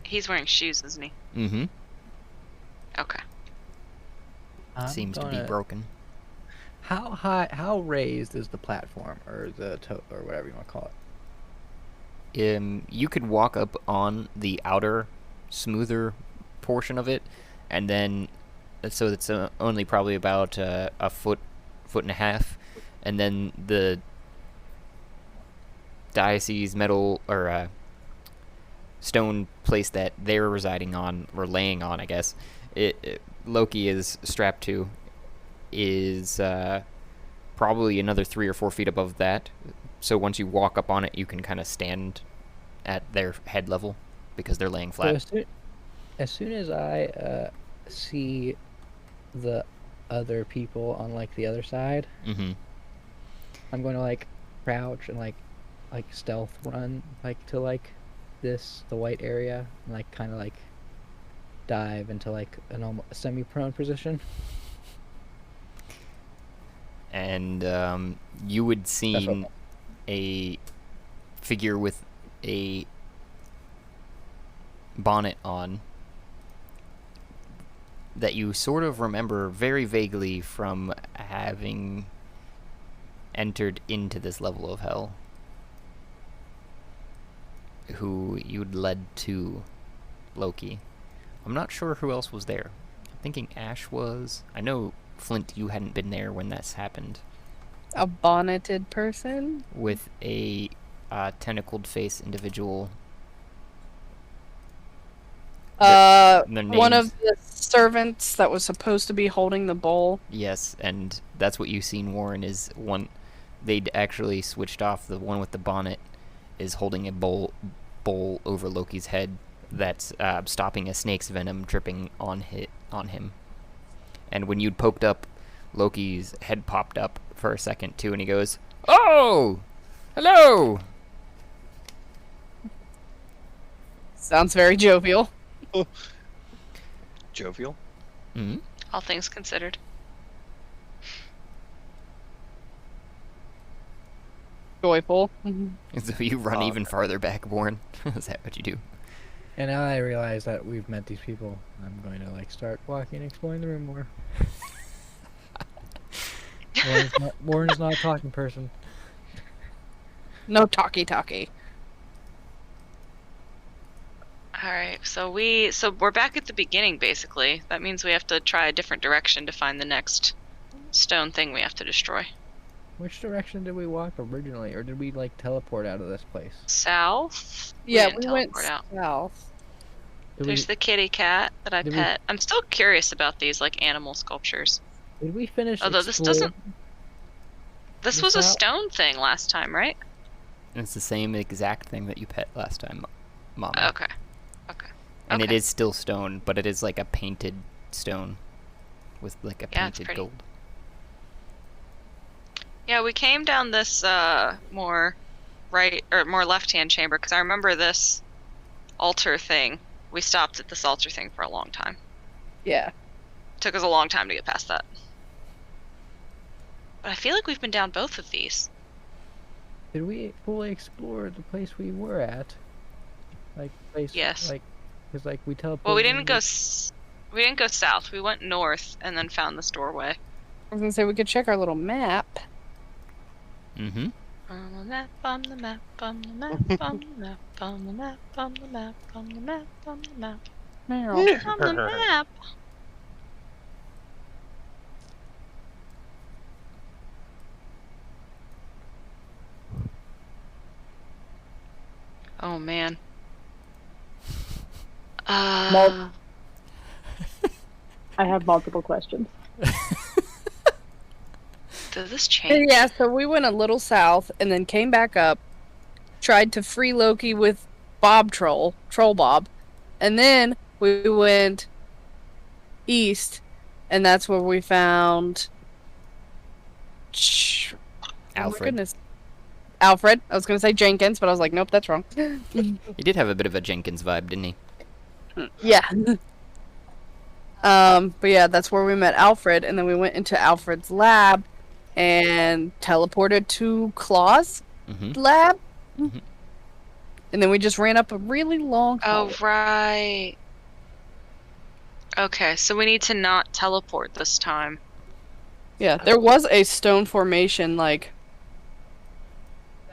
He's wearing shoes, isn't he? Mm-hmm. Okay. Seems to be broken. How raised is the platform or or whatever you want to call it? You could walk up on the outer, smoother portion of it, and then so it's only probably about a foot and a half, and then the diocese metal or stone place that they're residing on or laying on, I guess. Loki is strapped to is probably another 3 or 4 feet above that. So once you walk up on it, you can kind of stand at their head level because they're laying flat. So as soon as I see the other people on like the other side, Mm-hmm. I'm going to like crouch and like stealth run like to like the white area and like kind of like dive into like an almost semi-prone position. And you would see a figure with a bonnet on that you sort of remember very vaguely from having entered into this level of hell, who you'd led to Loki. I'm not sure who else was there. I'm thinking Ash was. I know, Flint, you hadn't been there when this happened. A bonneted person? With a tentacled face individual. Their One names- of the servants that was supposed to be holding the bowl. Yes, and that's what you've seen, Warren, is one... They'd actually switched off. The one with the bonnet is holding a bowl over Loki's head that's stopping a snake's venom dripping on him. And when you'd poked up, Loki's head popped up for a second, too, and he goes, "Oh! Hello!" Sounds very jovial. Jovial? Mm-hmm. All things considered. Joyful. So you run even farther back, Warren. Is that what you do? And now I realize that we've met these people. I'm going to like start walking and exploring the room more. Warren's not a talking person. No talkie. Alright, so we're back at the beginning, basically. That means we have to try a different direction to find the next stone thing we have to destroy. Which direction did we walk originally, or did we like teleport out of this place? South? Yeah, didn't we went teleport out. south. There's the kitty cat that I Did we- pet. I'm still curious about these, like, animal sculptures. Did we finish? Although this exploring- doesn't... This This was a out? stone thing last time, right? And it's the same exact thing that you pet last time, Mama. Okay. And it okay. is still stone, but it is like a painted stone with like a Yeah, it's painted pretty. gold. Yeah, we came down this more right or more left-hand chamber because I remember this altar thing we stopped at the Salter thing for a long time. Yeah. Took us a long time to get past that. But I feel like we've been down both of these. Did we fully explore the place we were at? Like place. Yes. Like, cause like we teleported. Well, we didn't go south. We went north and then found this doorway. I was gonna say we could check our little map. Mm-hmm. On the map, on the map, on the map, on the map, on the map, on the map, on the map, on the map, Maerlyl. on the map. Oh man. I have multiple questions. Did this change? Yeah, so we went a little south and then came back up, tried to free Loki with Troll Bob, and then we went east, and that's where we found Oh my Alfred. goodness. Alfred. I was gonna say Jenkins, but I was like, nope, that's wrong. He did have a bit of a Jenkins vibe, didn't he? Yeah. But yeah, that's where we met Alfred, and then we went into Alfred's lab and teleported to Claw's lab. Mhm. And then we just ran up a really long Oh, hallway. right. Okay, so we need to not teleport this time. Yeah, there was a stone formation, like,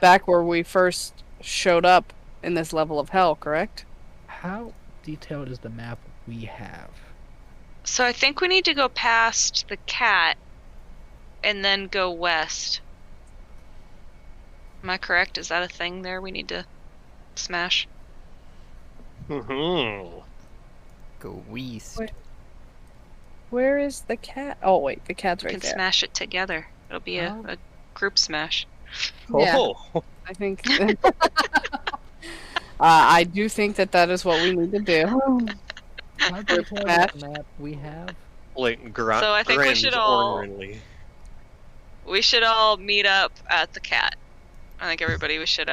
back where we first showed up in this level of hell, correct? How detailed is the map we have? So I think we need to go past the cat and then go west. Am I correct? Is that a thing there we need to smash? Mm-hmm. Go west. Wait. Where is the cat? Oh, wait, the cat's We right can there. smash it together. It'll be Oh. a group smash. Yeah. Oh. I think. I do think that is what we need to do. How detailed map. is the map we have? Like So I think we should all- ornery. We should all meet up at the cat. I think everybody we should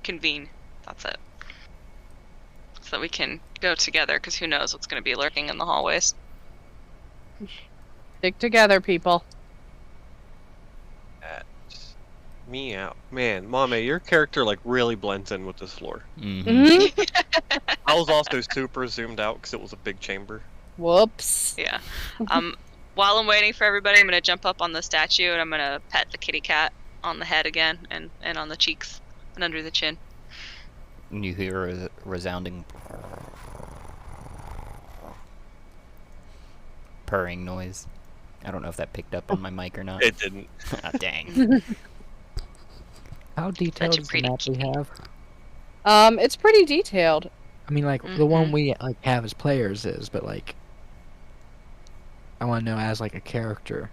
convene. That's it. So that we can go together, because who knows what's going to be lurking in the hallways. Stick together, people. Me out. Man, Mamey, your character like really blends in with this floor. Mm-hmm. I was also super zoomed out because it was a big chamber. Whoops. Yeah. While I'm waiting for everybody, I'm going to jump up on the statue and I'm going to pet the kitty cat on the head again and on the cheeks and under the chin. You hear a resounding purring noise. I don't know if that picked up on my mic or not. It didn't. Ah, dang. How detailed a is the pretty map we kitty. have? It's pretty detailed. I mean, like the one Mhm. we like have as players is, but like, I want to know as like a character.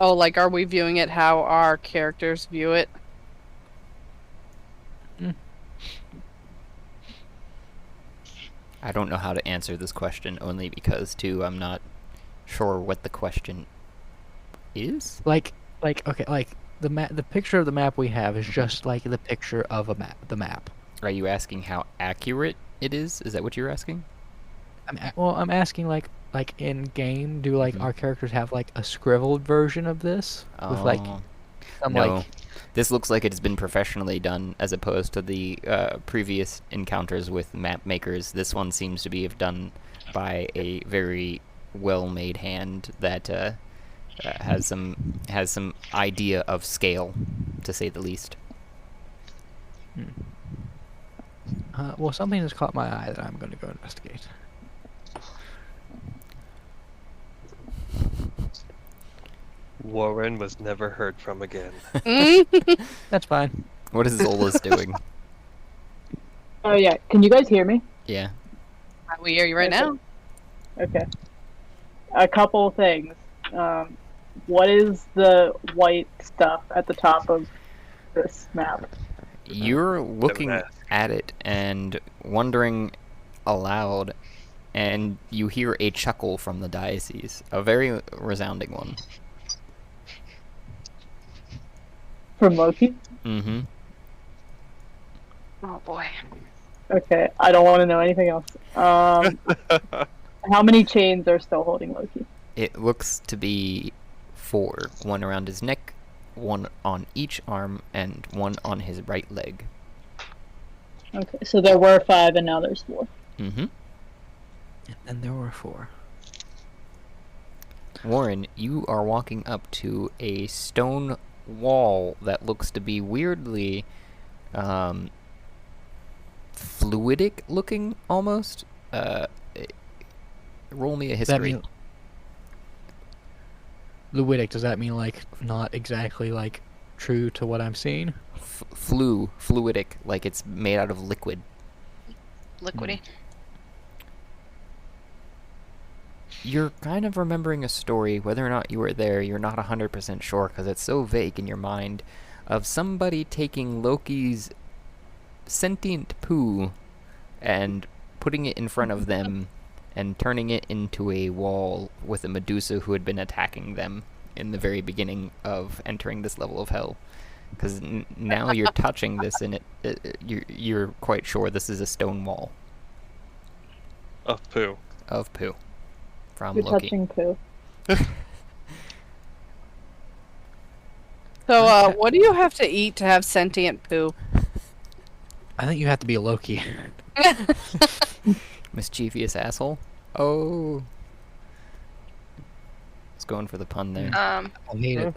Oh, like, are we viewing it how our characters view it? I don't know how to answer this question only because, too, I'm not sure what the question is. Like okay, like the picture of the map we have is just like the picture of the map. Are you asking how accurate it is? Is that what you're asking? I'm asking like in game, do like our characters have like a scribbled version of this with like Oh, some no. like This looks like it's been professionally done as opposed to the previous encounters with map makers. This one seems to be done by a very well-made hand that has some idea of scale, to say the least. well, something has caught my eye that I'm going to go investigate. Warren was never heard from again. That's fine. What is Zolis doing? Oh yeah, can you guys hear me? Yeah. We hear you right now. Okay. A couple things. What is the white stuff at the top of this map? You're looking ask. at it and wondering aloud, and you hear a chuckle from the diocese, a very resounding one. From Loki? Mm-hmm. Oh boy. Okay, I don't want to know anything else. How many chains are still holding Loki? It looks to be 4. 1 around his neck, 1 on each arm, and 1 on his right leg. Okay, so there were 5 and now there's 4. Mm-hmm. And there were 4. Warren, you are walking up to a stone wall that looks to be weirdly fluidic looking, almost. Roll me a history. Fluidic, does that mean, like, not exactly, like, true to what I'm seeing? Fluidic, like it's made out of liquid. Liquidy. You're kind of remembering a story, whether or not you were there, you're not 100% sure because it's so vague in your mind, of somebody taking Loki's sentient poo and putting it in front of them and turning it into a wall with a Medusa who had been attacking them in the very beginning of entering this level of hell. Because now you're touching this and you're quite sure this is a stone wall. Of poo. Of poo. From You're Loki. touching poo. So, what do you have to eat to have sentient poo? I think you have to be a Loki. Mischievous asshole. Oh. It's going for the pun there. I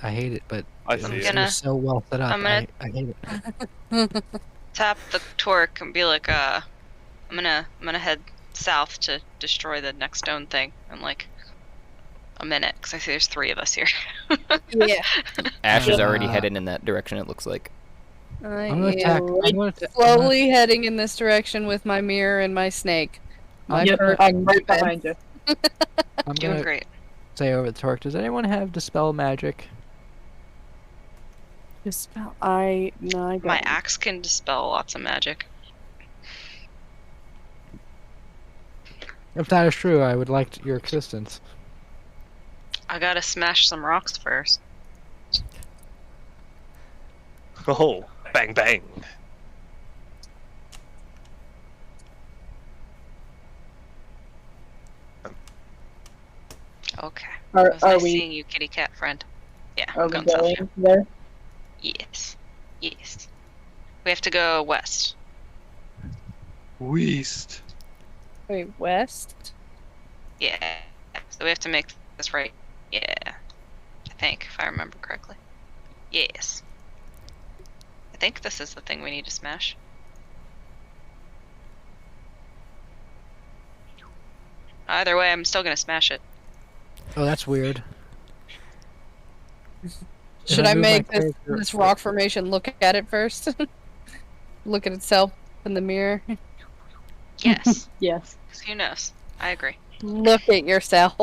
hate it, but I it's see it. Gonna- so well set up. I'm gonna- I hate it. Tap the torque and be like, I'm gonna head south to destroy the next stone thing in like a minute, because I see there's 3 of us here. Yeah. Ash is already headed in that direction, it looks like. I I'm gonna attack. am slowly heading in this direction with my mirror and my snake. My Yep, fur- I'm right behind you. I'm Doing gonna great. say over the torque. Does anyone have dispel magic? Dispel. No, I don't. My axe can dispel lots of magic. If that is true, I would like your assistance. I gotta smash some rocks first. Oh, bang bang. Okay. Are, It was are nice we seeing you, kitty cat friend. Yeah, are I'm we going south. going there? Yes. Yes. We have to go west. West. Wait, west? Yeah. So we have to make this right. Yeah. I think, if I remember correctly. Yes. I think this is the thing we need to smash. Either way, I'm still gonna smash it. Oh, that's weird. Should I I move my make this character- rock formation look at it first? Look at itself in the mirror. Yes. Yes. Who knows? I agree. Look at yourself.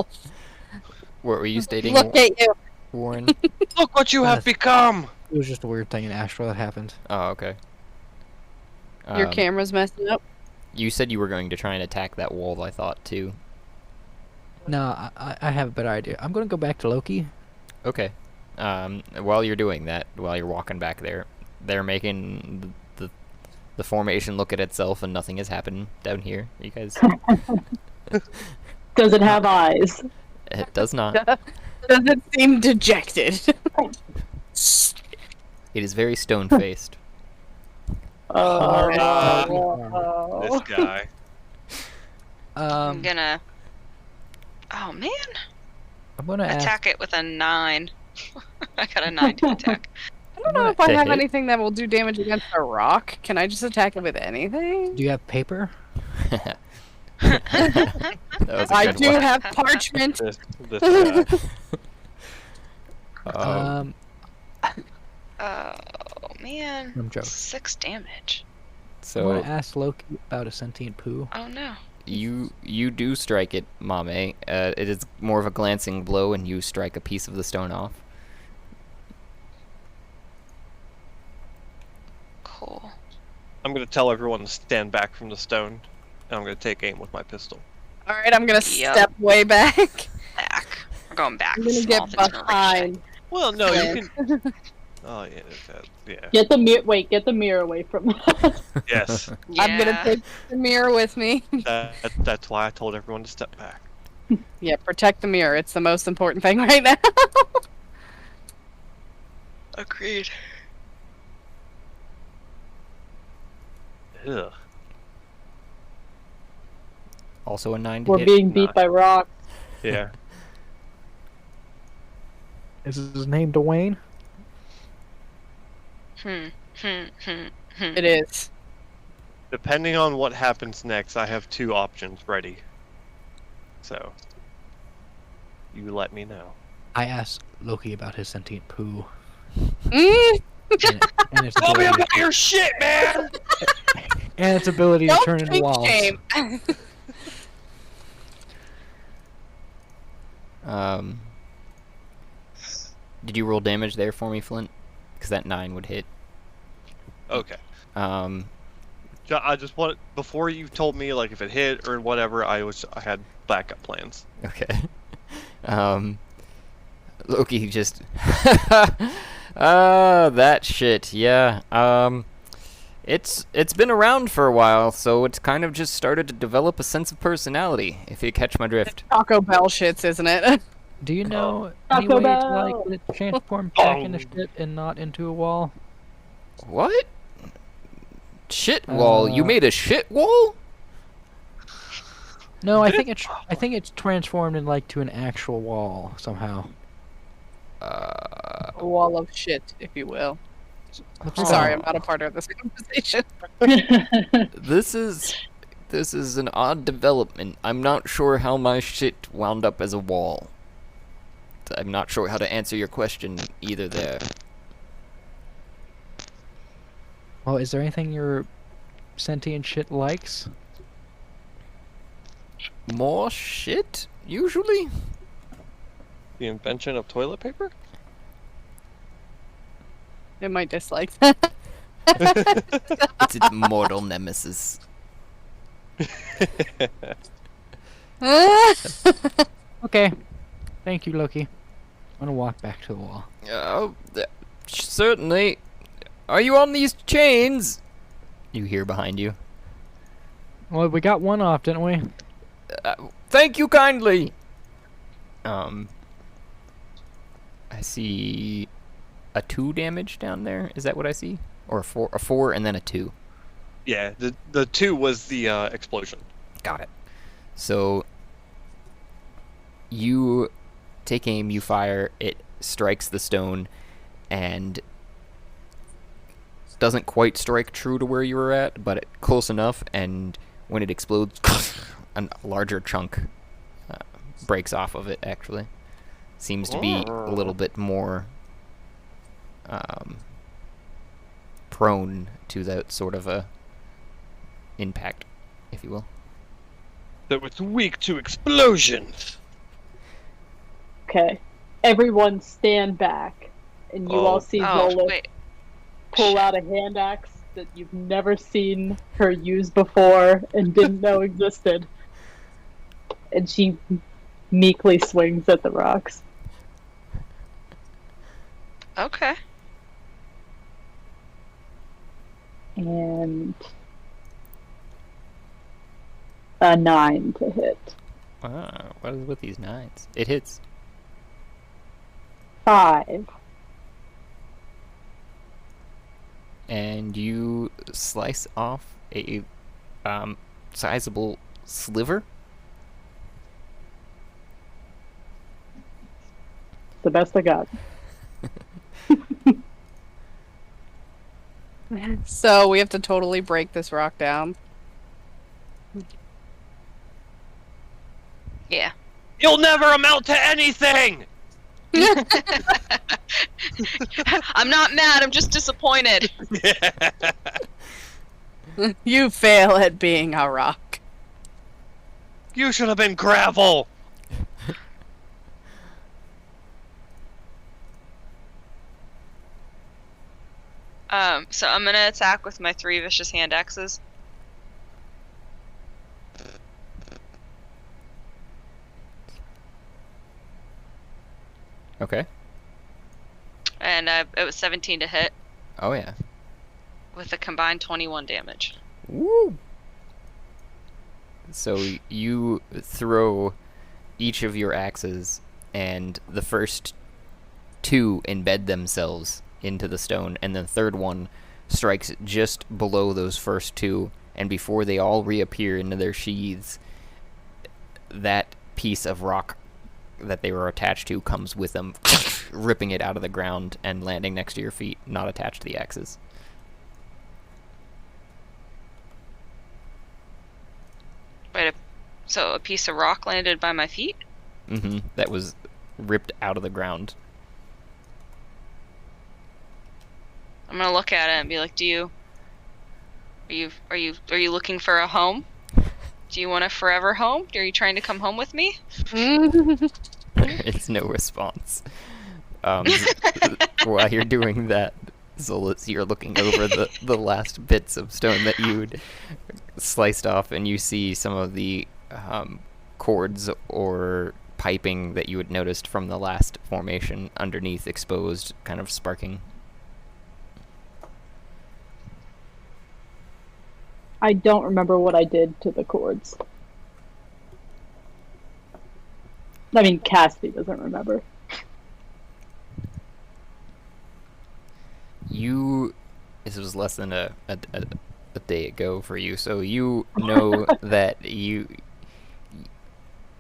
What were you stating, Look at you. Warren? Look what you have become! It was just a weird thing in Astro that happened. Oh, okay. Your camera's messing up. You said you were going to try and attack that wall, I thought, too. No, I have a better idea. I'm gonna go back to Loki. Okay. While you're doing that, while you're walking back there, they're making the formation look at itself and nothing has happened down here. You guys... Does it have eyes? It does not. Does it seem dejected? It is very stone-faced. This guy. I'm gonna... Oh, man. I'm gonna ask. Attack it with a 9. I got a 9 to attack. I don't know if I To have hit. anything that will do damage against a rock. Can I just attack it with anything? Do you have paper? That was a I good do one. have parchment. This guy. Oh, Oh, man. I'm joking. 6 damage. I so want to ask Loki about a sentient poo. Oh, no. you do strike it, Mamey. It is more of a glancing blow, and you strike a piece of the stone off. Cool. I'm gonna tell everyone to stand back from the stone, and I'm gonna take aim with my pistol. Alright, I'm gonna Yep. step way back. Back. We're going back. I'm gonna Small get things gonna ricochet. behind. Well, no, you can. Oh yeah, yeah. Get the mirror. Wait, get the mirror away from that. Yes. Yeah. I'm gonna take the mirror with me. That's why I told everyone to step back. Yeah, protect the mirror. It's the most important thing right now. Agreed. Ugh. Also a 9 to We're hit. being beat by rocks. Yeah. Is his name Dwayne? It is. Depending on what happens next, I have 2 options ready. So, you let me know. I asked Loki about his sentient poo. Mm, And its Tell me ability, about your shit, man! and its ability to don't turn into take walls. shame. Did you roll damage there for me, Flint? Because that 9 would hit. Okay. Um, I just want, before you told me like if it hit or whatever, I had backup plans. okay. Loki just that shit, yeah. It's been around for a while, so it's kind of just started to develop a sense of personality, if you catch my drift. Taco Bell shits, isn't it? Do you know Taco any way to Bell. like get it transformed back into shit and not into a wall? What? Shit wall? You Uh, made a shit wall? No, I think it's transformed in like to an actual wall somehow. A wall of shit, if you will. What's Sorry, wrong? I'm not a part of this conversation. This is an odd development. I'm not sure how my shit wound up as a wall. I'm not sure how to answer your question either there. Well, is there anything your sentient shit likes? More shit, usually? The invention of toilet paper? It might dislike that. It's its mortal nemesis. Okay. Thank you, Loki. I'm gonna walk back to the wall. Oh, certainly. Are you on these chains? You hear behind you. Well, we got one off, didn't we? Thank you kindly. I see a 2 damage down there. Is that what I see? Or a 4 and then a 2. Yeah, the 2 was the explosion. Got it. So you take aim, you fire, it strikes the stone, and doesn't quite strike true to where you were at, but close enough, and when it explodes, a larger chunk breaks off of it, actually. Seems to be a little bit more prone to that sort of a impact, if you will. That was weak to explosions. Okay. Everyone stand back. And you all see Oh, Zolis wait. pull out a hand axe that you've never seen her use before and didn't know existed. And she meekly swings at the rocks. Okay. And a 9 to hit. Ah, what is with these 9s? It hits. 5. And you slice off a sizable sliver. It's the best I got. So we have to totally break this rock down. Yeah. You'll never amount to anything! I'm not mad, I'm just disappointed. You fail at being a rock. You should have been gravel! So I'm gonna attack with my 3 vicious hand axes. Okay. And it was 17 to hit Oh yeah. with a combined 21 damage. Woo! So you throw each of your axes, and the first two embed themselves into the stone, and the third one strikes just below those first two, and before they all reappear into their sheaths, that piece of rock that they were attached to comes with them, ripping it out of the ground and landing next to your feet, not attached to the axes. Wait, so a piece of rock landed by my feet? Mm-hmm. That was ripped out of the ground. I'm gonna look at it and be like, are you looking for a home? Do you want a forever home? Are you trying to come home with me? It's no response. While you're doing that, Zolis, you're looking over the last bits of stone that you'd sliced off, and you see some of the cords or piping that you had noticed from the last formation underneath exposed, kind of sparking. I don't remember what I did to the cords. I mean, Cassidy doesn't remember. This was less than a day ago for you, so you know that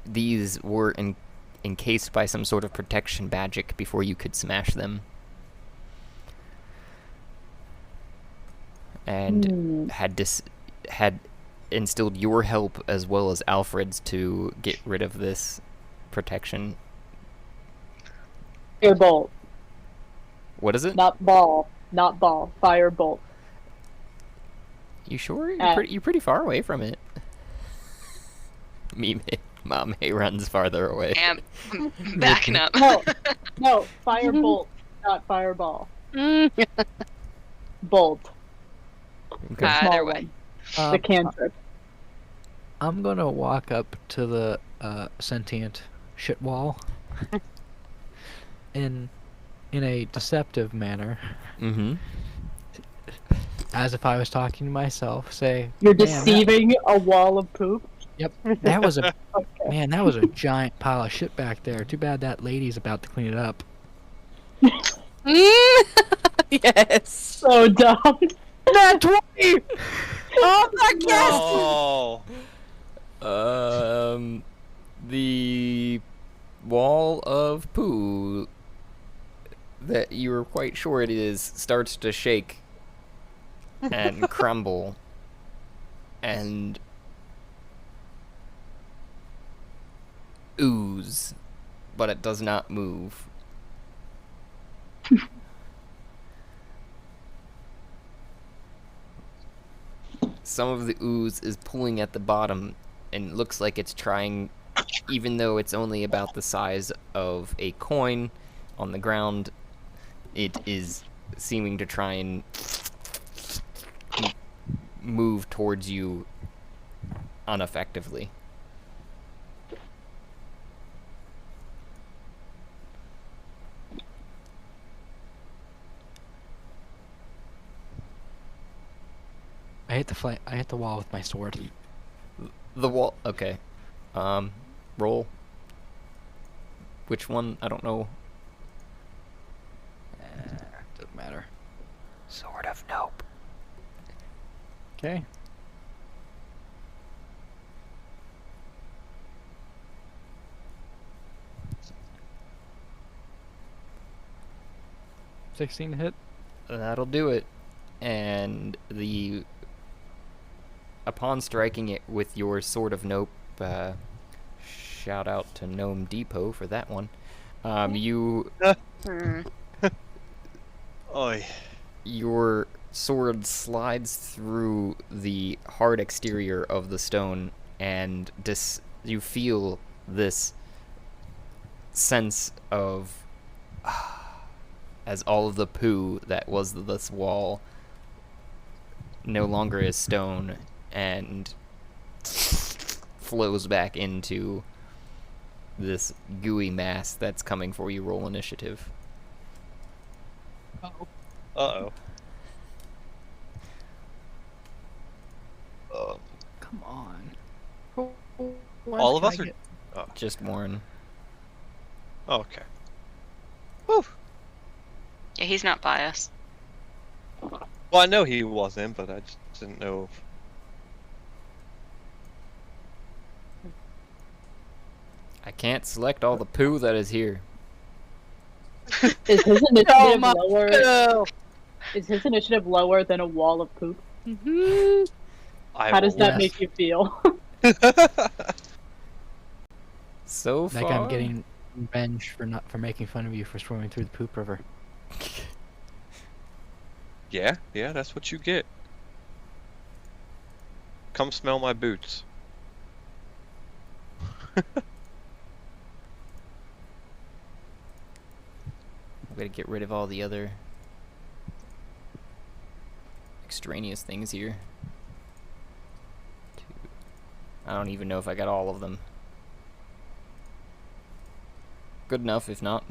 these were encased by some sort of protection magic before you could smash them. And had instilled your help as well as Alfred's to get rid of this protection. Firebolt. What is it? Not ball. Firebolt. You sure? You're pretty far away from it. Mamey runs farther away. I'm backing up. No, firebolt, not fireball. Bolt. Okay. Either way. The cantrip. I'm gonna walk up to the sentient shit wall in a deceptive manner, Mm-hmm. as if I was talking to myself. Say, You're "Man, deceiving a wall of poop. Yep, that was a Okay. man. That was a giant pile of shit back there. Too bad that lady's about to clean it up." Yes. So dumb. That 20. Oh my god. Oh. The wall of poo that you were quite sure it is starts to shake and crumble and ooze, but it does not move. Some of the ooze is pulling at the bottom and looks like it's trying, even though it's only about the size of a coin on the ground, it is seeming to try and move towards you ineffectively. I hit the wall with my sword. The wall. Okay. Roll. Which one? I don't know. Doesn't matter. Sword of Nope. Okay. $16 to hit. That'll do it. And upon striking it with your Sword of Nope, shout out to Gnome Depot for that one. You Oi. Your sword slides through the hard exterior of the stone, and you feel this sense of as all of the poo that was this wall no longer is stone and flows back into this gooey mass that's coming for you. Roll initiative. Uh-oh. Come on. All of us are... Just Warren. Okay. Whew. Yeah, he's not biased. Well, I know he wasn't, but I just didn't know. I can't select all the poo that is here. Is his Oh initiative my lower? God. Is his initiative lower than a wall of poop? Mhm. How does that Yes. make you feel? So Like far, I'm getting revenge for making fun of you for swimming through the poop river. Yeah, that's what you get. Come smell my boots. I'm gonna get rid of all the other extraneous things here. I don't even know if I got all of them. Good enough, if not.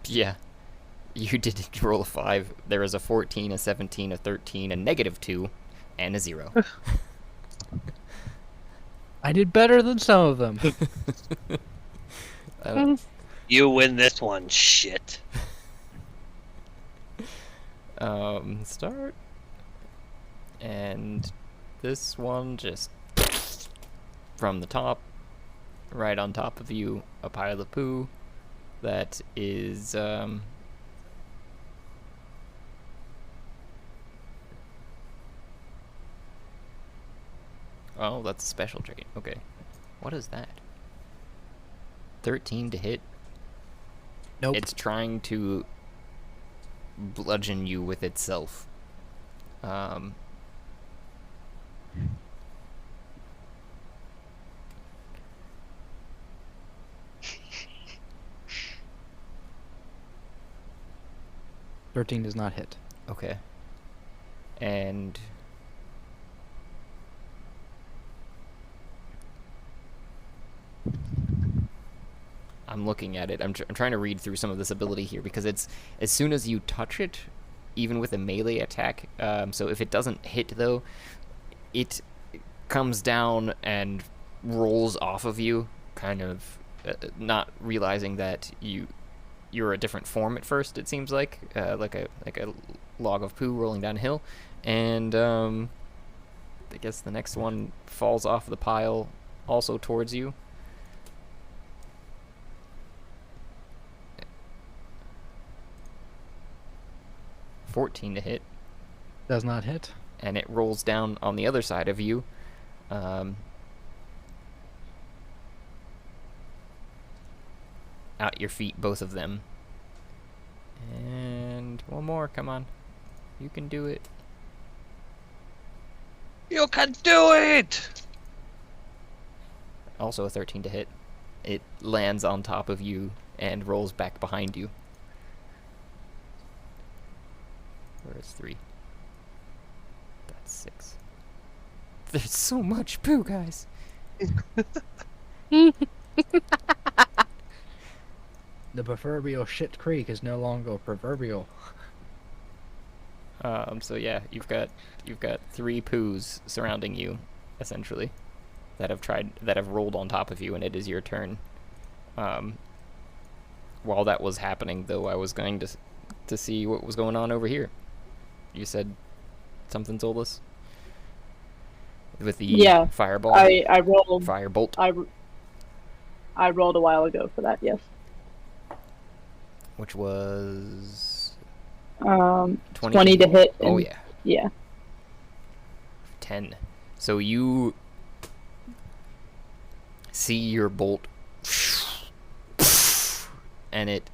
Yeah. You did roll a 5. There was a 14, a 17, a 13, a -2, and a 0. I did better than some of them. You win this one, shit. Start. And this one just from the top, right on top of you, a pile of poo that is, oh, that's a special trait. Okay. What is that? 13 to hit. Nope. It's trying to bludgeon you with itself. $13 does not hit. Okay. And I'm looking at it. I'm trying to read through some of this ability here because it's as soon as you touch it, even with a melee attack. So if it doesn't hit though, it comes down and rolls off of you, kind of not realizing that you're a different form at first. It seems like a log of poo rolling down a hill, and I guess the next one falls off the pile, also towards you. $14 to hit. Does not hit. And it rolls down on the other side of you. At your feet, both of them. And one more, come on. You can do it. You can do it! Also a 13 to hit. It lands on top of you and rolls back behind you. Where is 3? That's 6. There's so much poo, guys. The proverbial shit creek is no longer proverbial. So yeah, you've got 3 poos surrounding you, essentially, that have rolled on top of you, and it is your turn. While that was happening, though, I was going to see what was going on over here. You said something, Zolis? With the fireball? I rolled. Firebolt? I rolled a while ago for that, yes. Which was 20 to hit. Oh, and, yeah. Yeah. 10. So you see your bolt, and it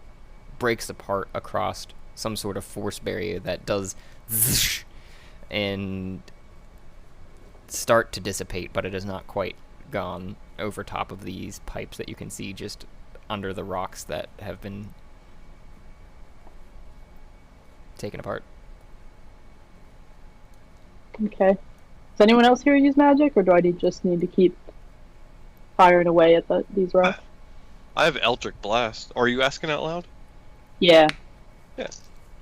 breaks apart across some sort of force barrier that does and start to dissipate, but it is not quite gone over top of these pipes that you can see just under the rocks that have been taken apart. Okay. Does anyone else here use magic, or do I just need to keep firing away at these rocks? I have Eldritch Blast. Are you asking out loud? Yeah. Yeah. You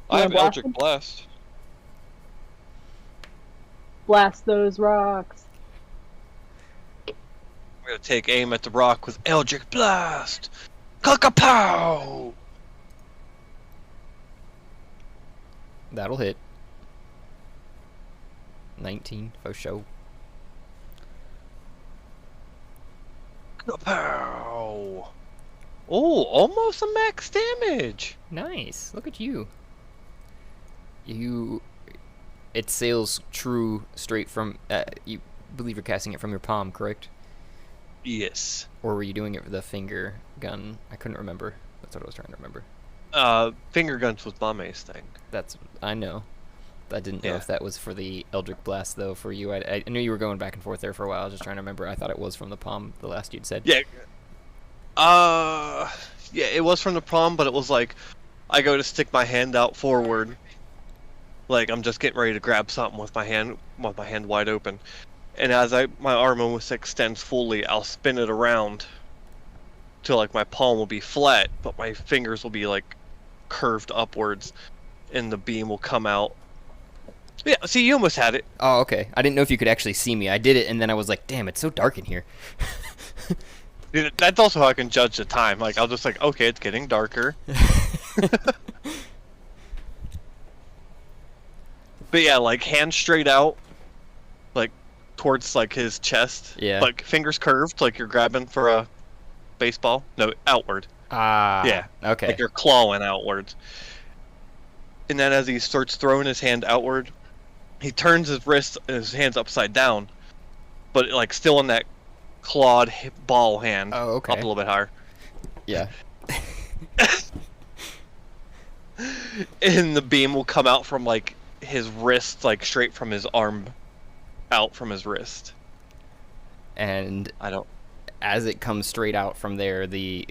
I have wanna blast Eldritch him? Blast. Blast those rocks. I'm gonna take aim at the rock with Eldritch Blast. Cock-a-pow! That'll hit. 19 for show. Pow! Oh, almost a max damage. Nice. Look at you. It sails true straight from. You believe you're casting it from your palm, correct? Yes. Or were you doing it with a finger gun? I couldn't remember. That's what I was trying to remember. Finger guns was Mamey's thing. I know. I didn't know Yeah. if that was for the Eldritch Blast, though, for you. I knew you were going back and forth there for a while. I was just trying to remember. I thought it was from the palm, the last you'd said. Yeah. Yeah, it was from the palm, but it was like, I go to stick my hand out forward, like I'm just getting ready to grab something with my hand wide open, and as my arm almost extends fully, I'll spin it around till like my palm will be flat, but my fingers will be like curved upwards, and the beam will come out. Yeah, see, you almost had it. Oh, okay. I didn't know if you could actually see me. I did it, and then I was like, damn, it's so dark in here. Dude, that's also how I can judge the time. Like, I'll just like, okay, it's getting darker. But yeah, like hand straight out, like towards like his chest. Yeah. Like fingers curved, like you're grabbing for a baseball. No, outward. Ah. Yeah. Okay. Like you're clawing outwards. And then as he starts throwing his hand outward, he turns his wrist and his hands upside down, but like still in that clawed ball hand. Oh, okay. Up a little bit higher. Yeah. And the beam will come out from like his wrist, like straight from his arm, out from his wrist. And I don't. as it comes straight out from there, the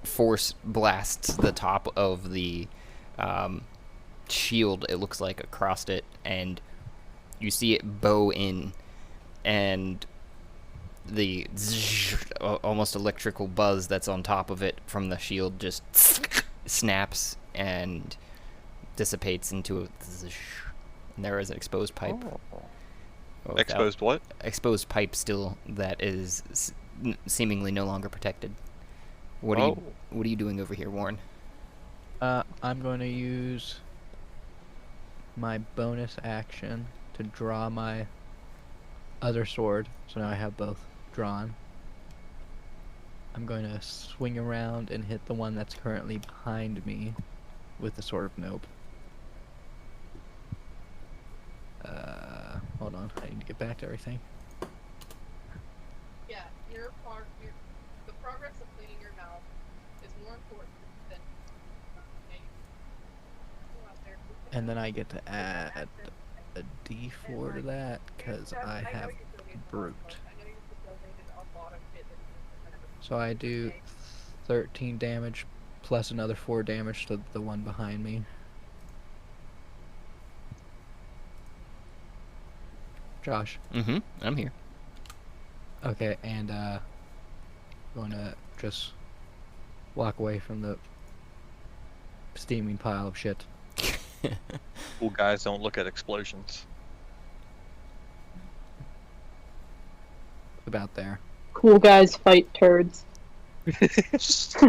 force blasts the top of the shield, it looks like, across it, and you see it bow in, and the almost electrical buzz that's on top of it from the shield just snaps and dissipates into a, and there is an exposed pipe. Without- Exposed what? Exposed pipe still that is seemingly no longer protected. What are you doing over here, Warren? I'm going to use my bonus action to draw my other sword. So now I have both drawn. I'm going to swing around and hit the one that's currently behind me with the Sword of Nope. Hold on, I need to get back to everything. Yeah, the progress of cleaning your mouth is more important than. And then I get to add a D4 to that because I have Brute. So I do 13 damage plus another 4 damage to the one behind me. Josh. Mm-hmm. I'm here. Okay, and going to just walk away from the steaming pile of shit. Cool guys don't look at explosions. About there. Cool guys fight turds. Minus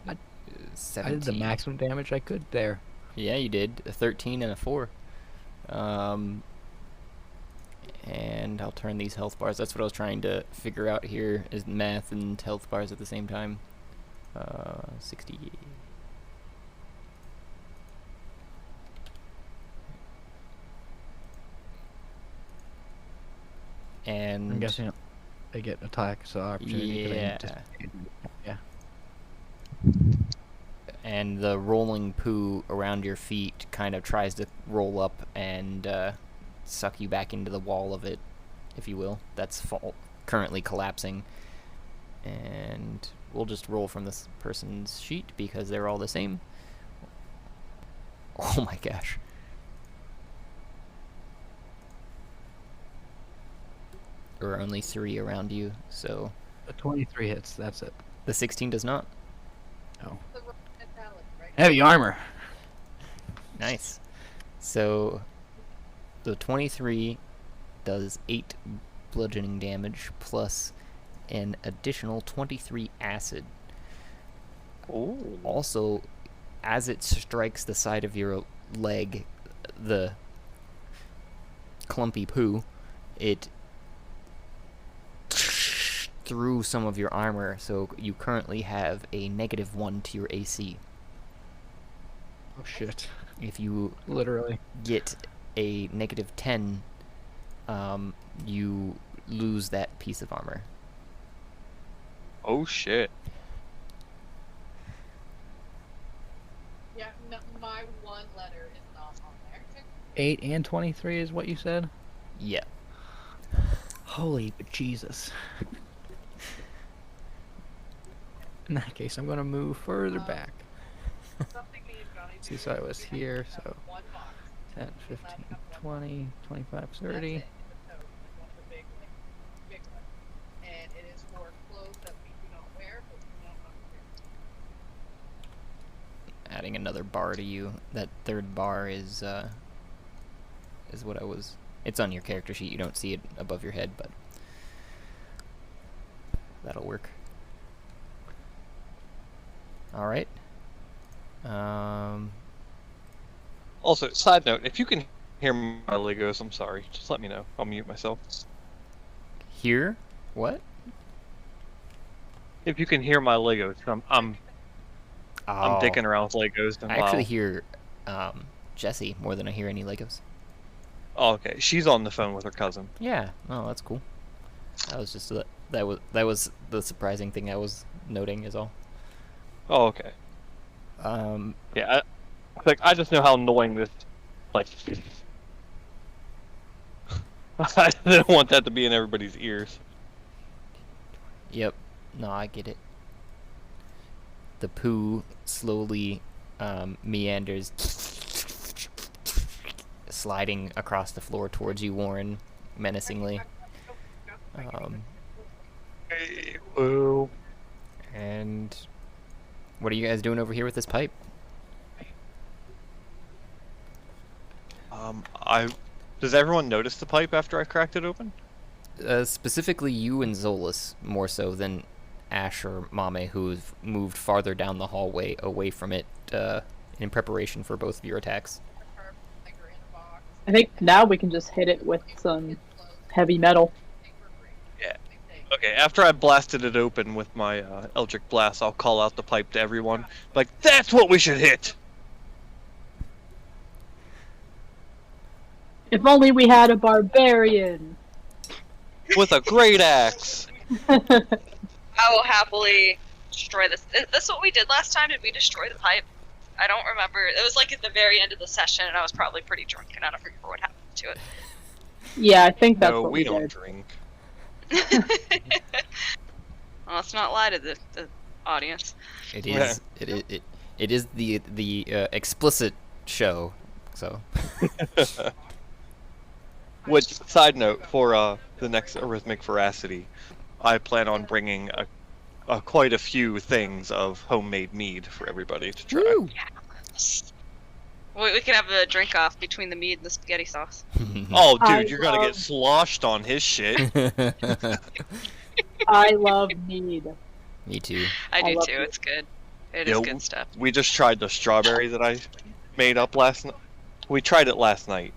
I 17. I did the maximum damage I could there. Yeah, you did. A 13 and a 4. And I'll turn these health bars. That's what I was trying to figure out here, is math and health bars at the same time. 60. And I'm guessing they get attack, so opportunity. 'cause I yeah. anticipated- Yeah. And the rolling poo around your feet kind of tries to roll up and suck you back into the wall of it, if you will. That's currently collapsing. And we'll just roll from this person's sheet because they're all the same. Oh my gosh. or only 3 around you, so... A 23 hits, that's it. The 16 does not? Oh. Heavy armor. Nice. So, the 23 does 8 bludgeoning damage, plus an additional 23 acid. Ooh. Also, as it strikes the side of your leg, the clumpy poo, it through some of your armor, so you currently have a -1 to your AC. Oh shit. If you Literally. get a -10, you lose that piece of armor. Oh shit. Yeah, no, my one letter is not on there. 8 and 23 is what you said? Yeah. Holy Jesus. In that case, I'm gonna move further back. See, so I was here, so 10, 15, 20, 25, 30. And it is for clothes that we do not wear, but we do not wear. Adding another bar to you. That third bar is what I was... It's on your character sheet. You don't see it above your head, but that'll work. Alright. Also, side note, if you can hear my Legos, I'm sorry. Just let me know. I'll mute myself. Here? What? If you can hear my Legos, I'm Oh. dicking around with Legos. And I actually wow. hear Jessie more than I hear any Legos. Oh, okay. She's on the phone with her cousin. Yeah. Oh, that's cool. That was just that was the surprising thing I was noting is all. Oh, okay. Yeah. I just know how annoying this, like. I didn't want that to be in everybody's ears. Yep. No, I get it. The poo slowly meanders, sliding across the floor towards you, Warren, menacingly. Hey, woo. And what are you guys doing over here with this pipe? Does everyone notice the pipe after I cracked it open? Specifically you and Zolis, more so than Ash or Mamey, who've moved farther down the hallway away from it in preparation for both of your attacks. I think now we can just hit it with some heavy metal. Yeah. Okay, after I blasted it open with my Eldritch Blast, I'll call out the pipe to everyone. Like, that's what we should hit! If only we had a barbarian! With a great axe! I will happily destroy this. Is this what we did last time? Did we destroy the pipe? I don't remember. It was like at the very end of the session, and I was probably pretty drunk, and I don't remember what happened to it. Yeah, I think that's No, what we don't did. drink. Well, let's not lie to the audience. It is it is the explicit show, so. Which, side note, for the next Arithmic Veracity, I plan on bringing quite a few things of homemade mead for everybody to try. Woo! We can have a drink off between the mead and the spaghetti sauce. Oh, dude, I you're gonna get love- sloshed on his shit. I love mead. Me too. I do love too. it. It's good. It Yeah, is good stuff. We just tried the strawberry that I made up last night. We tried it last night,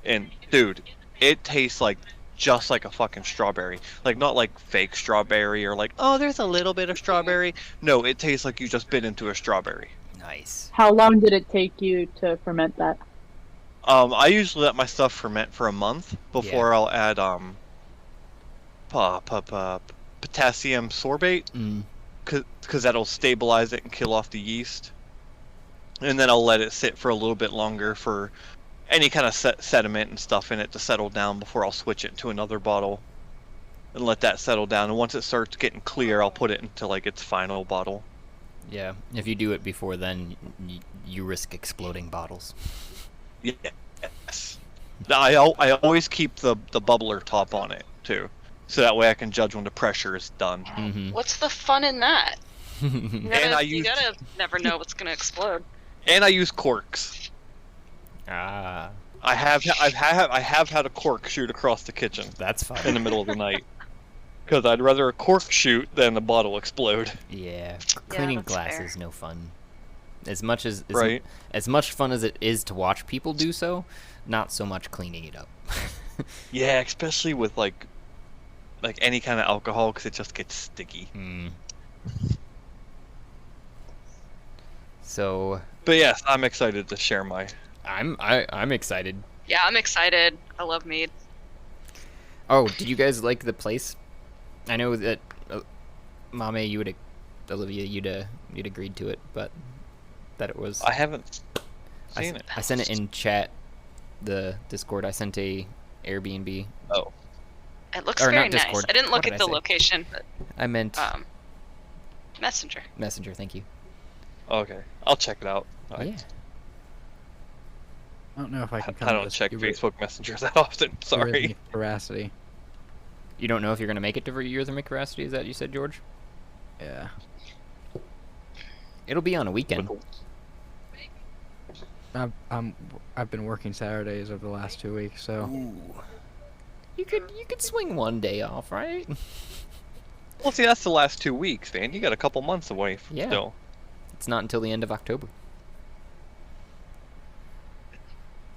and dude, it tastes like just like a fucking strawberry. Like, not like fake strawberry or like, oh, there's a little bit of strawberry. No, it tastes like you just bit into a strawberry. Nice. How long did it take you to ferment that? I usually let my stuff ferment for a month before I'll add potassium sorbate, Mm. because that'll stabilize it and kill off the yeast. And then I'll let it sit for a little bit longer for any kind of sediment and stuff in it to settle down before I'll switch it to another bottle and let that settle down. And once it starts getting clear, I'll put it into like its final bottle. Yeah. If you do it before then, you risk exploding bottles. Yes. I always keep the bubbler top on it too. so that way I can judge when the pressure is done. Mm-hmm. What's the fun in that? You And gotta never know what's gonna explode. And I use corks. Ah, I have had a cork shoot across the kitchen that's fun. in the middle of the night. Because I'd rather a cork shoot than a bottle explode. Yeah, cleaning that's glass fair. is no fun. As much Right. as much fun as it is to watch people do so, not so much cleaning it up. Yeah, especially with like any kind of alcohol, because it just gets sticky. Mm. So But yes, I'm excited to share my. I'm excited. Yeah, I'm excited. I love mead. Oh, did you guys like the place? I know that Mamey, Olivia, you'd agreed to it, but that it was. I haven't seen it. I sent it in chat, the Discord. I sent a Airbnb. Oh. It looks Or very not nice. Discord. I didn't What look did at I the say? location, but I meant Messenger. Messenger. Thank you. Okay, I'll check it out. Yeah. I don't know if I can come I to don't this check Uber- Facebook messengers that often. Sorry. Rhythmic Veracity. You don't know if you're gonna make it to Rhythmic Veracity. Is that what you said, George? Yeah. It'll be on a weekend. I've been working Saturdays over the last 2 weeks, so Ooh. You could swing one day off, right? Well, see, that's the last 2 weeks, man. You got a couple months away Yeah. still. It's not until the end of October.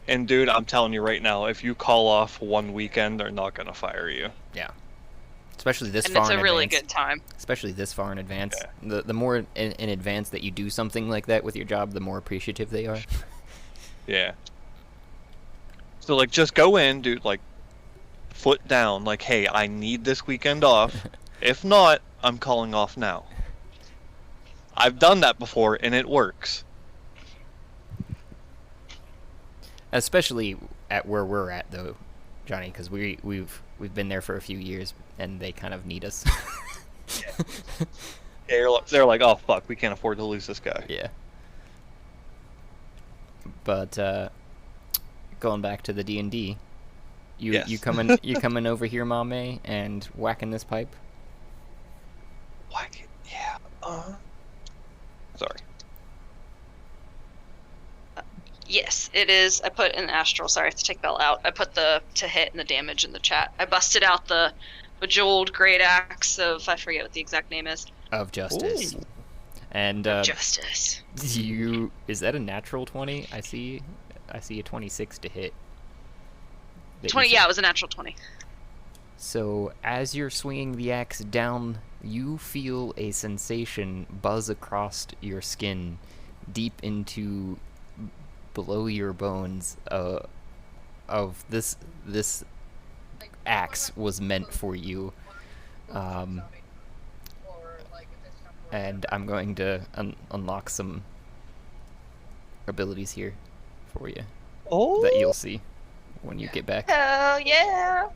And dude, I'm telling you right now, if you call off one weekend, they're not gonna fire you. Especially this And far it's a in really advance. good time. Especially this far in advance. Yeah. The more in advance that you do something like that with your job, the more appreciative they are. Yeah. So like, just go in, dude. Like, foot down. Like, hey, I need this weekend off. If not, I'm calling off now. I've done that before, and it works. Especially at where we're at, though, Johnny, because we've been there for a few years, and they kind of need us. They're like, oh fuck, we can't afford to lose this guy. Yeah. But going back to the D&D, you Yes. you coming over here, Mamey, and whacking this pipe? Whack it. Yeah. Sorry. Yes, it is. I put an astral. Sorry, I have to take Bell out. I put the to hit and the damage in the chat. I busted out the bejeweled great axe of, I forget what the exact name is. Of justice. Ooh. And Justice. is that a natural 20? I see a 26 to hit. That you 20. said. Yeah, it was a natural 20. So as you're swinging the axe down, you feel a sensation buzz across your skin, deep into below your bones. Of this axe was meant for you. And I'm going to unlock some abilities here for you Oh. that you'll see when you get back. Hell yeah!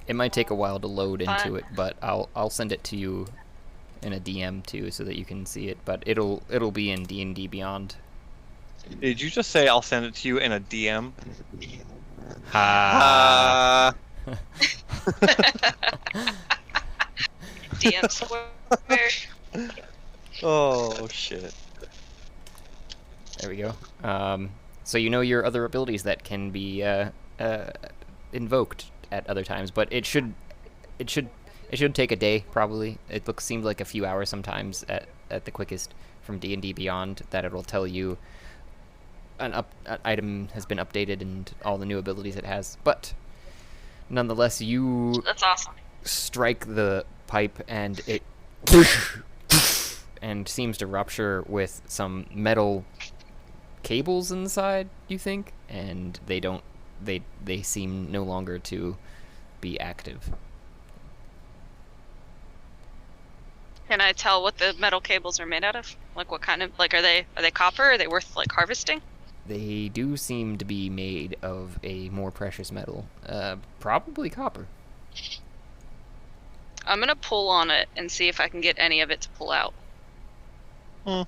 It might take a while to load into Fine. it, but I'll send it to you in a DM too, so that you can see it. But it'll be in D&D Beyond. Did you just say I'll send it to you in a DM? Ha! DM square. Oh shit. There we go. So you know your other abilities that can be invoked at other times, but it should take a day probably. It seems like a few hours sometimes at the quickest from D&D Beyond that it'll tell you an item has been updated and all the new abilities it has. But nonetheless, you That's awesome. strike the pipe and it and seems to rupture with some metal cables inside, you think, and they seem no longer to be active. Can I tell what the metal cables are made out of? Like what kind of, like, are they copper? Are they worth like harvesting? They do seem to be made of a more precious metal, probably copper. I'm gonna pull on it and see if I can get any of it to pull out. Do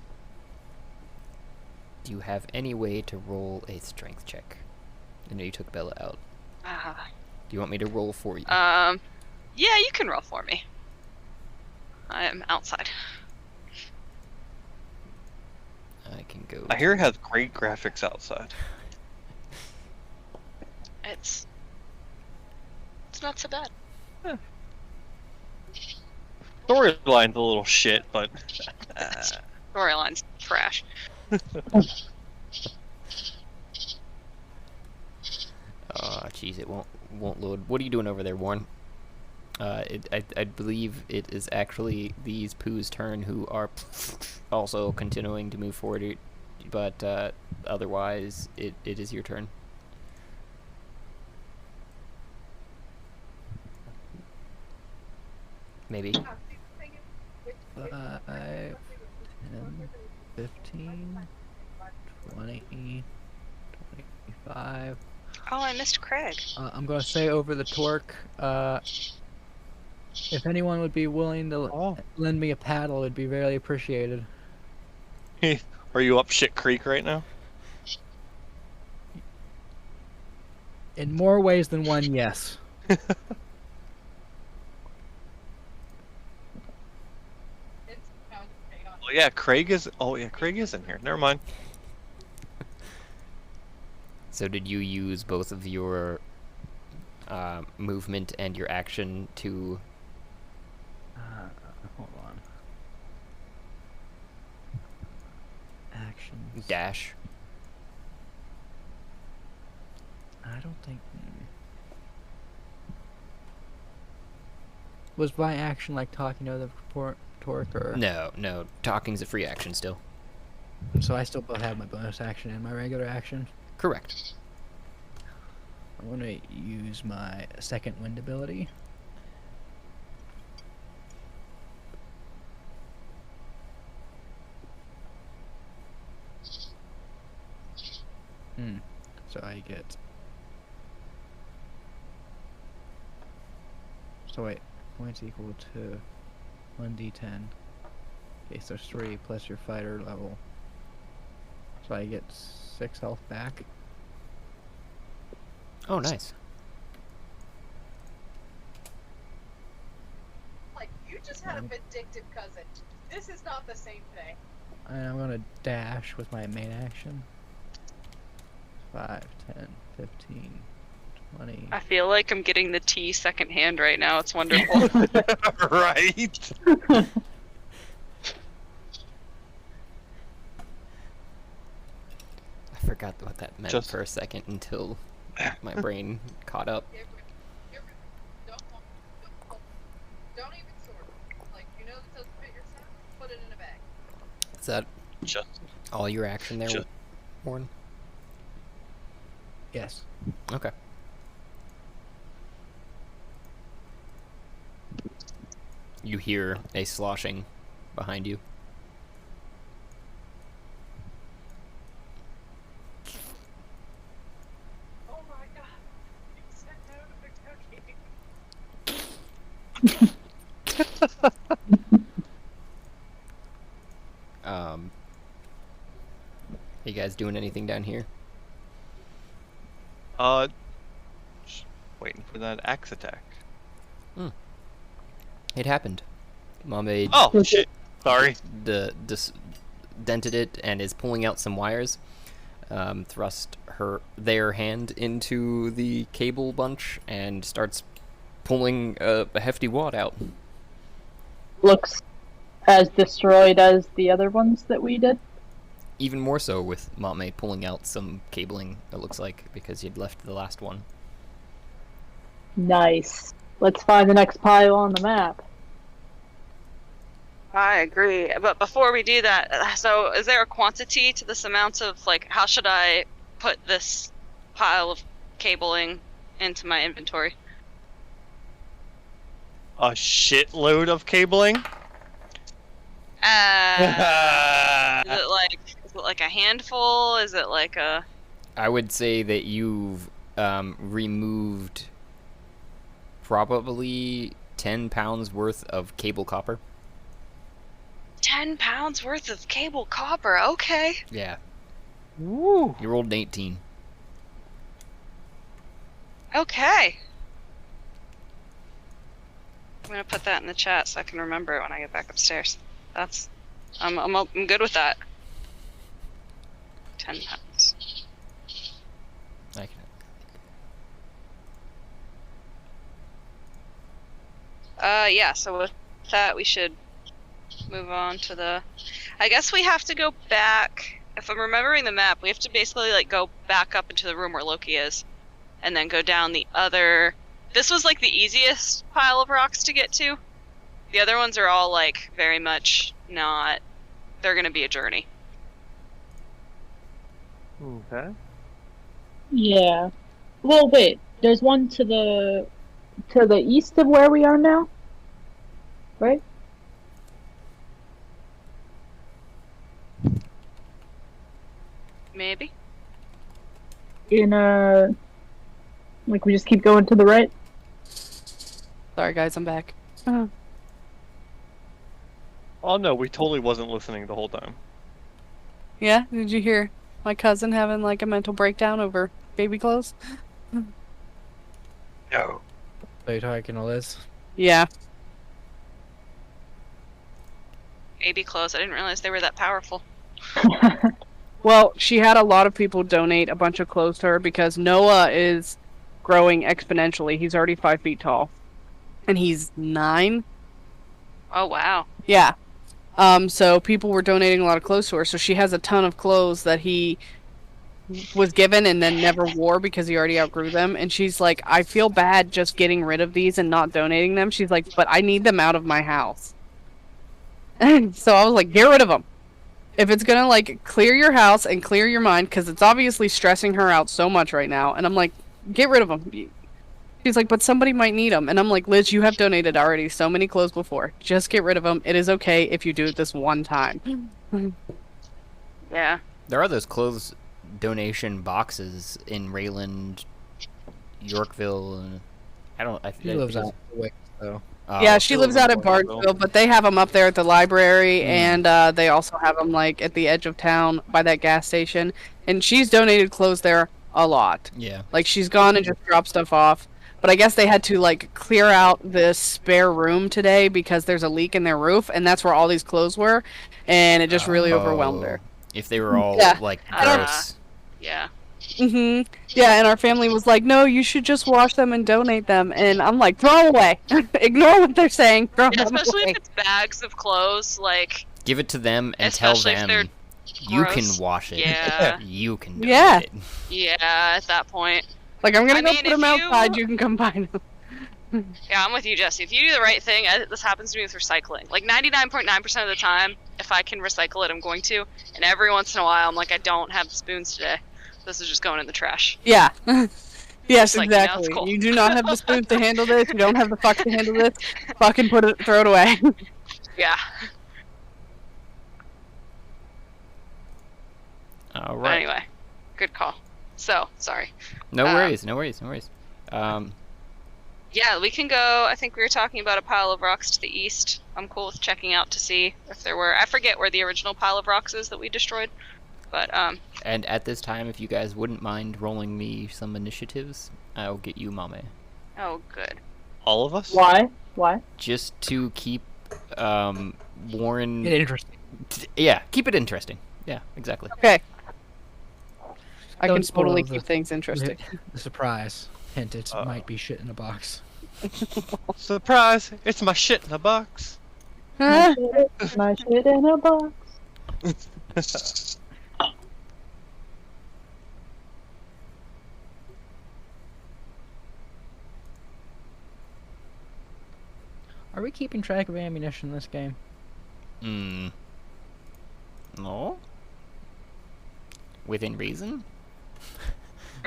you have any way to roll a strength check? I know you took Bella out. Do you want me to roll for you? Yeah, you can roll for me. I am outside. I can go. I hear it has great graphics outside. It's not so bad. Storyline's a little shit, but Storyline's trash. Oh, jeez, it won't load. What are you doing over there, Warren? I believe it is actually these poos' turn, who are also continuing to move forward, but otherwise it is your turn. Maybe. 5, 10, 15, 20, 25. Oh, I missed Craig. I'm gonna say over the torque. If anyone would be willing to lend me a paddle, it'd be very appreciated. Are you up shit creek right now? In more ways than one, yes. Oh yeah, Craig is. Oh yeah, Craig is in here. Never mind. So did you use both of your movement and your action to... Hold on. Actions. dash? I don't think... Was my action like talking to the torque, or... No. Talking's a free action still. So I still both have my bonus action and my regular action? Correct. I'm gonna use my second wind ability. So I get... So wait, points equal to 1d10. Okay, so 3 plus your fighter level. So I get 6 health back. Oh, nice. Like, you just had a vindictive cousin. This is not the same thing. And I'm gonna dash with my main action. 5, 10, 15, 20. I feel like I'm getting the tea secondhand right now. It's wonderful. Right. I forgot what that meant Just- for a second until my brain caught up. Don't even sort. Like, you know this doesn't fit your stuff? Put it in a bag. Is that Just all your action there, Just- Warren? Yes. Okay. You hear a sloshing behind you. Oh my god. You said no to the cookie. You guys doing anything down here? just waiting for that axe attack. It happened. Mamey Oh shit! Sorry. dented it and is pulling out some wires. Thrust their hand into the cable bunch and starts pulling a hefty wad out. Looks as destroyed as the other ones that we did. Even more so with Mamey pulling out some cabling, it looks like, because you'd left the last one. Nice. Let's find the next pile on the map. I agree. But before we do that, so is there a quantity to this amount of, like, how should I put this pile of cabling into my inventory? A shitload of cabling. Is it like a handful? Is it like a... I would say that you've removed probably 10 pounds worth of cable copper. 10 pounds worth of cable copper, okay. Yeah. Woo! You rolled an 18. Okay. I'm gonna put that in the chat so I can remember it when I get back upstairs. I'm good with that. 10 pounds. I can. Yeah, so with that we should move on to the... I guess we have to go back... If I'm remembering the map, we have to basically like go back up into the room where Loki is. And then go down the other... This was like the easiest pile of rocks to get to. The other ones are all like very much not... They're gonna be a journey. Okay. Yeah. Well, wait. There's one to the east of where we are now, right? Maybe? In like we just keep going to the right. Sorry, guys, I'm back. Oh no, we totally wasn't listening the whole time. Yeah, did you hear my cousin having like a mental breakdown over baby clothes? No. Are you talking to Liz? Yeah. Baby clothes. I didn't realize they were that powerful. Well, she had a lot of people donate a bunch of clothes to her because Noah is growing exponentially. He's already 5 feet tall. And he's 9. Oh, wow. Yeah. So people were donating a lot of clothes to her. So she has a ton of clothes that he was given and then never wore because he already outgrew them. And she's like, I feel bad just getting rid of these and not donating them. She's like, but I need them out of my house. And so I was like, get rid of them. If it's gonna like clear your house and clear your mind, because it's obviously stressing her out so much right now. And I'm like, get rid of them. She's like, but somebody might need them. And I'm like, Liz, you have donated already so many clothes before. Just get rid of them. It is okay if you do it this one time. Yeah. There are those clothes donation boxes in Rayland, Yorkville, and He lives out the way, so. Yeah, she lives out at Barnesville. Barnesville, but they have them up there at the library, and they also have them like at the edge of town by that gas station. And she's donated clothes there a lot. Yeah. Like she's gone and just dropped stuff off. But I guess they had to like clear out this spare room today because there's a leak in their roof, and that's where all these clothes were, and it just really overwhelmed her. If they were all Yeah. like Uh, gross. Yeah. Mhm. Yeah, and our family was like, "No, you should just wash them and donate them." And I'm like, "Throw 'em away. Ignore what they're saying. Throw Yeah, them especially away." if it's bags of clothes, like... Give it to them and tell Especially if them they're you gross. can wash it. Yeah. You can donate Yeah. it. Yeah, at that point. Like, I'm gonna I go mean, put them if you- outside. You can come find them. Yeah, I'm with you, Jesse. If you do the right thing, this happens to me with recycling. Like 99.9% of the time, if I can recycle it, I'm going to. And every once in a while, I'm like, I don't have the spoons today. This is just going in the trash. Yeah. Yes, Like, you know, it's exactly. cool. You do not have the spoons to handle this. You don't have the fuck to handle this. Fucking throw it away. Yeah. All But right. anyway, good call. So, sorry. No worries. No worries. No worries. Yeah, we can go. I think we were talking about a pile of rocks to the east. I'm cool with checking out to see if there were. I forget where the original pile of rocks is that we destroyed. But, And at this time, if you guys wouldn't mind rolling me some initiatives, I'll get you Mamey. oh, good. All of us? Why? Why? Just to keep Warren. Interesting. Yeah, keep it interesting. Yeah, exactly. Okay. I Don't can totally spoil the- keep things interesting. The surprise. Hint, it Uh-oh. might be shit in a box. Surprise! It's my shit in a box. Huh? My shit in a box. Are we keeping track of ammunition in this game? No? Within reason?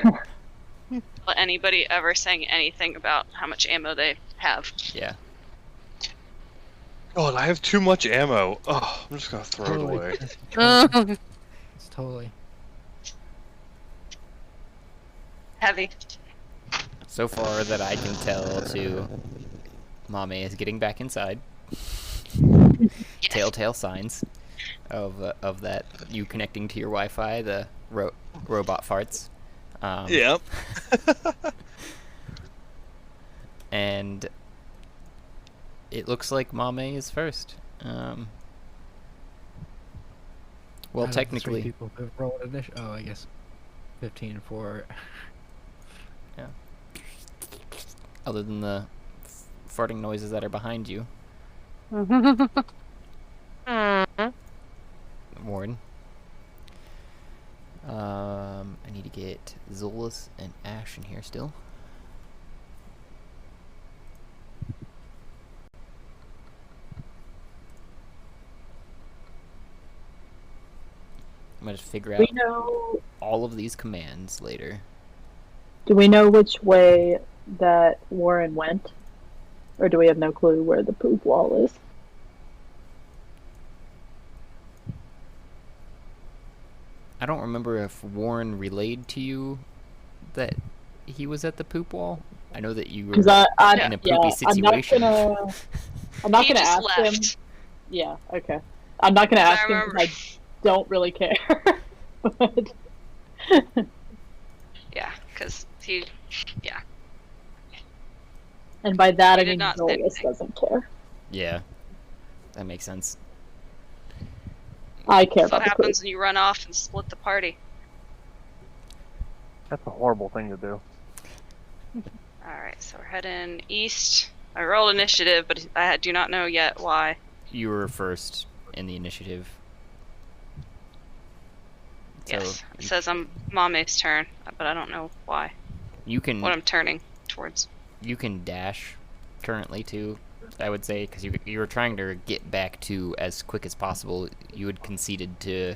Let anybody ever saying anything about how much ammo they have. Yeah. God, I have too much ammo. Oh, I'm just gonna throw it Totally. away. It's totally. Heavy. So far that I can tell to Mamey is getting back inside. Telltale signs of that you connecting to your Wi-Fi, the robot farts. Yep. And It looks like Mamey is first. Well, Out of the 3 technically, people who rolled initiative. Oh, I guess 15 for. yeah. Other than the farting noises that are behind you, Warren. I need to get Zolis and Ash in here still. I'm gonna just figure out We know. all of these commands later. Do we know which way that Warren went, or do we have no clue where the poop wall is? I don't remember if Warren relayed to you that he was at the poop wall. I know that you were Because in a poopy situation. I'm not He gonna just ask him. left. Yeah. Okay. I'm not gonna ask him remember. because I don't really care. But Yeah, because he. Yeah. and by that He I did mean not say Zolis anything. doesn't care. Yeah, that makes sense. I care That's what about the poop. happens when you run off and split the party. That's a horrible thing to do. Alright, so we're heading east. I rolled initiative, but I do not know yet why. You were first in the initiative. Yes, So it says I'm Mamey's turn, but I don't know why. you can What I'm turning towards. you can dash currently too. I would say because you were trying to get back to as quick as possible. You had conceded to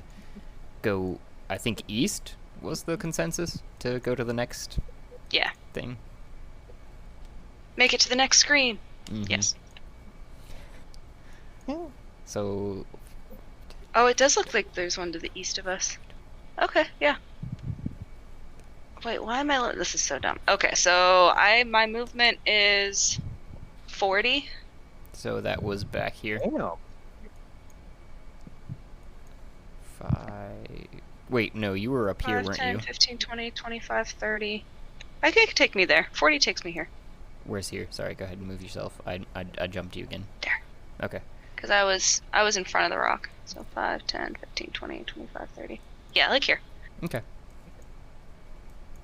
go. I think east was the consensus to go to the next Yeah. thing. Make it to the next screen. Mhm. Yes. So Oh, it does look like there's one to the east of us. Okay, yeah. Wait, why am I? This is so dumb. Okay, so my movement is 40. so that was back here. Damn. 5. Wait, no, you were up here, 5, weren't 10, you? 15, 20, 25, 30. I think it could take me there. 40 takes me here. Where's here? Sorry, go ahead and move yourself. I jumped you again. There. Okay. Because I was in front of the rock. So 5, 10, 15, 20, 25, 30. Yeah, like here. Okay.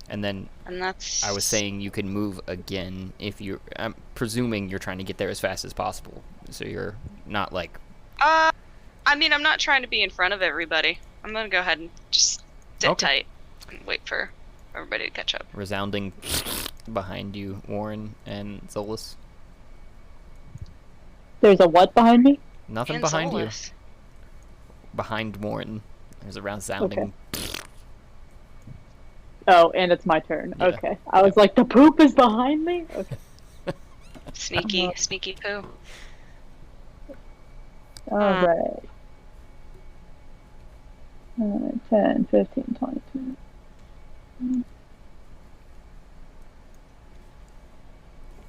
And then And that's... I was saying you can move again if you're. I'm presuming you're trying to get there as fast as possible, so you're not like. I mean, I'm not trying to be in front of everybody. I'm going to go ahead and just sit Okay. tight and wait for everybody to catch up. Resounding behind you, Warren and Zolis. There's a what behind me? Nothing And behind you. Zolis. Behind Warren, there's a resounding. Oh, and it's my turn. Yeah. Okay. I was like, the poop is behind me? Okay. Sneaky, sneaky poo. Alright. 10, 15, 20,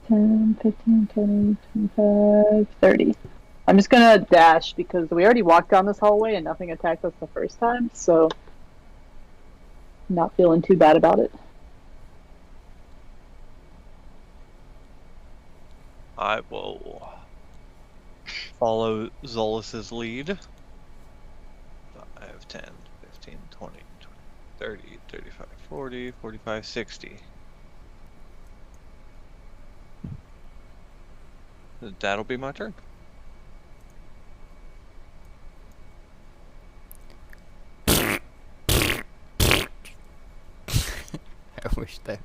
10, 15, 20, 25, 30. I'm just gonna dash because we already walked down this hallway and nothing attacked us the first time, so not feeling too bad about it. I will follow Zolis's lead. 5, 10, 15, 20, 30, 35, 40, 45, 60. That'll be my turn. I wish that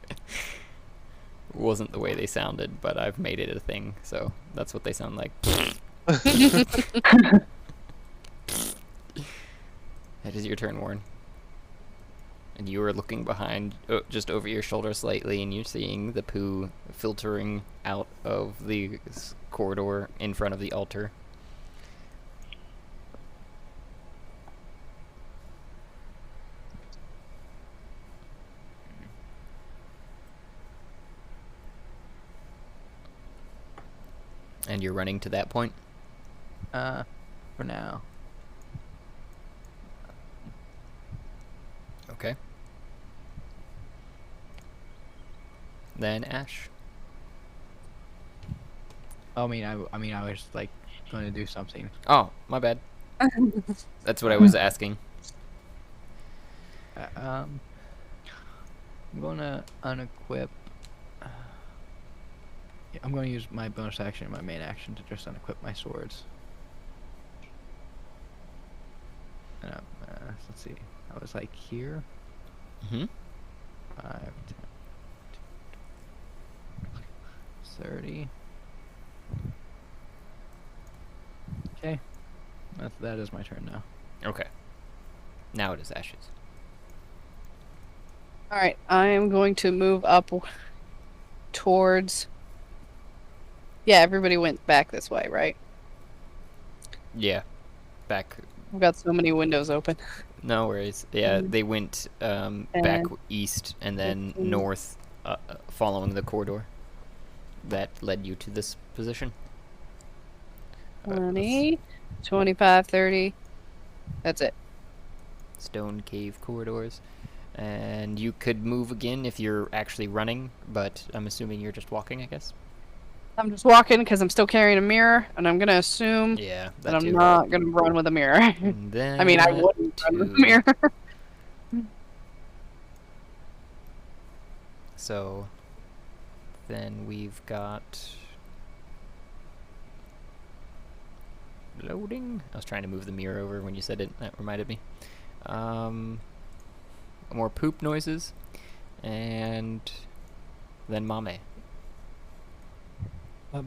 wasn't the way they sounded, but I've made it a thing, so that's what they sound like. That is your turn, Warren. And you are looking behind, just over your shoulder slightly, and you're seeing the poo filtering out of the corridor in front of the altar. And you're running to that point? For now. Okay. Then Ash. I mean, I was like going to do something. Oh, my bad. That's what I was asking. I'm gonna unequip. Yeah, I'm gonna use my bonus action and my main action to just unequip my swords. And let's see. I was like here. Mm-hmm. 5, 10, 30. Okay. That is my turn now. Okay. Now it is Ash's. All right, I am going to move up towards. Yeah, everybody went back this way, right? Yeah. Back. I've got so many windows open. No worries. Yeah, they went back east and then 15. north, following the corridor that led you to this position. 20, 25, 30. That's it. Stone cave corridors. And you could move again if you're actually running, but I'm assuming you're just walking, I guess. I'm just walking because I'm still carrying a mirror, and I'm gonna assume Yeah, that I'm too. not gonna run with a mirror. And then I mean, I wouldn't run with a mirror. So then we've got loading. I was trying to move the mirror over when you said it. That reminded me. More poop noises, and then Mamey.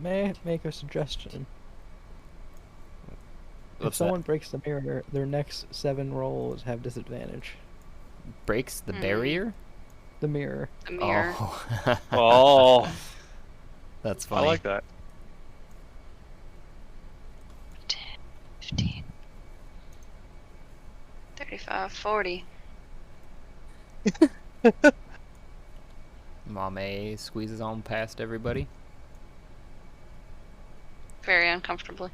May I make a suggestion? If What's someone breaks the mirror, their next 7 rolls have disadvantage. that? Breaks the barrier? The mirror. The mirror. Oh. Oh, That's I funny. like that. 10, 15, 35, 40. Mamey squeezes on past everybody. Very uncomfortably.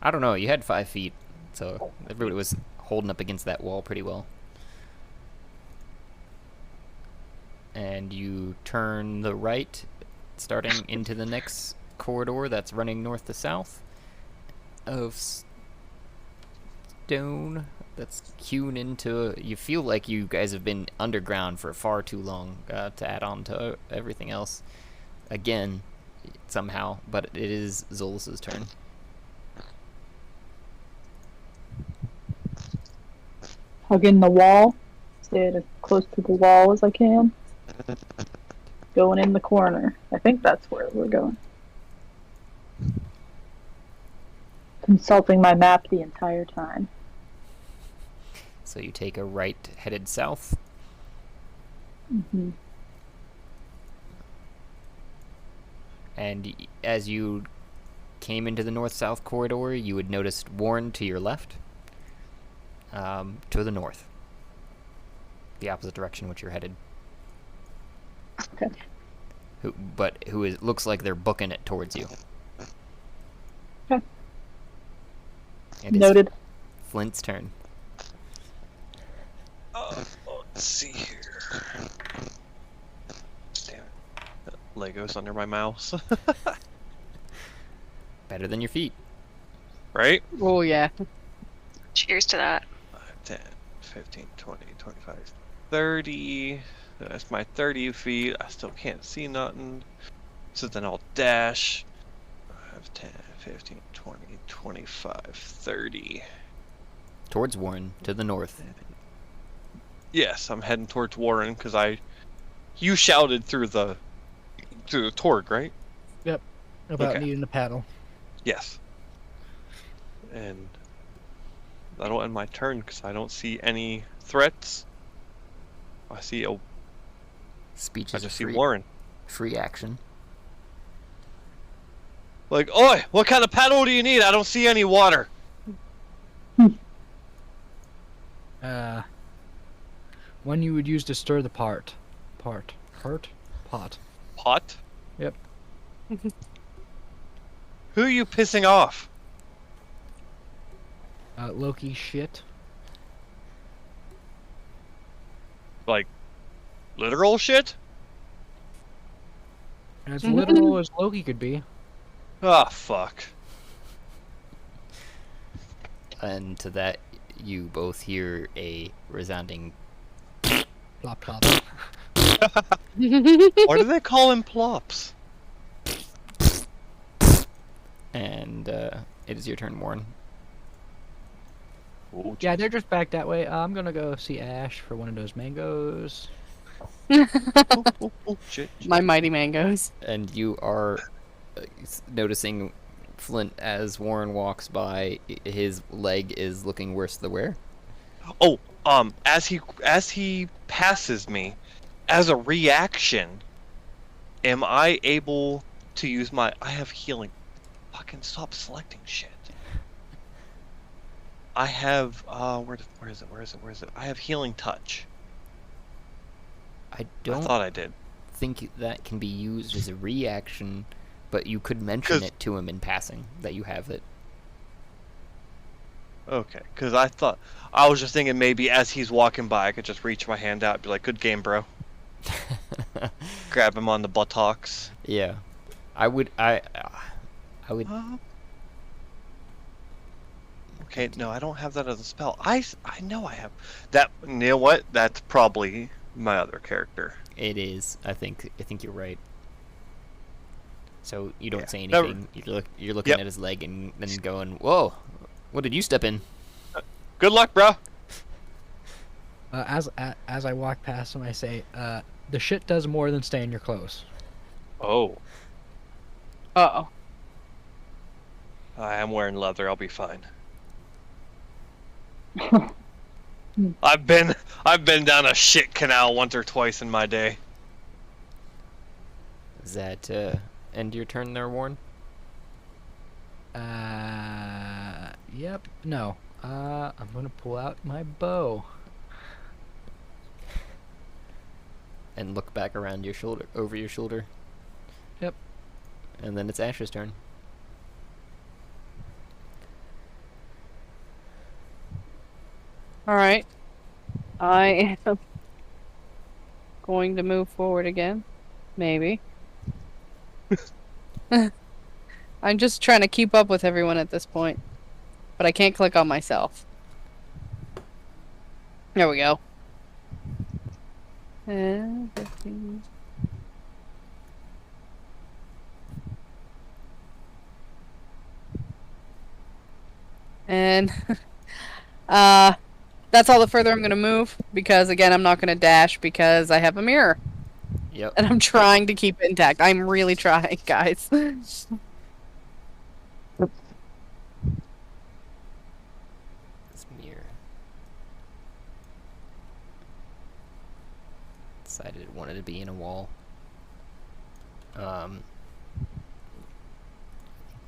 I don't know, you had 5 feet, so everybody was holding up against that wall pretty well. And you turn the right, starting into the next corridor that's running north to south of stone that's hewn into. You feel like you guys have been underground for far too long, to add on to everything else again somehow, but it is Zolis's turn. Hugging the wall. Stay as close to the wall as I can. Going in the corner. I think that's where we're going. Consulting my map the entire time. So you take a right headed south. Mm-hmm. And as you came into the north-south corridor, you had noticed Warren to your left, to the north, the opposite direction which you're headed. Okay. Who looks like they're booking it towards you. Okay. Oh, And it's Noted. Flint's turn. Let's see here. Damn it. Legos under my mouse. Better than your feet. Right? Oh, yeah. Cheers to that. 10, 15, 20, 25, 30. That's my 30 feet. I still can't see nothing. So then I'll dash. 5, 10, 15, 20, 25, 30. Towards Warren, to the north. Yes, I'm heading towards Warren because you shouted through the torg, right? About Okay. needing a paddle. Yes. And that'll end my turn because I don't see any threats. I see Speech I is a just see free, Warren. free action. Like, oi, what kind of paddle do you need? I don't see any water. One you would use to stir the pot. Pot. Pot? Yep. Who are you pissing off? Loki shit. Like, literal shit? As literal as Loki could be. Ah, fuck. And to that, you both hear a resounding. Plop plop. Why do they call him plops? And it is your turn, Warren. Oh, Yeah, they're just back that way. I'm gonna go see Ash for one of those mangoes. shit. My mighty mangoes. And you are noticing Flint as Warren walks by. His leg is looking worse the wear. Oh, as he passes me, as a reaction, am I able to use my? I have healing. Fucking stop selecting shit. I have where is it? I have healing touch. I I don't thought I did. think that can be used as a reaction, but you could mention it to him in passing that you have it. Okay, because I was just thinking maybe as he's walking by, I could just reach my hand out and be like, "Good game, bro." Grab him on the buttocks. Yeah, I would. I would. Okay, no, I don't have that as a spell. I know I have that. You know what? That's probably my other character. It is. I think you're right. So you don't Yeah. say Never- anything. You're looking Yep. at his leg and then going, "Whoa, what did you step in?" Good luck, bro. As I walk past him, I say, "The shit does more than stay in your clothes." Oh, Uh-oh. I am wearing leather. I'll be fine. I've been down a shit canal once or twice in my day. Is that end your turn there, Warren? Yep. No. I'm gonna pull out my bow. And look back around your shoulder, over your shoulder. Yep. And then it's Ash's turn. All right. I am going to move forward again. Maybe. I'm just trying to keep up with everyone at this point. But I can't click on myself. There we go. And 15. And that's all the further I'm going to move, because again, I'm not going to dash because I have a mirror. Yep. And I'm trying to keep it intact. I'm really trying, guys. This mirror. Decided it wanted to be in a wall. Then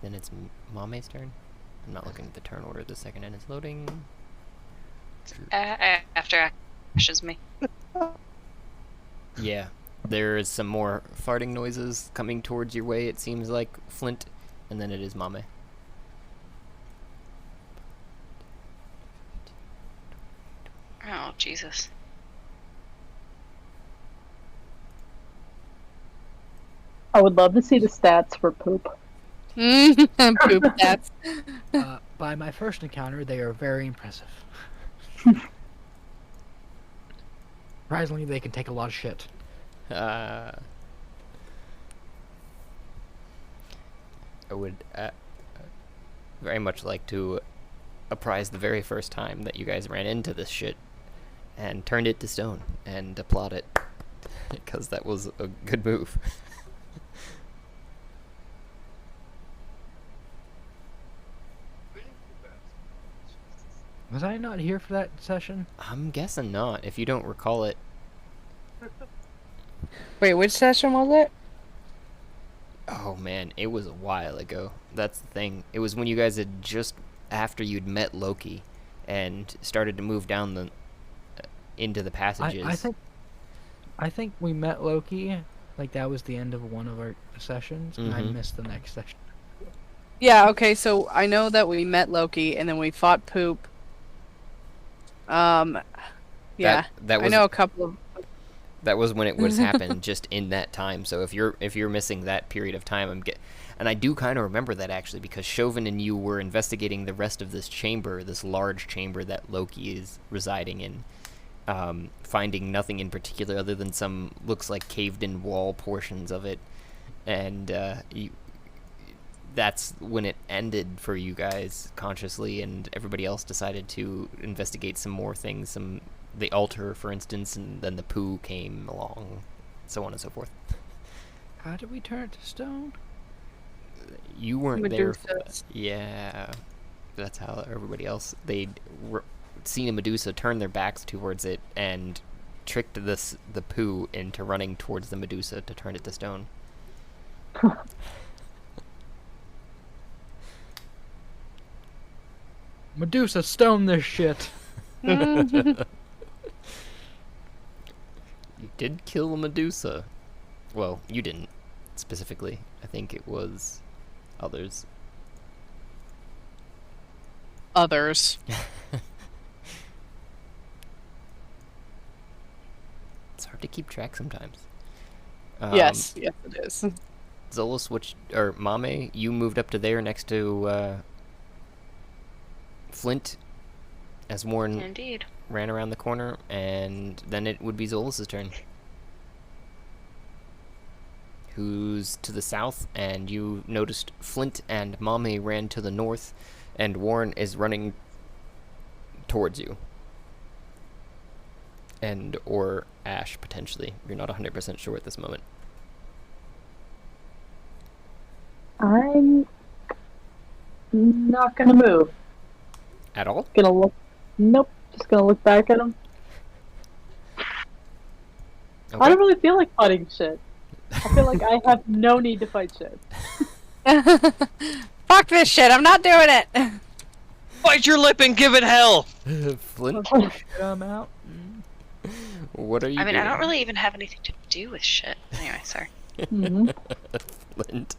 it's Mamey's turn. I'm not looking at the turn order the second and it's loading. After Ash is me. Yeah, there is some more farting noises coming towards your way, it seems like, Flint, and then it is Mamey. Oh, Jesus. I would love to see the stats for poop. Poop stats. By my first encounter, they are very impressive. Surprisingly, they can take a lot of shit. I would very much like to apprise the very first time that you guys ran into this shit and turned it to stone and applaud it, because that was a good move. Was I not here for that session? I'm guessing not, if you don't recall it. Wait, which session was it? Oh man, it was a while ago. That's the thing. It was when you guys had just after you'd met Loki and started to move down the into the passages. I think we met Loki. Like that was the end of one of our sessions, and I Mhm. missed the next session. Yeah, okay, so I know that we met Loki and then we fought Poop. Yeah. that was I know a couple of that was when it was happened, just in that time. So if you're missing that period of time, And I do kind of remember that, actually, because Shoven and you were investigating the rest of this chamber, this large chamber that Loki is residing in, finding nothing in particular other than some, looks like caved-in wall portions of it. And that's when it ended for you guys consciously, and everybody else decided to investigate some more things, the altar, for instance, and then the poo came along, so on and so forth. How did we turn it to stone? You weren't there. Medusas. Yeah, that's how everybody else, they'd seen a Medusa, turn their backs towards it, and tricked the poo into running towards the Medusa to turn it to stone. Medusa, stone this shit. You did kill a Medusa. Well, you didn't, specifically. I think it was others. Others. It's hard to keep track sometimes. Yes, it is. Zolis, or Mamey, you moved up to there next to Flint, as Warren Indeed. ran around the corner, and then it would be Zolis' turn. Who's to the south, and you noticed Flint and Mamey ran to the north, and Warren is running towards you. Or Ash, potentially. You're not 100% sure at this moment. I'm not gonna move. At all? Gonna look. Nope. Just gonna look back at him. Okay. I don't really feel like fighting shit. I feel like I have no need to fight shit. Fuck this shit, I'm not doing it! Bite your lip and give it hell! Flint, I'm out. what are you I mean, doing? I don't really even have anything to do with shit. Anyway, sorry. Hmm. Flint.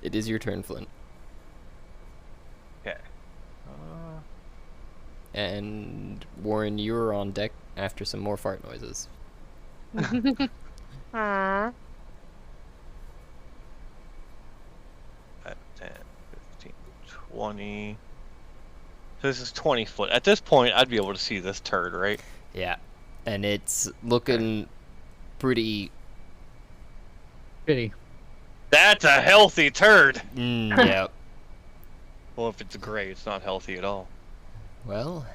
It is your turn, Flint. Okay. And Warren, you're on deck after some more fart noises. 5, 10, 15, 20. So this is 20 foot. At this point, I'd be able to see this turd, right? Yeah. And it's looking pretty... Pity. That's a healthy turd! yeah. Well, if it's gray, it's not healthy at all. Well...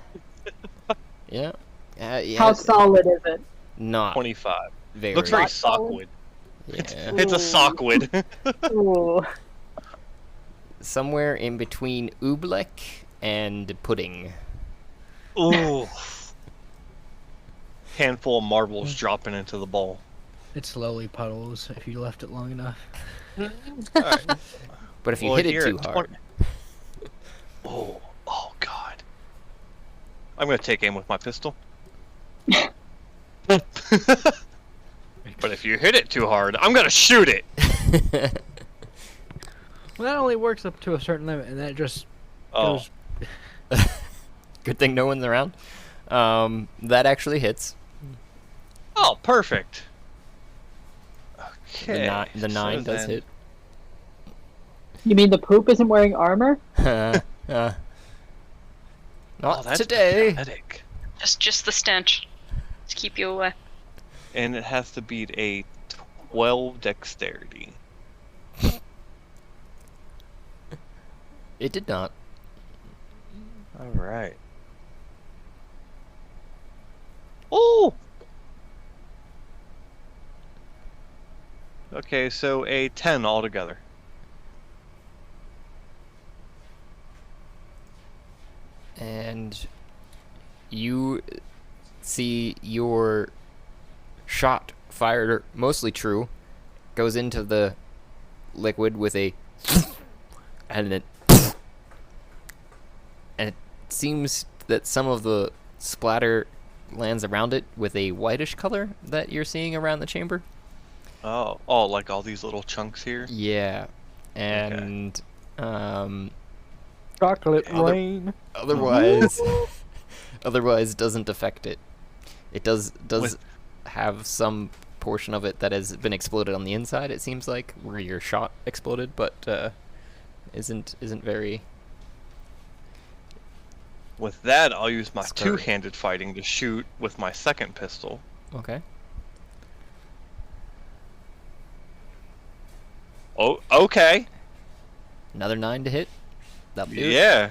yeah. Yeah. How solid is it? Not 25. very... Looks very Not solid? sockwood. Yeah. It's a sockwood. Ooh. Somewhere in between oobleck and pudding. Ooh. Handful of marbles dropping into the bowl. It slowly puddles if you left it long enough. Alright. But if you Well, hit it here too at hard... 20 Oh god. I'm gonna take aim with my pistol. But if you hit it too hard, I'm gonna shoot it! Well, that only works up to a certain limit, and that just Oh. goes. Good thing no one's around. That actually hits. Oh, perfect. Okay. The 9 so does then- hit. You mean the poop isn't wearing armor? Not Oh, that's today. pathetic. Just the stench. To keep you away. And it has to beat a 12 dexterity. It did not. Alright. Oh! Okay, so a 10 altogether. And you see your shot fired, mostly true, goes into the liquid with a and it seems that some of the splatter lands around it with a whitish color that you're seeing around the chamber. Oh, like all these little chunks here? Yeah. And Chocolate Other- rain. otherwise doesn't affect it. It does With- have some portion of it that has been exploded on the inside. It seems like where your shot exploded, but isn't very. With that, I'll use my Scary. two-handed fighting to shoot with my second pistol. Okay. Oh, okay. Another 9 to hit. That'll do it. Yeah.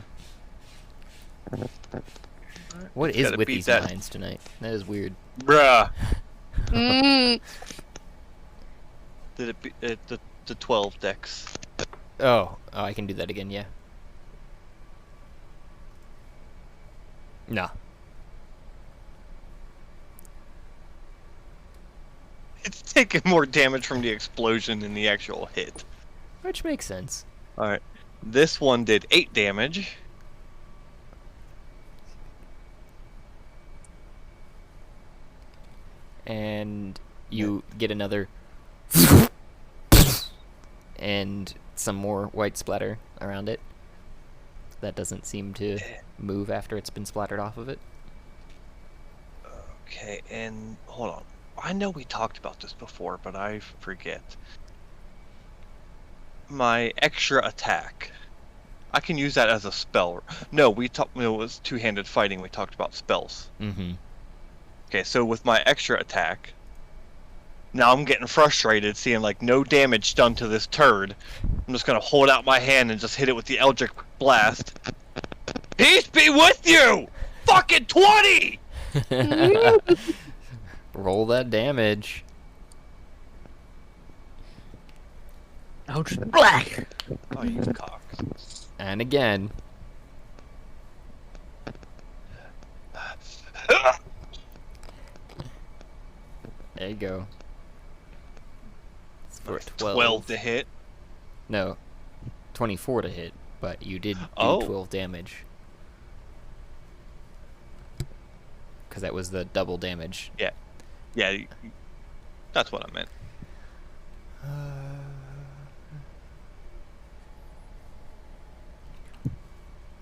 What is Gotta with beat these that. mines tonight? That is weird. Bruh. Mm. Did it be the 12 dex? Oh, I can do that again. Yeah. Nah. It's taking more damage from the explosion than the actual hit. Which makes sense. Alright. This one did 8 damage. And you get another and some more white splatter around it. That doesn't seem to move after it's been splattered off of it. Okay, and hold on. I know we talked about this before, but I forget. My extra attack. I can use that as a spell. No, it was two-handed fighting. We talked about spells. Mm-hmm. Okay, so with my extra attack, now I'm getting frustrated seeing like no damage done to this turd. I'm just gonna hold out my hand and just hit it with the Eldritch Blast. Peace be with you! Fucking 20! Roll that damage. Ouch. Black. Oh, you cock. And again. There you go. It's for 12 to hit. No, 24 to hit, but you did do Oh. 12 damage. Because that was the double damage. Yeah, that's what I meant.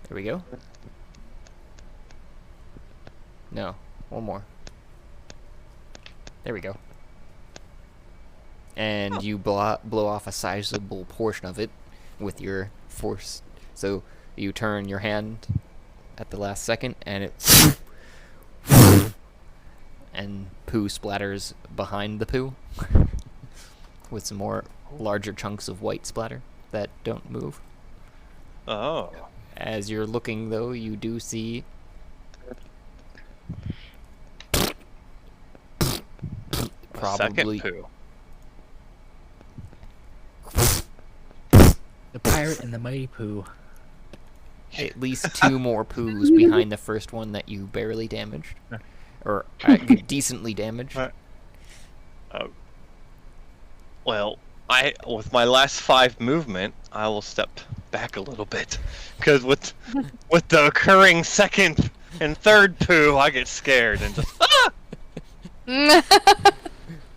There we go. No, one more. There we go. And you blow off a sizable portion of it with your force. So you turn your hand at the last second, and it and poo splatters behind the poo with some more larger chunks of white splatter that don't move. Oh. As you're looking, though, you do see probably Second poo. The pirate and the mighty poo. at least 2 more poos behind the first one that you barely damaged, or decently damaged. Well, with my last 5 movement, I will step back a little bit, because with the occurring second and third poo, I get scared and just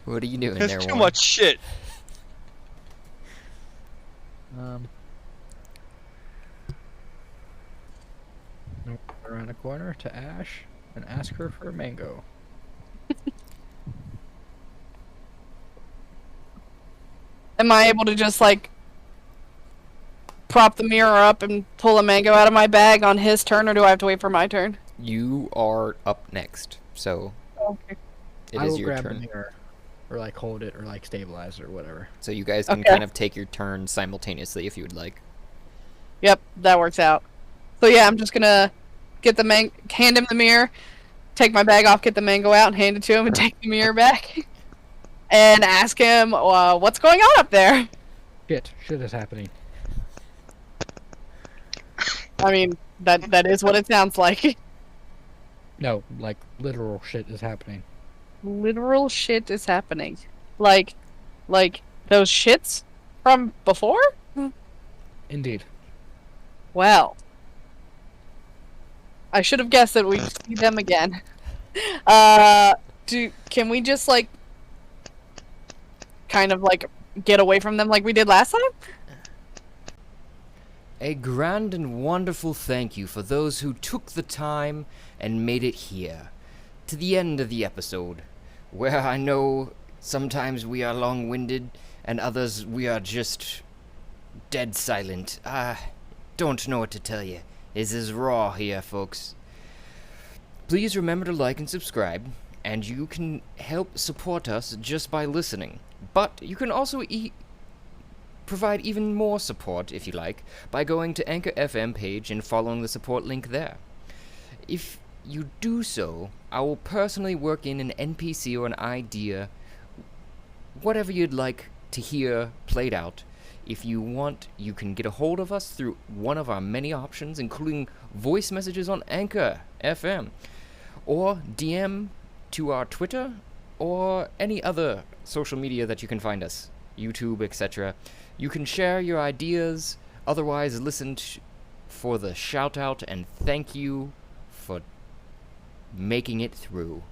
What are you doing there's there, too Warren? much shit. Around a corner to Ash and ask her for a mango. Am I able to just like prop the mirror up and pull a mango out of my bag on his turn, or do I have to wait for my turn? You are up next, so Okay. it I is will your grab turn. the mirror, or like hold it, or like stabilize it, or whatever. So you guys can Okay. kind of take your turn simultaneously if you would like. Yep, that works out. So yeah, I'm just gonna get the hand him the mirror, take my bag off, get the mango out, and hand it to him, and take the mirror back, and ask him what's going on up there. Shit is happening. I mean, that is what it sounds like. No, like literal shit is happening. Literal shit is happening. Like those shits from before? Indeed. Well, I should have guessed that we'd see them again. Can we just like kind of like get away from them like we did last time? A grand and wonderful thank you for those who took the time and made it here, to the end of the episode, where I know Sometimes we are long-winded, and others we are just dead silent. Don't know what to tell you. This is raw here, folks. Please remember to like and subscribe, and you can help support us just by listening. But you can also provide even more support, if you like, by going to Anchor FM page and following the support link there. If you do so, I will personally work in an NPC or an idea, whatever you'd like to hear played out. If you want, you can get a hold of us through one of our many options, including voice messages on Anchor FM, or DM to our Twitter, or any other social media that you can find us, YouTube, etc. You can share your ideas, otherwise listen for the shout out and thank you for making it through.